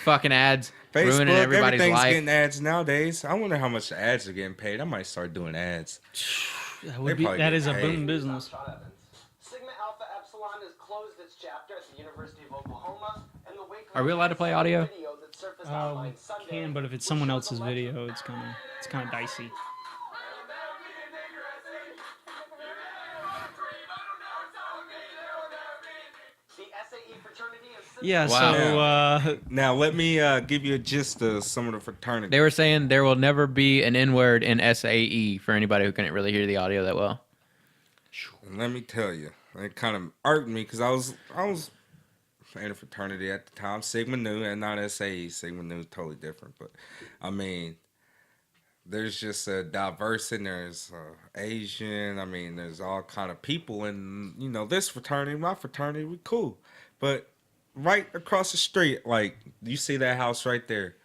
Fucking ads. Facebook, ruining everybody's everything's life. getting ads nowadays. I wonder how much the ads are getting paid. I might start doing ads. That is a boom business. Sigma Alpha Epsilon has closed its chapter at the University of Oklahoma, and the Are we allowed to play audio? video that surfaced online Sunday Can, but if it's someone else's video, it's kind of dicey. The SAE fraternity is Yeah, Wow. so Now, let me give you a gist of some of the fraternities. They were saying there will never be an N-word in SAE for anybody who couldn't really hear the audio that well. And let me tell you, it kind of irked me because I was in a fraternity at the time, Sigma Nu, and not SAE. Sigma Nu is totally different, but I mean, there's just a diverse, and there's Asian. I mean, there's all kind of people, and you know, this fraternity, my fraternity, we cool, but right across the street, like you see that house right there.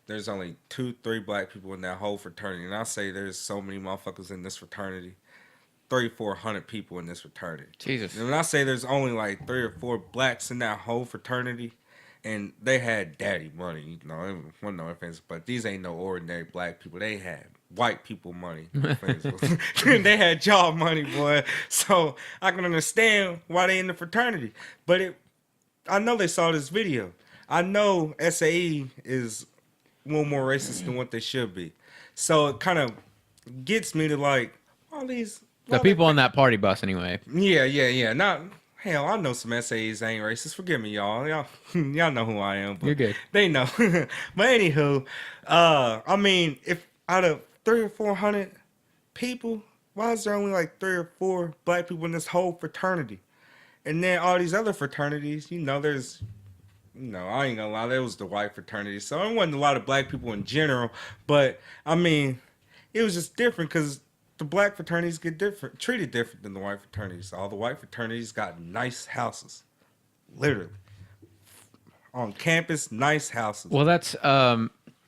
There's only 2-3 black people in that whole fraternity, and I say there's so many motherfuckers in this fraternity. 300-400 people in this fraternity. Jesus. And when I say there's only like 3 or 4 blacks in that whole fraternity, and they had daddy money, you know, it wasn't no offense, but these ain't no ordinary black people. They had white people money. No offense. They had job money, boy. So I can understand why they in the fraternity. But I know they saw this video. I know SAE is a little more racist than what they should be. So it kind of gets me to like all these. The people on that party bus, anyway. Yeah. Not hell. I know some SAEs ain't racist. Forgive me, y'all. Y'all know who I am. But You're good. They know. But anywho, I mean, if out of 300 or 400 people, why is there only like 3 or 4 black people in this whole fraternity? And then all these other fraternities, you know, there's, you know, I ain't gonna lie, there was the white fraternity, so there wasn't a lot of black people in general. But I mean, it was just different because the black fraternities get treated different than the white fraternities. All the white fraternities got nice houses, literally on campus, nice houses. Well, that's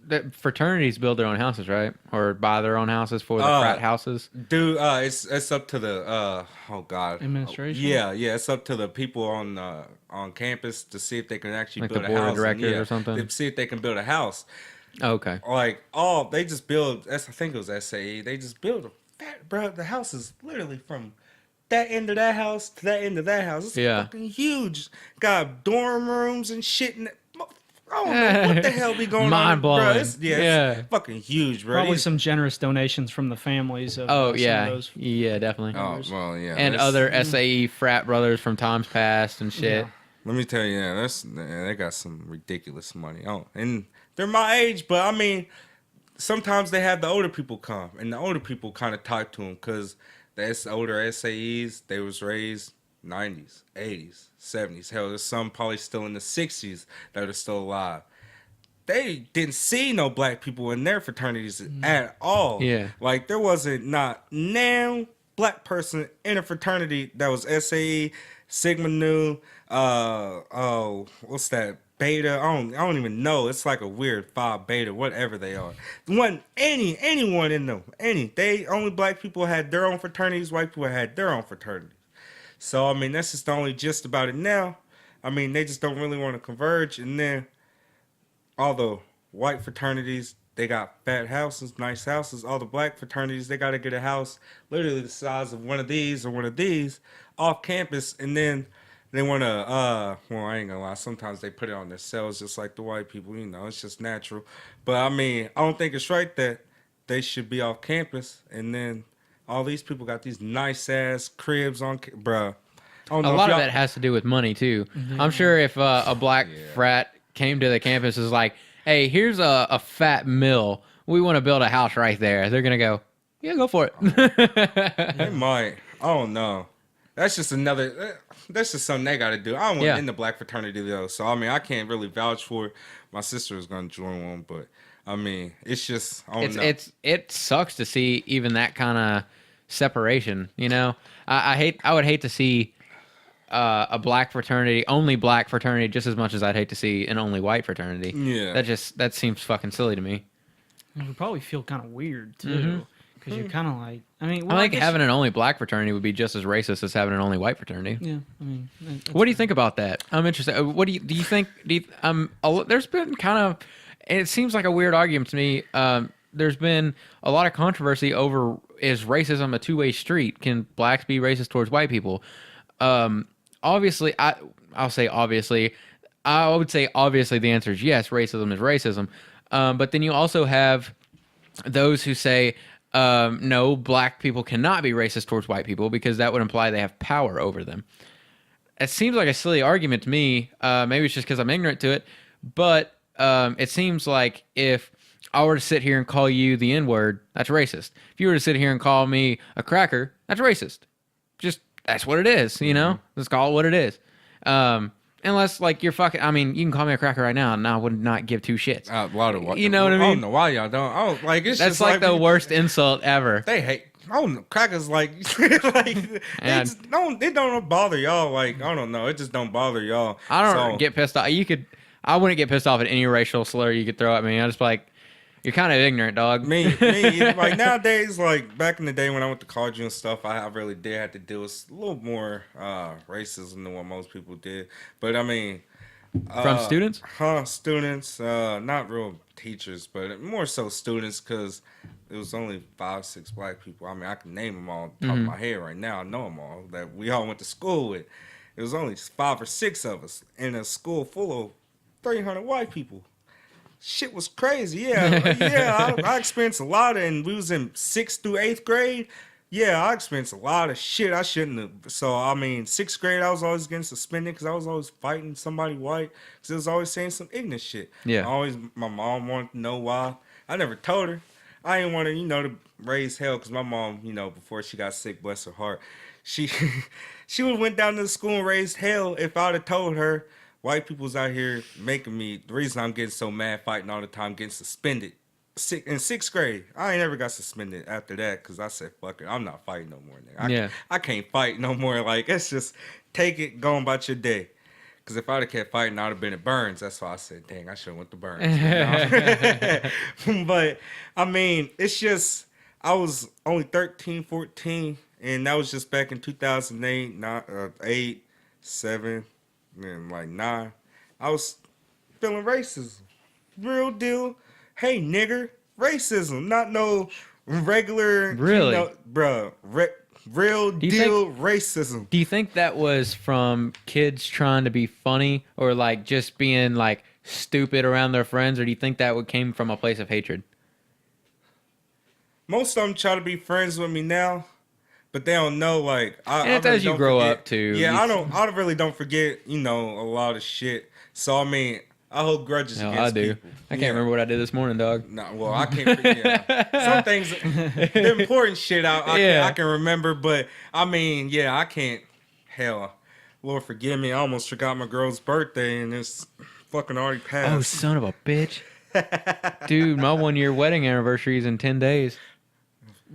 the fraternities build their own houses, right? Or buy their own houses for the frat houses. Dude, it's up to the oh god, Administration? Yeah, it's up to the people on campus to see if they can actually Like build the a board of house. directors Yeah, or something? to see if they can build a house. Oh, okay. Like, they just build. I think it was SAE. They just build a fat, bro. The house is literally from that end of that house to that end of that house. It's fucking huge. Got dorm rooms and shit. And I don't know what the hell be going on. Mind blowing. It's fucking huge, bro. probably some generous donations from the families of Oh, some yeah. of those. Yeah, definitely. Oh, well, yeah. And other SAE frat brothers from times past and shit. Yeah. Let me tell you, they got some ridiculous money. Oh, and they're my age, but I mean, sometimes they have the older people come, and the older people kind of talk to them because the older SAEs, they was raised 90s, 80s, 70s. Hell, there's some probably still in the 60s that are still alive. They didn't see no black people in their fraternities at all. Yeah. Like, there wasn't not now black person in a fraternity that was SAE, Sigma Nu, what's that beta. I don't even know. It's like a weird phi beta, whatever they are. One anyone in them. They only black people had their own fraternities, white people had their own fraternities. So I mean that's just the only gist about it now. I mean they just don't really want to converge, and then all the white fraternities, they got fat houses, nice houses. All the black fraternities, they got to get a house literally the size of one of these or one of these off campus, and then they want to, well, I ain't gonna lie, sometimes they put it on their cells just like the white people, you know, it's just natural. But I mean, I don't think it's right that they should be off campus, and then all these people got these nice ass cribs on, bruh. A lot of that has to do with money too. I'm sure if a black frat came to the campus is like, hey, here's a fat mill. We want to build a house right there. They're gonna go, yeah, go for it. They might. I don't know. That's just another. That's just something they got to do. I don't want in the black fraternity though, so I mean, I can't really vouch for it. My sister is gonna join one, but I mean, it's just. I don't know. It sucks to see even that kind of separation. You know, I would hate to see a black fraternity, only black fraternity, just as much as I'd hate to see an only white fraternity. Yeah, that seems fucking silly to me. It would probably feel kind of weird too, because you're kind of like, I mean, I think having an only black fraternity would be just as racist as having an only white fraternity. Yeah, I mean, what do you think about that? I'm interested. What do you think? There's been kind of, and it seems like a weird argument to me. There's been a lot of controversy over, is racism a two-way street? Can blacks be racist towards white people? Obviously, I'll say obviously. I would say obviously the answer is yes, racism is racism. But then you also have those who say, no, black people cannot be racist towards white people because that would imply they have power over them. It seems like a silly argument to me. Maybe it's just because I'm ignorant to it. But it seems like if I were to sit here and call you the N-word, that's racist. If you were to sit here and call me a cracker, that's racist. Just, that's what it is, you know? Let's call it what it is. Unless, like, you're fucking... I mean, you can call me a cracker right now, and I would not give two shits. A lot of what... You know what I mean? I don't know why y'all don't... I don't like, it's that's just like the worst insult ever. They hate... I don't know. Crackers, like... it don't bother y'all. Like, I don't know. It just don't bother y'all. I don't get pissed off. I wouldn't get pissed off at any racial slur you could throw at me. I just like... You're kind of ignorant, dog. Me, like nowadays, like back in the day when I went to college and stuff, I really did have to deal with a little more racism than what most people did. But I mean, from students? Students, not real teachers, but more so students, because it was only 5, 6 black people. I mean, I can name them all off the top of my head right now. I know them all that we all went to school with. It was only 5 or 6 of us in a school full of 300 white people. Shit was crazy. Yeah, I experienced a lot, and we was in 6th through 8th grade. Yeah, I experienced a lot of shit I shouldn't have. So, I mean, 6th grade, I was always getting suspended because I was always fighting somebody white because it was always saying some ignorant shit. Yeah. My mom wanted to know why. I never told her. I didn't want her, to raise hell because my mom, before she got sick, bless her heart, she would have went down to the school and raised hell if I would have told her. White people's out here making me... The reason I'm getting so mad fighting all the time, getting suspended. In 6th grade, I ain't never got suspended after that because I said, fuck it, I'm not fighting no more. Nigga. I can't fight no more. Like, it's just take it, go about your day. Because if I'd have kept fighting, I'd have been at Burns. That's why I said, dang, I should have went to Burns. But, I mean, it's just... I was only 13, 14, and that was just back in 2008, 8, 7... and like 9, I was feeling racism. Real deal. Hey, nigger. Racism. Not no regular. Really? Real deal racism. Do you think that was from kids trying to be funny or like just being like stupid around their friends? Or do you think that came from a place of hatred? Most of them try to be friends with me now. But they don't know, like... It's as you grow up, too. Yeah, I really don't forget, a lot of shit. So, I mean, I hold grudges against people. I can't remember what I did this morning, dog. No, well, I can't forget. Some things, the important shit, I can remember. But, I mean, I can't... Hell, Lord forgive me, I almost forgot my girl's birthday, and it's fucking already passed. Oh, son of a bitch. Dude, my 1-year wedding anniversary is in 10 days.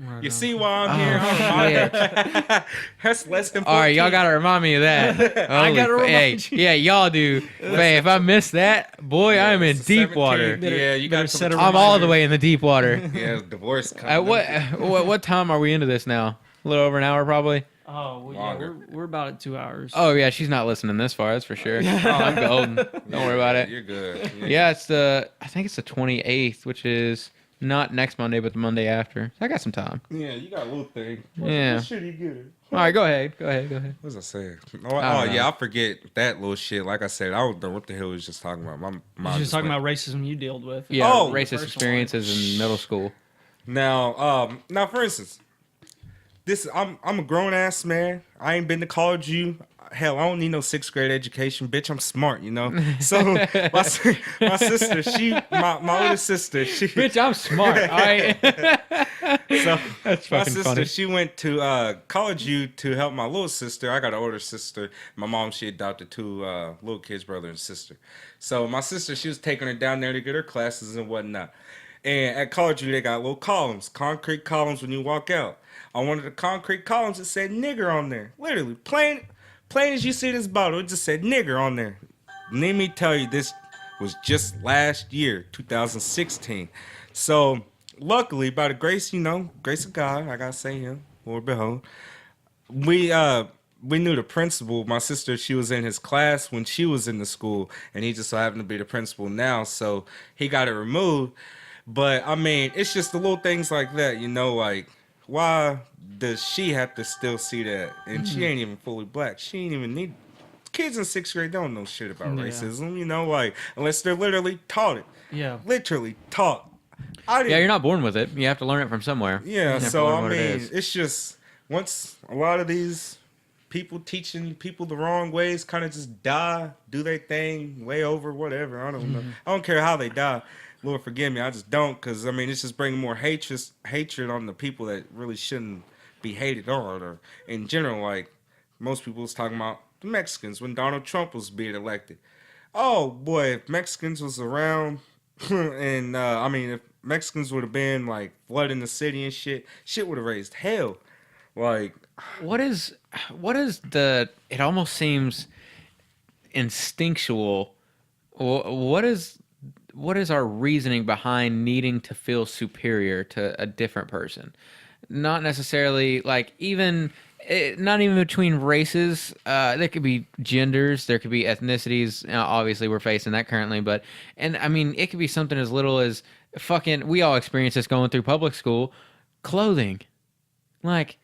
Right You on. see why I'm here? Shit. That's less than 14. All right, y'all gotta remind me of that. I gotta Holy remind hey, you. yeah, y'all do. Hey, if I miss that, boy, I am in it's deep 17. water. Yeah, you better got set a I'm all the reminder. way in the deep water. Yeah, divorce. At what time are we into this now? A little over an hour, probably. Oh, well, yeah, Longer. we're about at 2 hours. Oh yeah, she's not listening this far. That's for sure. I'm golden. Don't worry about it. You're good. Yeah, I think it's the 28th, which is not next Monday, but the Monday after. I got some time. Yeah, you got a little thing. Yeah. What should he get her? All right, go ahead. What was I saying? Oh, know. yeah, I forget that little shit. Like I said, I don't know what the hell he was just talking about. My You're mind just talking went- about racism you dealt with. Yeah, Oh, racist experiences in middle school. Now, for instance, I'm a grown ass man. I ain't been to college. Hell, I don't need no 6th grade education, bitch. I'm smart, you know. So my sister, my older sister, Bitch, I'm smart. All right. so That's my fucking sister, funny. she went to college U to help my little sister. I got an older sister. My mom, she adopted 2 little kids, brother and sister. So my sister, she was taking her down there to get her classes and whatnot. And at College U, they got little columns, concrete columns when you walk out. On one of the concrete columns, it said nigger on there. Literally, plain as you see this bottle, it just said nigger on there. Let me tell you, this was just last year, 2016. So, luckily, by the grace, grace of God, I gotta say him, Lord behold, we knew the principal. My sister, she was in his class when she was in the school, and he just so happened to be the principal now, so he got it removed. But, I mean, it's just the little things like that, like, why does she have to still see that? And she ain't even fully black. She ain't even need... Kids in 6th grade don't know shit about Yeah. racism, like, unless they're literally taught it. Yeah. Literally taught. I didn't, Yeah, you're not born with it. You have to learn it from somewhere. You yeah, have to so learn I what it mean, is. it's just once a lot of these people teaching people the wrong ways kind of just die, do their thing, way over, whatever. I don't know. I don't care how they die. Lord forgive me, I just don't, because I mean, it's just bringing more hatred on the people that really shouldn't be hated on. Or in general, like most people was talking about the Mexicans when Donald Trump was being elected. Oh boy, if Mexicans was around, and I mean, if Mexicans would have been like flooding the city and shit would have raised hell. Like, What is the? It almost seems instinctual. What is our reasoning behind needing to feel superior to a different person? Not necessarily like not even between races. There could be genders, there could be ethnicities. Obviously, we're facing that currently, and I mean, it could be something as little as fucking. We all experience this going through public school. Clothing, like,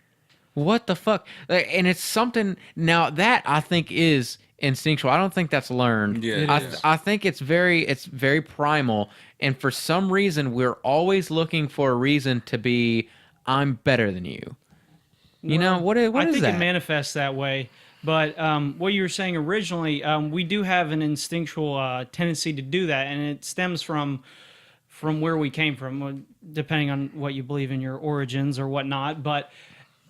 what the fuck? Like, and it's something now that I think is instinctual. I don't think that's learned. Yeah, I think it's very primal, and for some reason we're always looking for a reason to be I'm better than you. You know what is I think that? it manifests that way. But what you were saying originally, we do have an instinctual tendency to do that, and it stems from where we came from, depending on what you believe in your origins or whatnot. But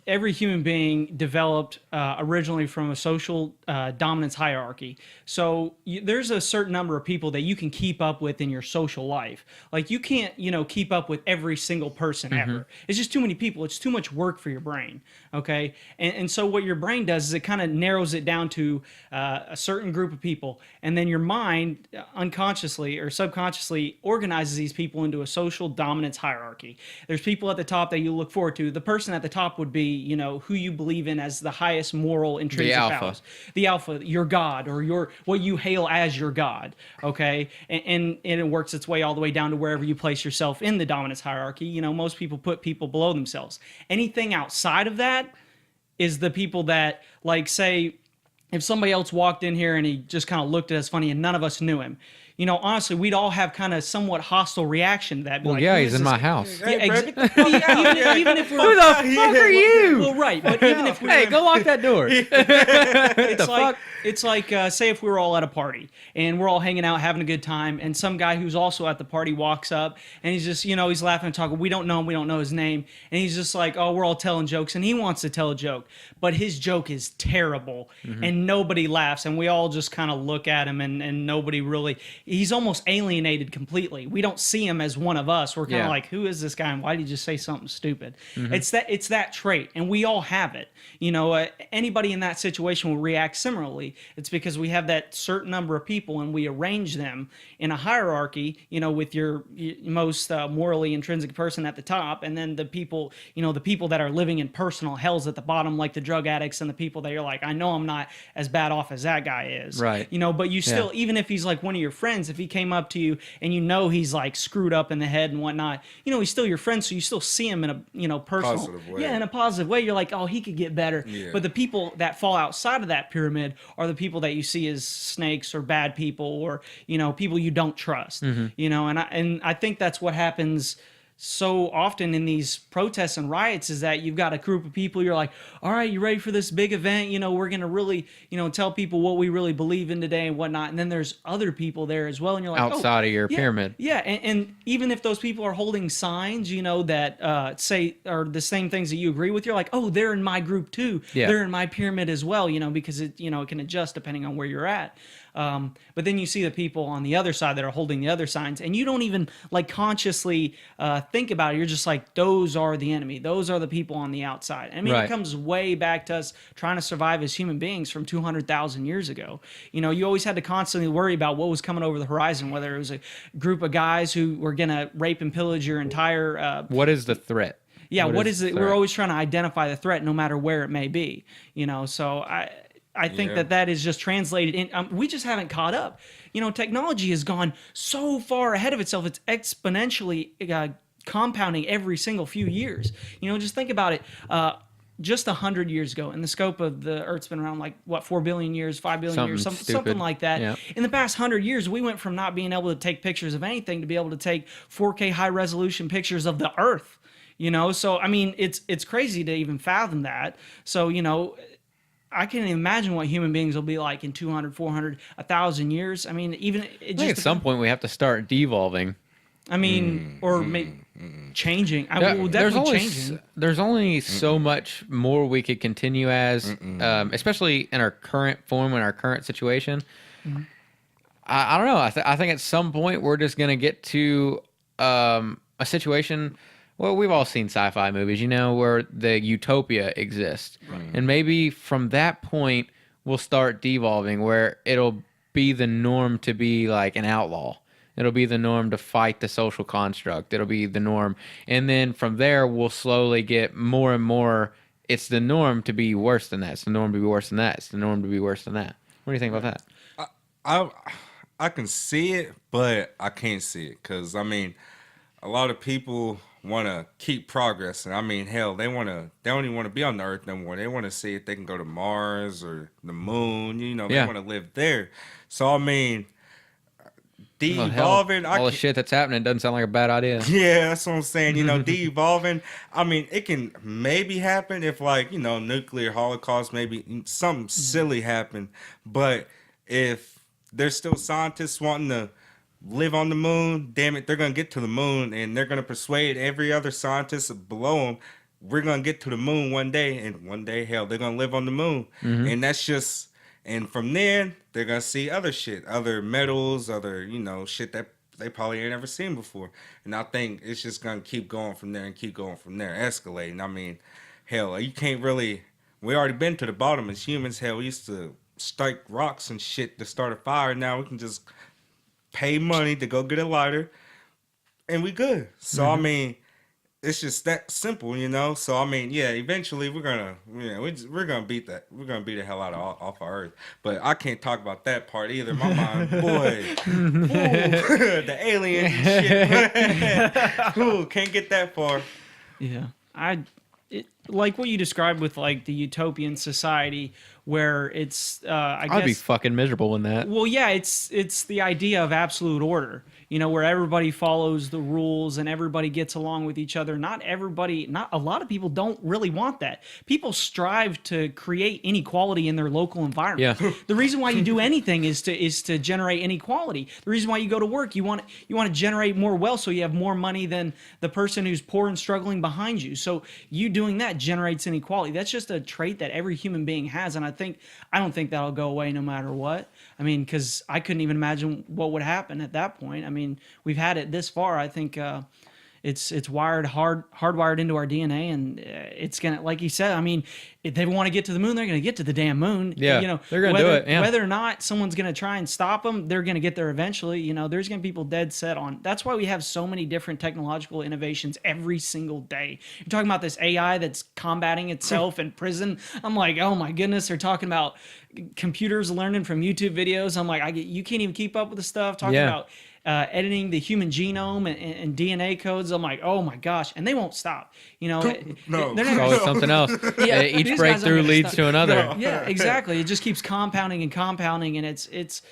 every human being developed originally from a social dominance hierarchy. So there's a certain number of people that you can keep up with in your social life. Like you can't, keep up with every single person ever. It's just too many people. It's too much work for your brain. Okay. And so what your brain does is it kind of narrows it down to a certain group of people. And then your mind unconsciously or subconsciously organizes these people into a social dominance hierarchy. There's people at the top that you look forward to. The person at the top would be, who you believe in as the highest moral intrinsic alpha. values. The alpha, your God, or what you hail as your God. Okay. And it works its way all the way down to wherever you place yourself in the dominance hierarchy. Most people put people below themselves. Anything outside of that is the people that, like, say, if somebody else walked in here and he just kind of looked at us funny and none of us knew him, honestly, we'd all have kind of somewhat hostile reaction to that. Be Well, like, yeah, who he's is in this my house. Yeah, Hey, bro, get the fuck out. even if we're Who the fuck are you? well, right, but even if we're Hey, go lock that door. it's like say if we were all at a party and we're all hanging out having a good time, and some guy who's also at the party walks up and he's just he's laughing and talking. We don't know him, we don't know his name, and he's just like, oh, we're all telling jokes, and he wants to tell a joke, but his joke is terrible, and nobody laughs, and we all just kind of look at him, and nobody really. he's almost alienated completely. We don't see him as one of us. We're kind of Yeah. like, who is this guy and why did he just say something stupid? It's that trait, and we all have it. Anybody in that situation will react similarly. It's because we have that certain number of people, and we arrange them in a hierarchy, with your most morally intrinsic person at the top, and then the people that are living in personal hells at the bottom, like the drug addicts and the people that you're like, I know I'm not as bad off as that guy is. Right. But you still, even if he's like one of your friends, if he came up to you and he's like screwed up in the head and whatnot, he's still your friend, so you still see him in a personal Positive way. Yeah, in a positive way. You're like, oh, he could get better. Yeah. But the people that fall outside of that pyramid are the people that you see as snakes or bad people, or people you don't trust. And I think that's what happens so often in these protests and riots, is that you've got a group of people, you're like, all right, you ready for this big event? We're going to really, tell people what we really believe in today and whatnot. And then there's other people there as well. And you're like, Outside of your yeah, pyramid. Yeah. And even if those people are holding signs, that say, are the same things that you agree with, you're like, oh, they're in my group too. Yeah. They're in my pyramid as well, because it can adjust depending on where you're at. But then you see the people on the other side that are holding the other signs, and you don't even like consciously think about it. You're just like, those are the enemy. Those are the people on the outside. I mean, Right. It comes way back to us trying to survive as human beings from 200,000 years ago. You always had to constantly worry about what was coming over the horizon, whether it was a group of guys who were going to rape and pillage your entire What is the threat? yeah, what is it? the threat? We're always trying to identify the threat, no matter where it may be. So I think that is just translated in. We just haven't caught up. Technology has gone so far ahead of itself. It's exponentially compounding every single few years. Just think about it. Just 100 years ago, in the scope of the Earth's been around 4 billion years, 5 billion years, something like that. Yeah. In the past 100 years, we went from not being able to take pictures of anything to be able to take 4K high resolution pictures of the Earth. So I mean, it's crazy to even fathom that. So I can't imagine what human beings will be like in 200, 400, 1,000 years. I mean, even it I think just at some point we have to start devolving. I mean, or maybe changing. I will definitely changing. There's only so much more we could continue as, especially in our current form, in our current situation. I don't know. I think at some point we're just gonna get to a situation. Well, we've all seen sci-fi movies, where the utopia exists, and maybe from that point we'll start devolving, where it'll be the norm to be like an outlaw. It'll be the norm to fight the social construct. It'll be the norm. And then from there, we'll slowly get more and more. It's the norm to be worse than that. It's the norm to be worse than that. It's the norm to be worse than that. What do you think about that? I can see it, but I can't see it because I mean, a lot of people want to keep progressing. I mean, hell, they don't even want to be on the Earth no more. They want to see if they can go to Mars or the Moon. They want to live there. So I mean, de-evolving. All the shit that's happening doesn't sound like a bad idea. Yeah, that's what I'm saying. De-evolving. I mean, it can maybe happen if nuclear holocaust, maybe something silly happen. But if there's still scientists wanting to live on the moon, damn it, they're going to get to the moon and they're going to persuade every other scientist below them, we're going to get to the moon one day, and one day, hell, they're going to live on the moon. And that's just, and from there, they're going to see other shit, other metals, other, shit that they probably ain't ever seen before. And I think it's just going to keep going from there and keep going from there, escalating. I mean, hell, you can't really, we already been to the bottom as humans. Hell, we used to strike rocks and shit to start a fire. Now we can just pay money to go get a lighter, and we good. So I mean, it's just that simple, So I mean, yeah, eventually we're gonna beat that. We're gonna beat the hell out of off our Earth. But I can't talk about that part either. My mind, boy, ooh, the aliens and shit. Ooh, can't get that far. Yeah, like what you described with like the utopian society where it's I guess I'd be fucking miserable in that. Well, yeah, it's the idea of absolute order. where everybody follows the rules and everybody gets along with each other. Not a lot of people don't really want that. People strive to create inequality in their local environment. Yeah. The reason why you do anything is to generate inequality. The reason why you go to work, you want to generate more wealth so you have more money than the person who's poor and struggling behind you. So you doing that generates inequality. That's just a trait that every human being has, and I don't think that'll go away no matter what. I mean, because I couldn't even imagine what would happen at that point. I mean, we've had it this far. I think it's hardwired into our DNA, and it's gonna, like you said. I mean, if they want to get to the moon, they're gonna get to the damn moon. Yeah, they're gonna do it. Yeah. Whether or not someone's gonna try and stop them, they're gonna get there eventually. There's gonna be people dead set on. That's why we have so many different technological innovations every single day. You're talking about this AI that's combating itself in prison. I'm like, oh my goodness. They're talking about computers learning from YouTube videos. I'm like, you can't even keep up with the stuff. Talking about editing the human genome and DNA codes. I'm like, oh my gosh, and they won't stop. No, there's always something else. Yeah, each breakthrough leads to another. Yeah, exactly. It just keeps compounding, and it's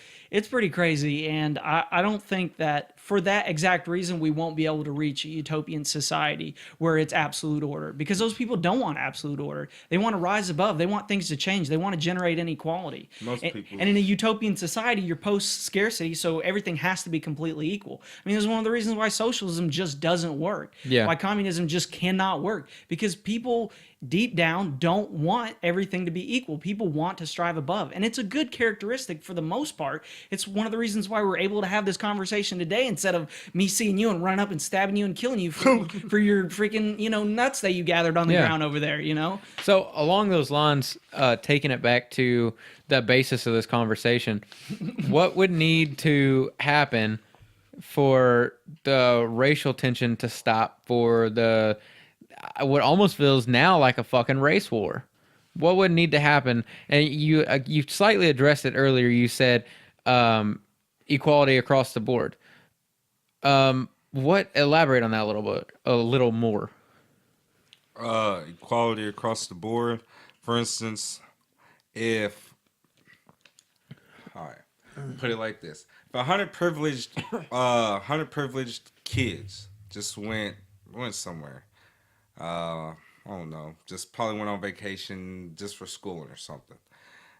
pretty crazy. And I don't think that for that exact reason we won't be able to reach a utopian society where it's absolute order, because those people don't want absolute order. They want to rise above. They want things to change. They want to generate inequality. Most people. And in a utopian society, you're post-scarcity, so everything has to be completely equal. I mean, that's one of the reasons why socialism just doesn't work. Yeah. Why communism just cannot work, because people deep down don't want everything to be equal. People want to strive above, and it's a good characteristic for the most part. It's one of the reasons why we're able to have this conversation today, instead of me seeing you and running up and stabbing you and killing you for your freaking nuts that you gathered on the ground over there. So along those lines, taking it back to the basis of this conversation, what would need to happen for the racial tension to stop, for what almost feels now like a fucking race war? What would need to happen? And you slightly addressed it earlier. You said equality across the board. Elaborate on that a little more. Equality across the board. For instance, put it like this: if 100 privileged kids just went somewhere. I don't know, just probably went on vacation just for schooling or something,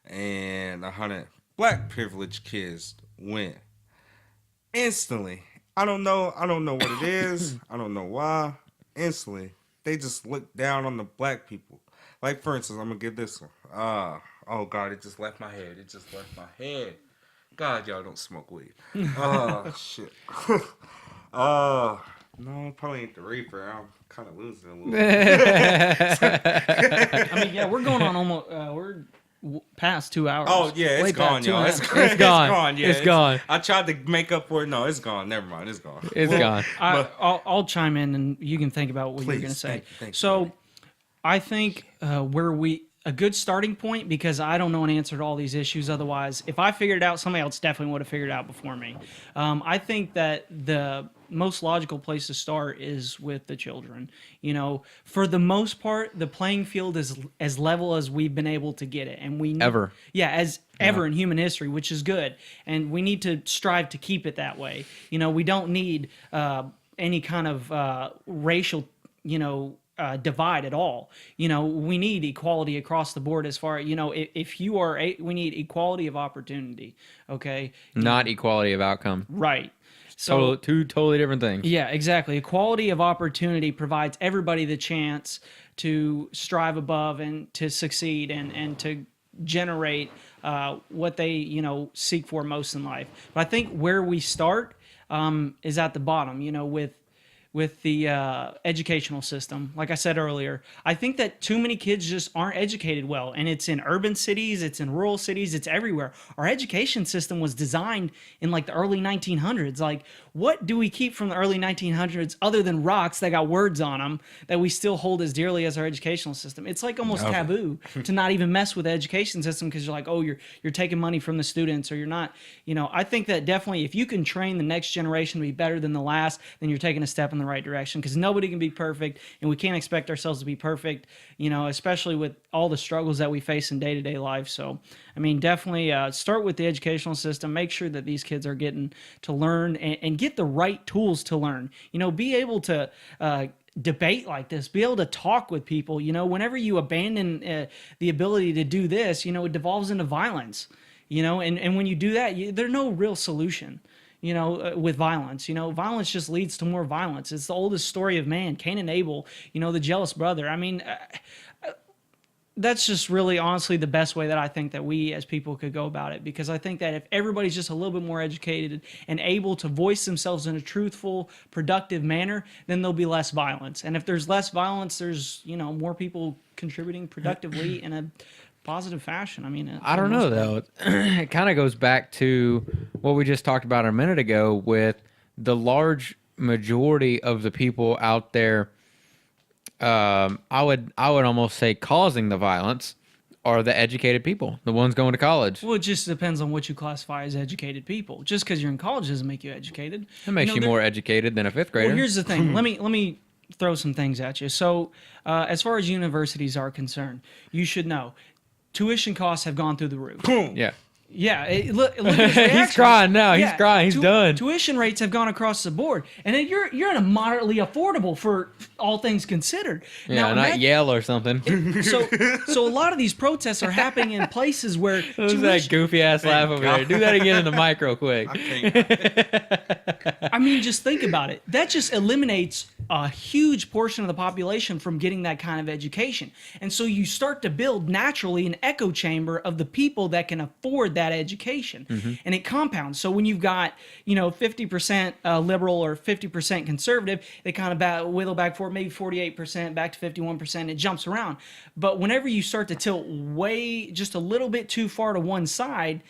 and 100 black privileged kids went. Instantly, I don't know what it is. I don't know why. Instantly, they just look down on the black people. Like, for instance, I'm gonna give this one. Oh God, it just left my head. God, y'all don't smoke weed. Oh shit. No, probably ain't the reaper. I'm kind of losing a little bit. I mean, yeah, we're going on almost. We're past 2 hours. Oh yeah, it's gone, y'all. It's gone. Yeah, it's gone. I tried to make up for it. No, it's gone. Never mind. It's gone. It's gone. I'll chime in, and you can think about what you're going to say. Thank so, you. I think a good starting point, because I don't know an answer to all these issues. Otherwise, if I figured it out, somebody else definitely would have figured it out before me. I think that the most logical place to start is with the children. For the most part, the playing field is as level as we've been able to get it, and ever in human history, which is good, and we need to strive to keep it that way. We don't need any kind of racial, divide at all. We need equality across the board. As far if you are we need equality of opportunity. Okay, not equality of outcome. Right. So two totally different things. Yeah, exactly. Equality of opportunity provides everybody the chance to strive above and to succeed and to generate what they seek for most in life. But I think where we start is at the bottom. With the educational system. Like I said earlier, I think that too many kids just aren't educated well, and it's in urban cities, it's in rural cities, it's everywhere. Our education system was designed in like the early 1900s. Like, what do we keep from the early 1900s other than rocks that got words on them that we still hold as dearly as our educational system? It's like almost taboo to not even mess with the education system, because you're like, oh, you're taking money from the students, or you're not. I think that definitely if you can train the next generation to be better than the last, then you're taking a step in the the right direction, because nobody can be perfect, and we can't expect ourselves to be perfect, especially with all the struggles that we face in day-to-day life. So, I mean, definitely start with the educational system. Make sure that these kids are getting to learn and get the right tools to learn. Be able to debate like this, be able to talk with people. Whenever you abandon the ability to do this, it devolves into violence. And when you do that, there's no real solution. With violence. Violence just leads to more violence. It's the oldest story of man, Cain and Abel, the jealous brother. I mean, that's just really honestly the best way that I think that we as people could go about it, because I think that if everybody's just a little bit more educated and able to voice themselves in a truthful, productive manner, then there'll be less violence. And if there's less violence, there's, more people contributing productively in a positive fashion. I mean, I don't know though. It kind of goes back to what we just talked about a minute ago with the large majority of the people out there. I would almost say causing the violence are the educated people, the ones going to college. Well, it just depends on what you classify as educated people. Just because you're in college doesn't make you educated. It makes you more educated than a fifth grader. Well, here's the thing. Let me throw some things at you. So, as far as universities are concerned, you should know tuition costs have gone through the roof. Yeah. Yeah, look at his reaction. He's crying now. He's crying. He's done. Tuition rates have gone across the board, and then you're in a moderately affordable for all things considered. Yeah, now, not Yale or something. So a lot of these protests are happening in places where what was that goofy ass laugh over there? Do that again in the mic real quick. I mean, just think about it. That just eliminates a huge portion of the population from getting that kind of education, and so you start to build naturally an echo chamber of the people that can afford that education, and it compounds. So when you've got 50% liberal or 50% conservative, they kind of whittle back for maybe 48% back to 51%. It jumps around, but whenever you start to tilt way just a little bit too far to one side,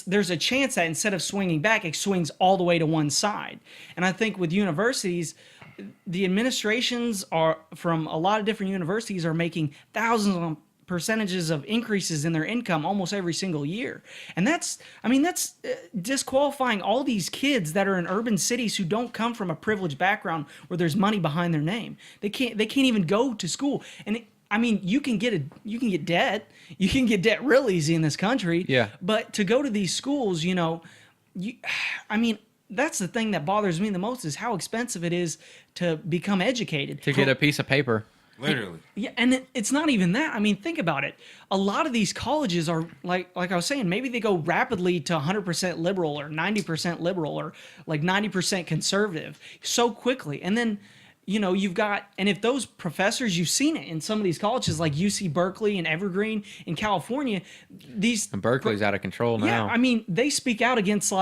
there's a chance that instead of swinging back, it swings all the way to one side. And I think with universities, the administrations are from a lot of different universities are making thousands of percentages of increases in their income almost every single year. And that's disqualifying all these kids that are in urban cities who don't come from a privileged background where there's money behind their name. They can't even go to school. And you can get debt. You can get debt real easy in this country. Yeah. But to go to these schools, that's the thing that bothers me the most is how expensive it is to become educated. To get a piece of paper. Literally. Yeah, and it's not even that. I mean, think about it. A lot of these colleges are, like I was saying, maybe they go rapidly to 100% liberal or 90% liberal or like 90% conservative so quickly. And then, you've got, and if those professors, you've seen it in some of these colleges like UC Berkeley and Evergreen in California, And Berkeley's out of control now. Yeah, I mean, they speak out against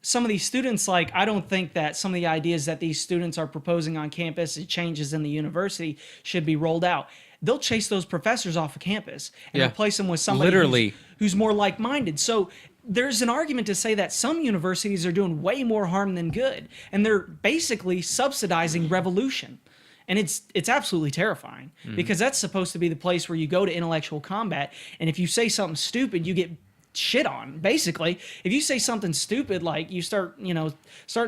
some of these students. I don't think that some of the ideas that these students are proposing on campus, changes in the university, should be rolled out. They'll chase those professors off of campus and replace them with somebody who's more like-minded. So there's an argument to say that some universities are doing way more harm than good, and they're basically subsidizing revolution. And it's absolutely terrifying because that's supposed to be the place where you go to intellectual combat, and if you say something stupid, you get shit on. Basically, if you say something stupid, like you starting to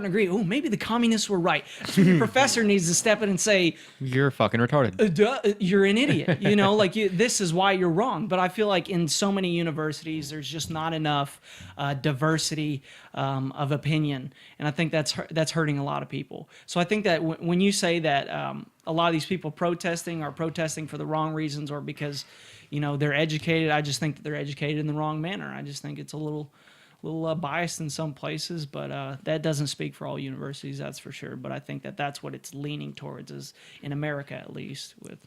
agree, oh, maybe the communists were right. The professor needs to step in and say, you're fucking retarded. You're an idiot. This is why you're wrong. But I feel like in so many universities, there's just not enough diversity of opinion, and I think that's hurting a lot of people. So I think that when you say that a lot of these people are protesting for the wrong reasons or because they're educated, I just think that they're educated in the wrong manner. I just think it's a little biased in some places, but that doesn't speak for all universities, that's for sure. But I think that that's what it's leaning towards, is in America at least, with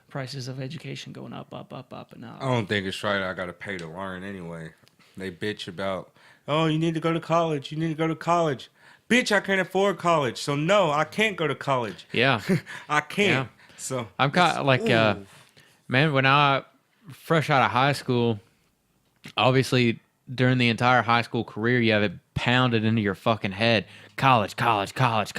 prices of education going up and up. I don't think it's right. I got to pay to learn anyway. They bitch about, oh, you need to go to college. You need to go to college. Bitch, I can't afford college. So no, I can't go to college. Yeah. I can't. Yeah. So I'm kind of like, man, when I fresh out of high school, obviously during the entire high school career, you have it pounded into your fucking head. College. College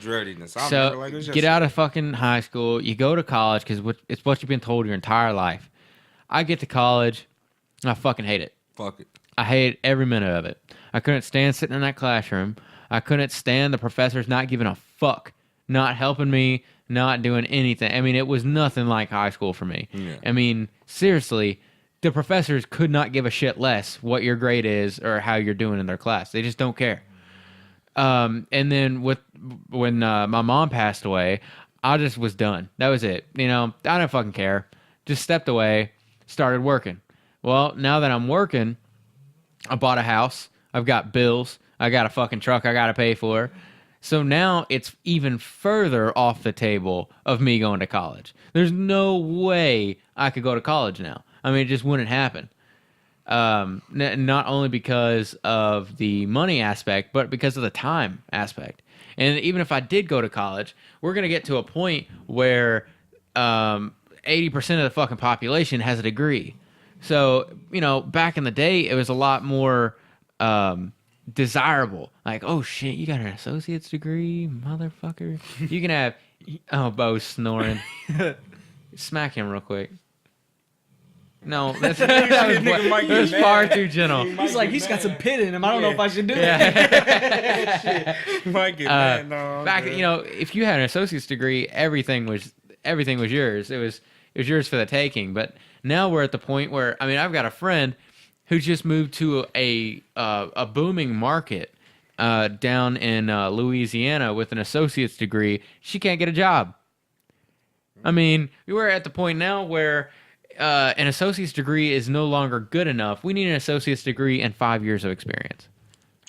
readiness. So get out of fucking high school. You go to college because it's what you've been told your entire life. I get to college, and I fucking hate it. Fuck it. I hate every minute of it. I couldn't stand sitting in that classroom. I couldn't stand the professors not giving a fuck, not helping me, not doing anything. I mean, it was nothing like high school for me. Yeah. I mean, seriously, the professors could not give a shit less what your grade is or how you're doing in their class. They just don't care. And then when my mom passed away, I just was done. That was it. You know, I didn't fucking care. Just stepped away, started working. Well, now that I'm working, I bought a house. I've got bills. I got a fucking truck I got to pay for. So now it's even further off the table of me going to college. There's no way I could go to college now. I mean, it just wouldn't happen. Not only because of the money aspect, but because of the time aspect. And even if I did go to college, we're going to get to a point where 80% of the fucking population has a degree. So, you know, back in the day, it was a lot more desirable. Like, oh shit, you got an associate's degree, motherfucker. You can have... Oh, Bo's snoring. Smack him real quick. No, that was far too gentle. He's like, he's got some pit in him. I don't know if I should do Yeah. Might get mad. No, Back, you know, if you had an associate's degree, everything was yours. It was yours for the taking. But now we're at the point where, I mean, I've got a friend who just moved to a booming market down in Louisiana with an associate's degree. She can't get a job. I mean, we're at the point now where an associate's degree is no longer good enough. We need an associate's degree and 5 years of experience.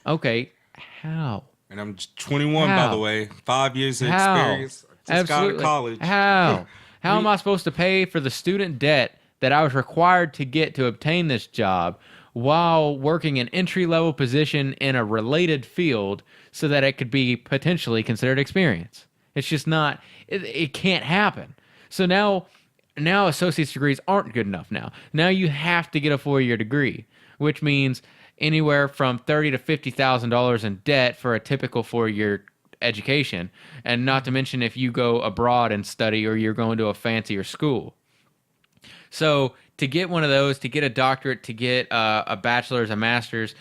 Okay, how? And I'm 21, by the way. 5 years of How? experience. Just got out of college. How? How am I supposed to pay for the student debt that I was required to get to obtain this job while working an entry-level position in a related field so that it could be potentially considered experience? It's just not... It can't happen. So now associate's degrees aren't good enough now. Now you have to get a 4-year degree, which means anywhere from $30,000 to $50,000 in debt for a typical 4-year education, and not to mention if you go abroad and study or you're going to a fancier school. So to get one of those, to get a doctorate, to get a bachelor's, a master's,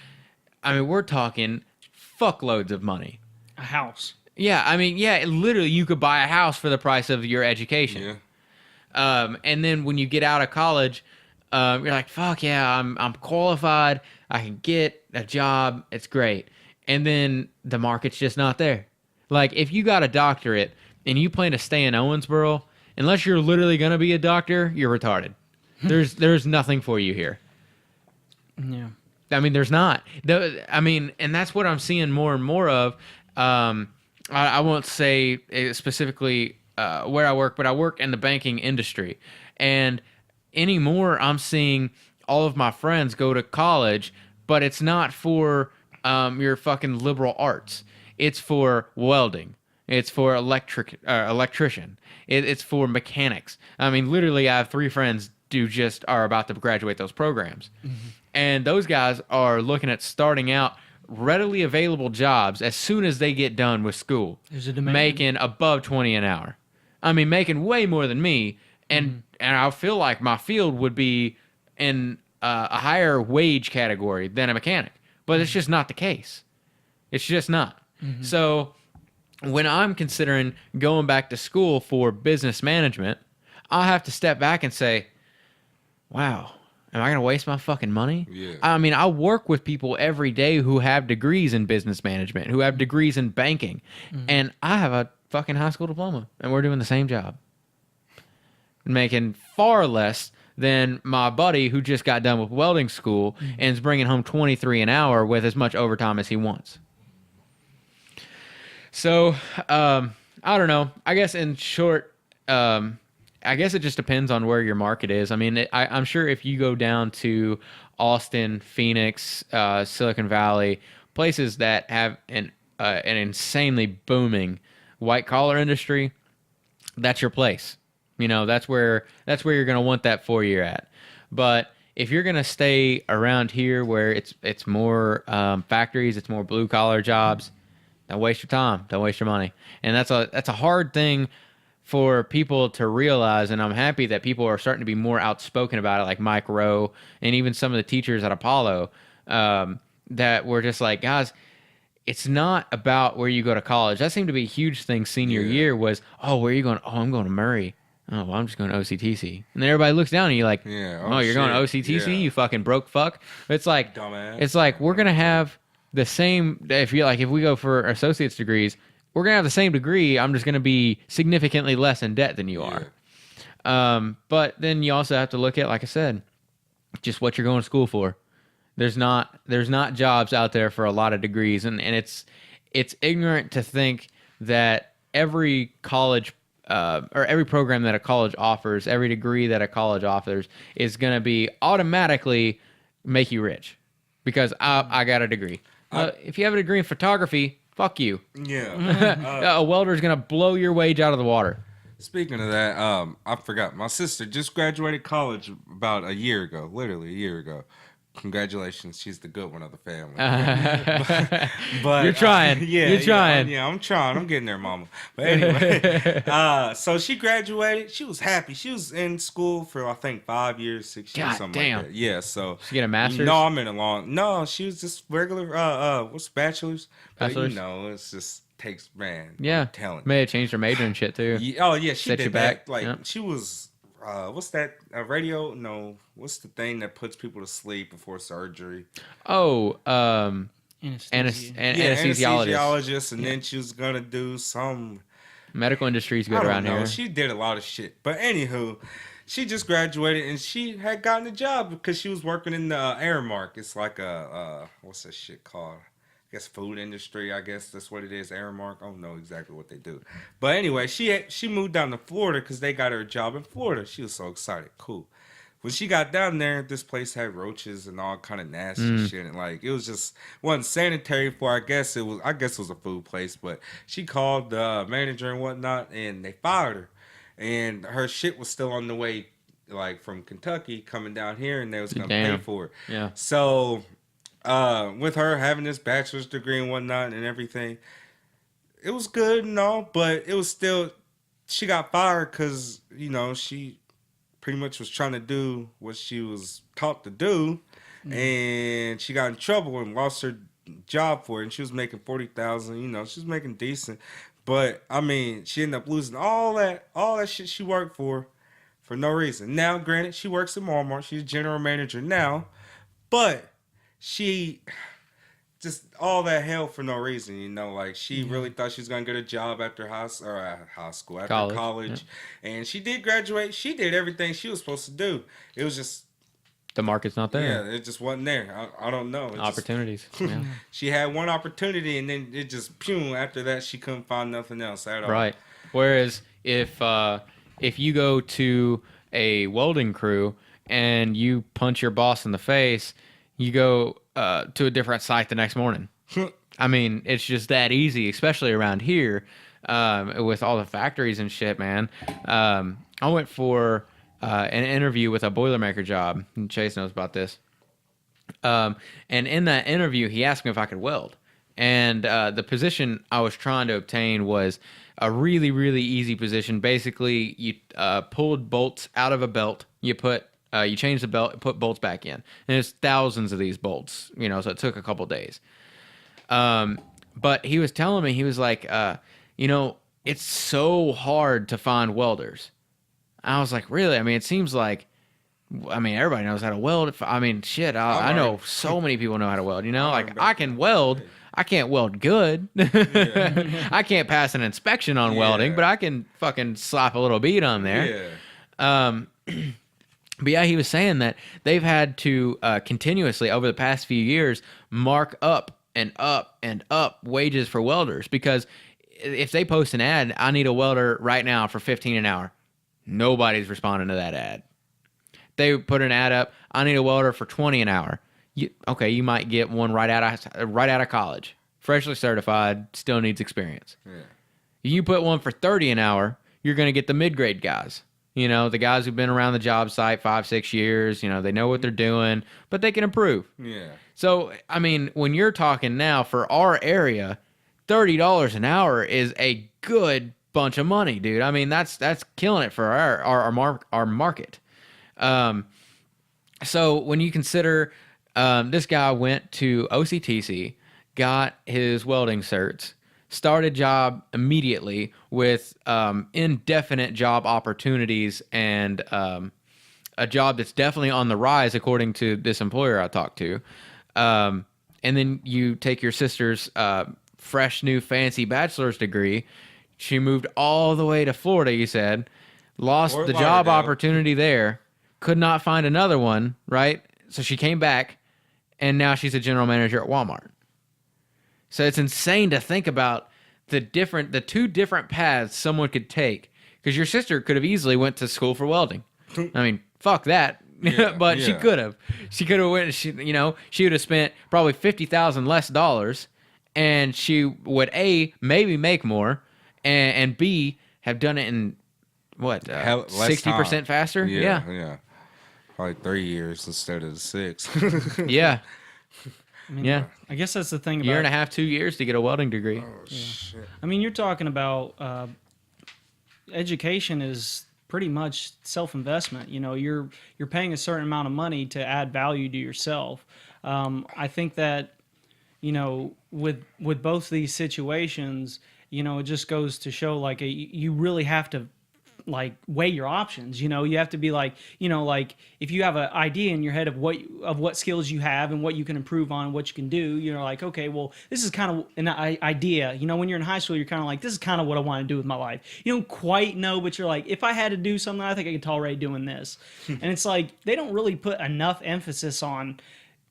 I mean, we're talking fuckloads of money. A house. Yeah, I mean, yeah, literally you could buy a house for the price of your education. Yeah. And then when you get out of college, you're like, fuck yeah, I'm qualified. I can get a job. It's great. And then the market's just not there. Like, if you got a doctorate and you plan to stay in Owensboro, unless you're literally going to be a doctor, you're retarded. There's nothing for you here. Yeah. I mean, there's not. And that's what I'm seeing more and more of. I won't say specifically where I work, but I work in the banking industry. And anymore, I'm seeing all of my friends go to college, but it's not for your fucking liberal arts. It's for welding. It's for electrician. It's for mechanics. I mean, literally, I have 3 friends who just are about to graduate those programs. Mm-hmm. And those guys are looking at starting out readily available jobs as soon as they get done with school. There's a demand. Making above $20 an hour. I mean, making way more than me. And I feel like my field would be in a higher wage category than a mechanic. But it's just not the case. It's just not. Mm-hmm. So when I'm considering going back to school for business management, I'll have to step back and say, wow, am I going to waste my fucking money? Yeah. I mean, I work with people every day who have degrees in business management, who have degrees in banking. Mm-hmm. And I have a fucking high school diploma, and we're doing the same job. Making far less than my buddy who just got done with welding school and is bringing home $23 an hour with as much overtime as he wants. So, I don't know. I guess in short, I guess it just depends on where your market is. I mean, I'm sure if you go down to Austin, Phoenix, Silicon Valley, places that have an insanely booming white collar industry, that's your place. You know, that's where you're going to want that 4-year at. But if you're going to stay around here where it's more factories, it's more blue collar jobs, don't waste your time, don't waste your money. And that's a hard thing for people to realize, and I'm happy that people are starting to be more outspoken about it, like Mike Rowe and even some of the teachers at Apollo, that were just like, guys, it's not about where you go to college. That seemed to be a huge thing senior year was, oh, where are you going? Oh, I'm going to Murray. Oh, well, I'm just going to OCTC. And then everybody looks down and you're like, oh, you're going to OCTC? Yeah. You fucking broke fuck. It's like, Dumbass. it's like we're going to have the same, if we go for associate's degrees, we're going to have the same degree. I'm just going to be significantly less in debt than you are. But then you also have to look at, like I said, just what you're going to school for. There's not jobs out there for a lot of degrees, and it's ignorant to think that every college or every program that a college offers, every degree that a college offers is going to be automatically make you rich because I got a degree. If you have a degree in photography, fuck you. Yeah. A welder is going to blow your wage out of the water. Speaking of that, I forgot. My sister just graduated college about a year ago, literally a year ago. Congratulations, she's the good one of the family. But you're trying. You're trying. Yeah, I'm trying. I'm getting there, mama. But anyway, so she graduated. She was happy. She was in school for I think 5 years, 6 years, God something damn. like that. Yeah. So She get a master's? No, I'm in a long. No, she was just regular. What's bachelor's? Bachelor's? But, it's just takes man. Yeah. I'm telling you. May have changed her major and shit too. Oh yeah, she Set did you back. that. Like Yep. she was. What's that? Radio? No. What's the thing that puts people to sleep before surgery? Oh, Anesthesia. anesthesiologist, and then she was gonna do some. Medical industry's good I around don't know. here. She did a lot of shit, but anywho, she just graduated and she had gotten a job because she was working in the Aramark. It's like a what's that shit called? I guess food industry. I guess that's what it is. Aramark. I don't know exactly what they do, but anyway, she moved down to Florida because they got her a job in Florida. She was so excited. Cool. When she got down there, this place had roaches and all kind of nasty shit, and like it was just wasn't sanitary for. I guess it was a food place, but she called the manager and whatnot, and they fired her, and her shit was still on the way, like from Kentucky coming down here, and they was gonna pay for it. Yeah. So, with her having this bachelor's degree and whatnot and everything, it was good and all, but it was still she got fired because she pretty much was trying to do what she was taught to do, and she got in trouble and lost her job for it. And she was making $40,000. She was making decent, but I mean, she ended up losing all that shit she worked for no reason. Now, granted, she works at Walmart. She's general manager now, but she just all that hell for no reason, like she really thought she was gonna get a job after college, and she did graduate. She did everything she was supposed to do. It was just The market's not there. it just wasn't there. I don't know. Opportunities. Yeah. She had one opportunity, and then it just after that she couldn't find nothing else at all. Right. Whereas if you go to a welding crew and you punch your boss in the face, you go to a different site the next morning. I mean, it's just that easy, especially around here with all the factories and shit, man. I went for an interview with a Boilermaker job. And Chase knows about this. And in that interview, he asked me if I could weld. And the position I was trying to obtain was a really, really easy position. Basically, you pulled bolts out of a belt. You change the belt, put bolts back in. And there's thousands of these bolts, so it took a couple days. But he was telling me, he was like, it's so hard to find welders. I was like, really? I mean, it seems like, everybody knows how to weld. Shit, I know so many people know how to weld, like I can weld. I can't weld good. I can't pass an inspection on welding, but I can fucking slap a little bead on there. Yeah. But yeah, he was saying that they've had to continuously over the past few years mark up and up and up wages for welders, because if they post an ad, I need a welder right now for $15 an hour, nobody's responding to that ad. They put an ad up, I need a welder for $20 an hour. You might get one right out of college, freshly certified, still needs experience. Yeah. You put one for $30 an hour, you're going to get the mid-grade guys. The guys who've been around the job site 5-6 years, they know what they're doing, but they can improve. Yeah. So, when you're talking now for our area, $30 an hour is a good bunch of money, dude. That's killing it for our market. So when you consider this guy went to OCTC got his welding certs, started job immediately with indefinite job opportunities and a job that's definitely on the rise, according to this employer I talked to. And then you take your sister's fresh, new, fancy bachelor's degree. She moved all the way to Florida, you said, lost Fort the job Lauderdale. opportunity there, could not find another one, right? So she came back, and now she's a general manager at Walmart. So it's insane to think about the two different paths someone could take. Because your sister could have easily went to school for welding. I mean, fuck that. But she could have. She could have went. She would have spent probably $50,000 less dollars, and she would maybe make more, and B have done it in what 60% faster. Yeah. Probably 3 years instead of 6. Yeah. I mean, Yeah. I guess that's the thing about Year and a half, 2 years to get a welding degree. Oh shit. I mean, you're talking about education is pretty much self-investment. You're paying a certain amount of money to add value to yourself. I think that with both these situations, it just goes to show like you really have to like weigh your options. You have to be like if you have an idea in your head of what skills you have and what you can improve on, what you can do, you're like, okay, well, this is kind of an idea. When you're in high school, you're kind of like, this is kind of what I want to do with my life. You don't quite know, but you're like, if I had to do something, I think I could tolerate doing this. And it's like they don't really put enough emphasis on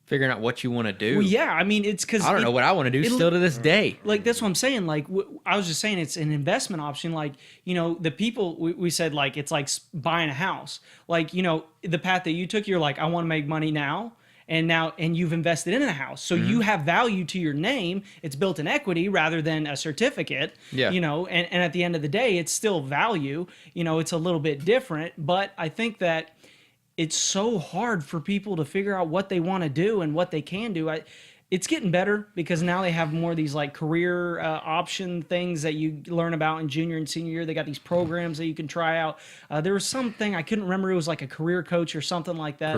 Figuring out what you want to do. well, yeah, I mean, it's because I don't know what I want to do still to this day. like that's what I'm saying. Like I was just saying, it's an investment option. Like the people we said like it's like buying a house. Like the path that you took, you're like, I want to make money now, and you've invested in a house, so you have value to your name. It's built in equity rather than a certificate. Yeah. And at the end of the day, it's still value. It's a little bit different, but I think that it's so hard for people to figure out what they want to do and what they can do. It's getting better because now they have more of these like career option things that you learn about in junior and senior year. They got these programs that you can try out. There was something I couldn't remember. It was like a career coach or something like that.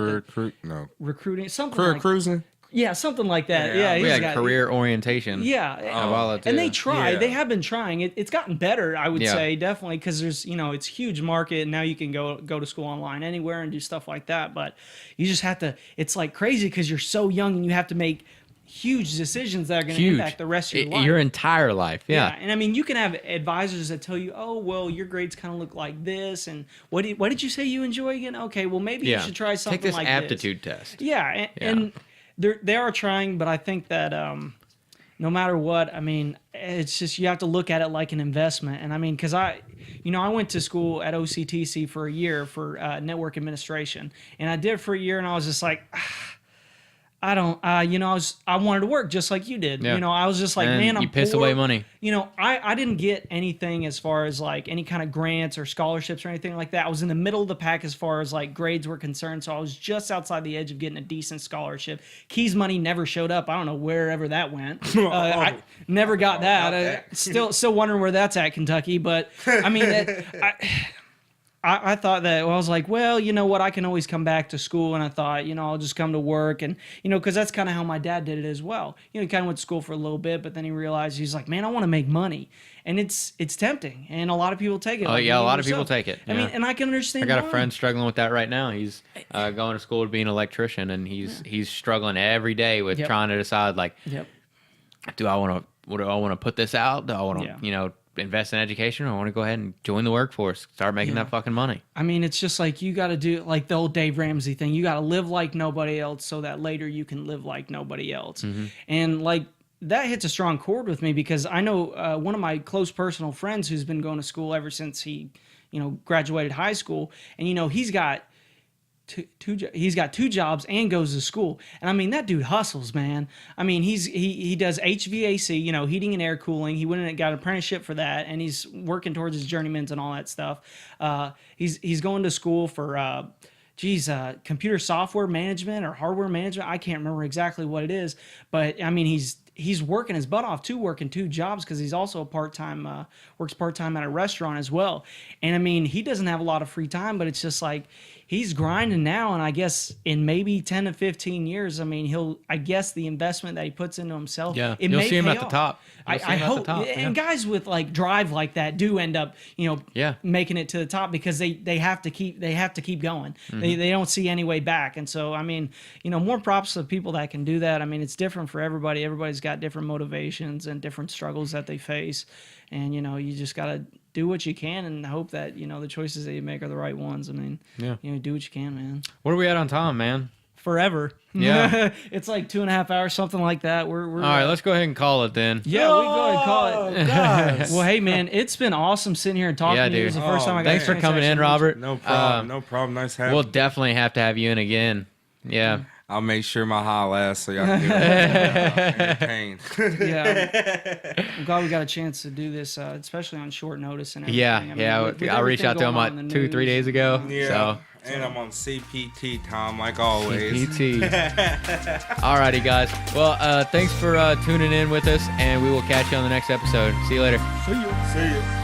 Recruiting something. Career like, cruising. Yeah, something like that. Yeah, We had career orientation. Yeah, and they try. Yeah. They have been trying. It's gotten better, I would Yeah. say, definitely, because there's it's a huge market, and now you can go to school online anywhere and do stuff like that. But you just have to. It's like crazy because you're so young and you have to make huge decisions that are going to impact the rest of your life. Your entire life. Yeah. And I mean, you can have advisors that tell you, oh, well, your grades kind of look like this, and what did you say you enjoy again? Okay, well, maybe you should try something Take this like aptitude test. Yeah, and they are trying, but I think that no matter what, I mean, it's just you have to look at it like an investment. And I mean, because I went to school at OCTC for a year for network administration, and I did it for a year, and I was just like, I don't, I wanted to work just like you did. Yeah. I was just like, And man, I'm you piss poor. away money. I didn't get anything as far as like any kind of grants or scholarships or anything like that. I was in the middle of the pack as far as like grades were concerned. So I was just outside the edge of getting a decent scholarship. Keys money never showed up. I don't know wherever that went. I never got that. Still wondering where that's at, Kentucky. But I mean, I thought that, well, I was like, well, you know what? I can always come back to school. And I thought, I'll just come to work. And, because that's kind of how my dad did it as well. He kind of went to school for a little bit, but then he realized, he's like, man, I want to make money. And it's tempting. And a lot of people take it. Oh, yeah, a lot of people take it. I mean, and I can understand I got why. a friend struggling with that right now. He's going to school to be an electrician, and he's struggling every day with trying to decide, like, do I want to put this out? Do I want to, invest in education, or I want to go ahead and join the workforce, start making that fucking money? I mean, it's just like you got to do like the old Dave Ramsey thing. You got to live like nobody else so that later you can live like nobody else. And like that hits a strong chord with me because I know one of my close personal friends who's been going to school ever since he, graduated high school, and he's got he's got two jobs and goes to school. And I mean, that dude hustles, man. I mean, he does HVAC, heating and air cooling. He went and got an apprenticeship for that, and he's working towards his journeyman's and all that stuff. He's going to school for computer software management or hardware management. I can't remember exactly what it is, but I mean, he's working his butt off too, working two jobs because he's also works part-time at a restaurant as well. And I mean, he doesn't have a lot of free time, but it's just like he's grinding now, and I guess in maybe 10 to 15 years, I mean, I guess the investment that he puts into himself, Yeah, it you'll may see him pay at the off. top. You'll see I him at the hope, top, and yeah. guys with like drive like that do end up, Yeah. making it to the top because they have to keep going. Mm-hmm. They don't see any way back, and so I mean, more props to the people that can do that. I mean, it's different for everybody. Everybody's got different motivations and different struggles that they face, and you just gotta do what you can and hope that the choices that you make are the right ones. I mean, Yeah. do what you can, man. What are we at on time, man? Forever. Yeah. It's like 2.5 hours, something like that. We're All right, let's go ahead and call it then. yeah, we go ahead and call it. Guys. Well, hey man, it's been awesome sitting here and talking Yeah, to you. It was dude. the first time I got Thanks a for chance to coming in, actually Robert. No problem. Um, No problem. Nice having We'll you. definitely have to have you in again. Yeah. I'll make sure my high lasts so y'all can get entertained. Yeah, I'm glad we got a chance to do this, especially on short notice and everything. Yeah, I mean, yeah. with I reached everything out to him going on in the 2-3 news. days ago. Yeah. So And I'm on CPT time, like always. PT. Alrighty, guys. Well, thanks for tuning in with us, and we will catch you on the next episode. See you later. See you. See ya.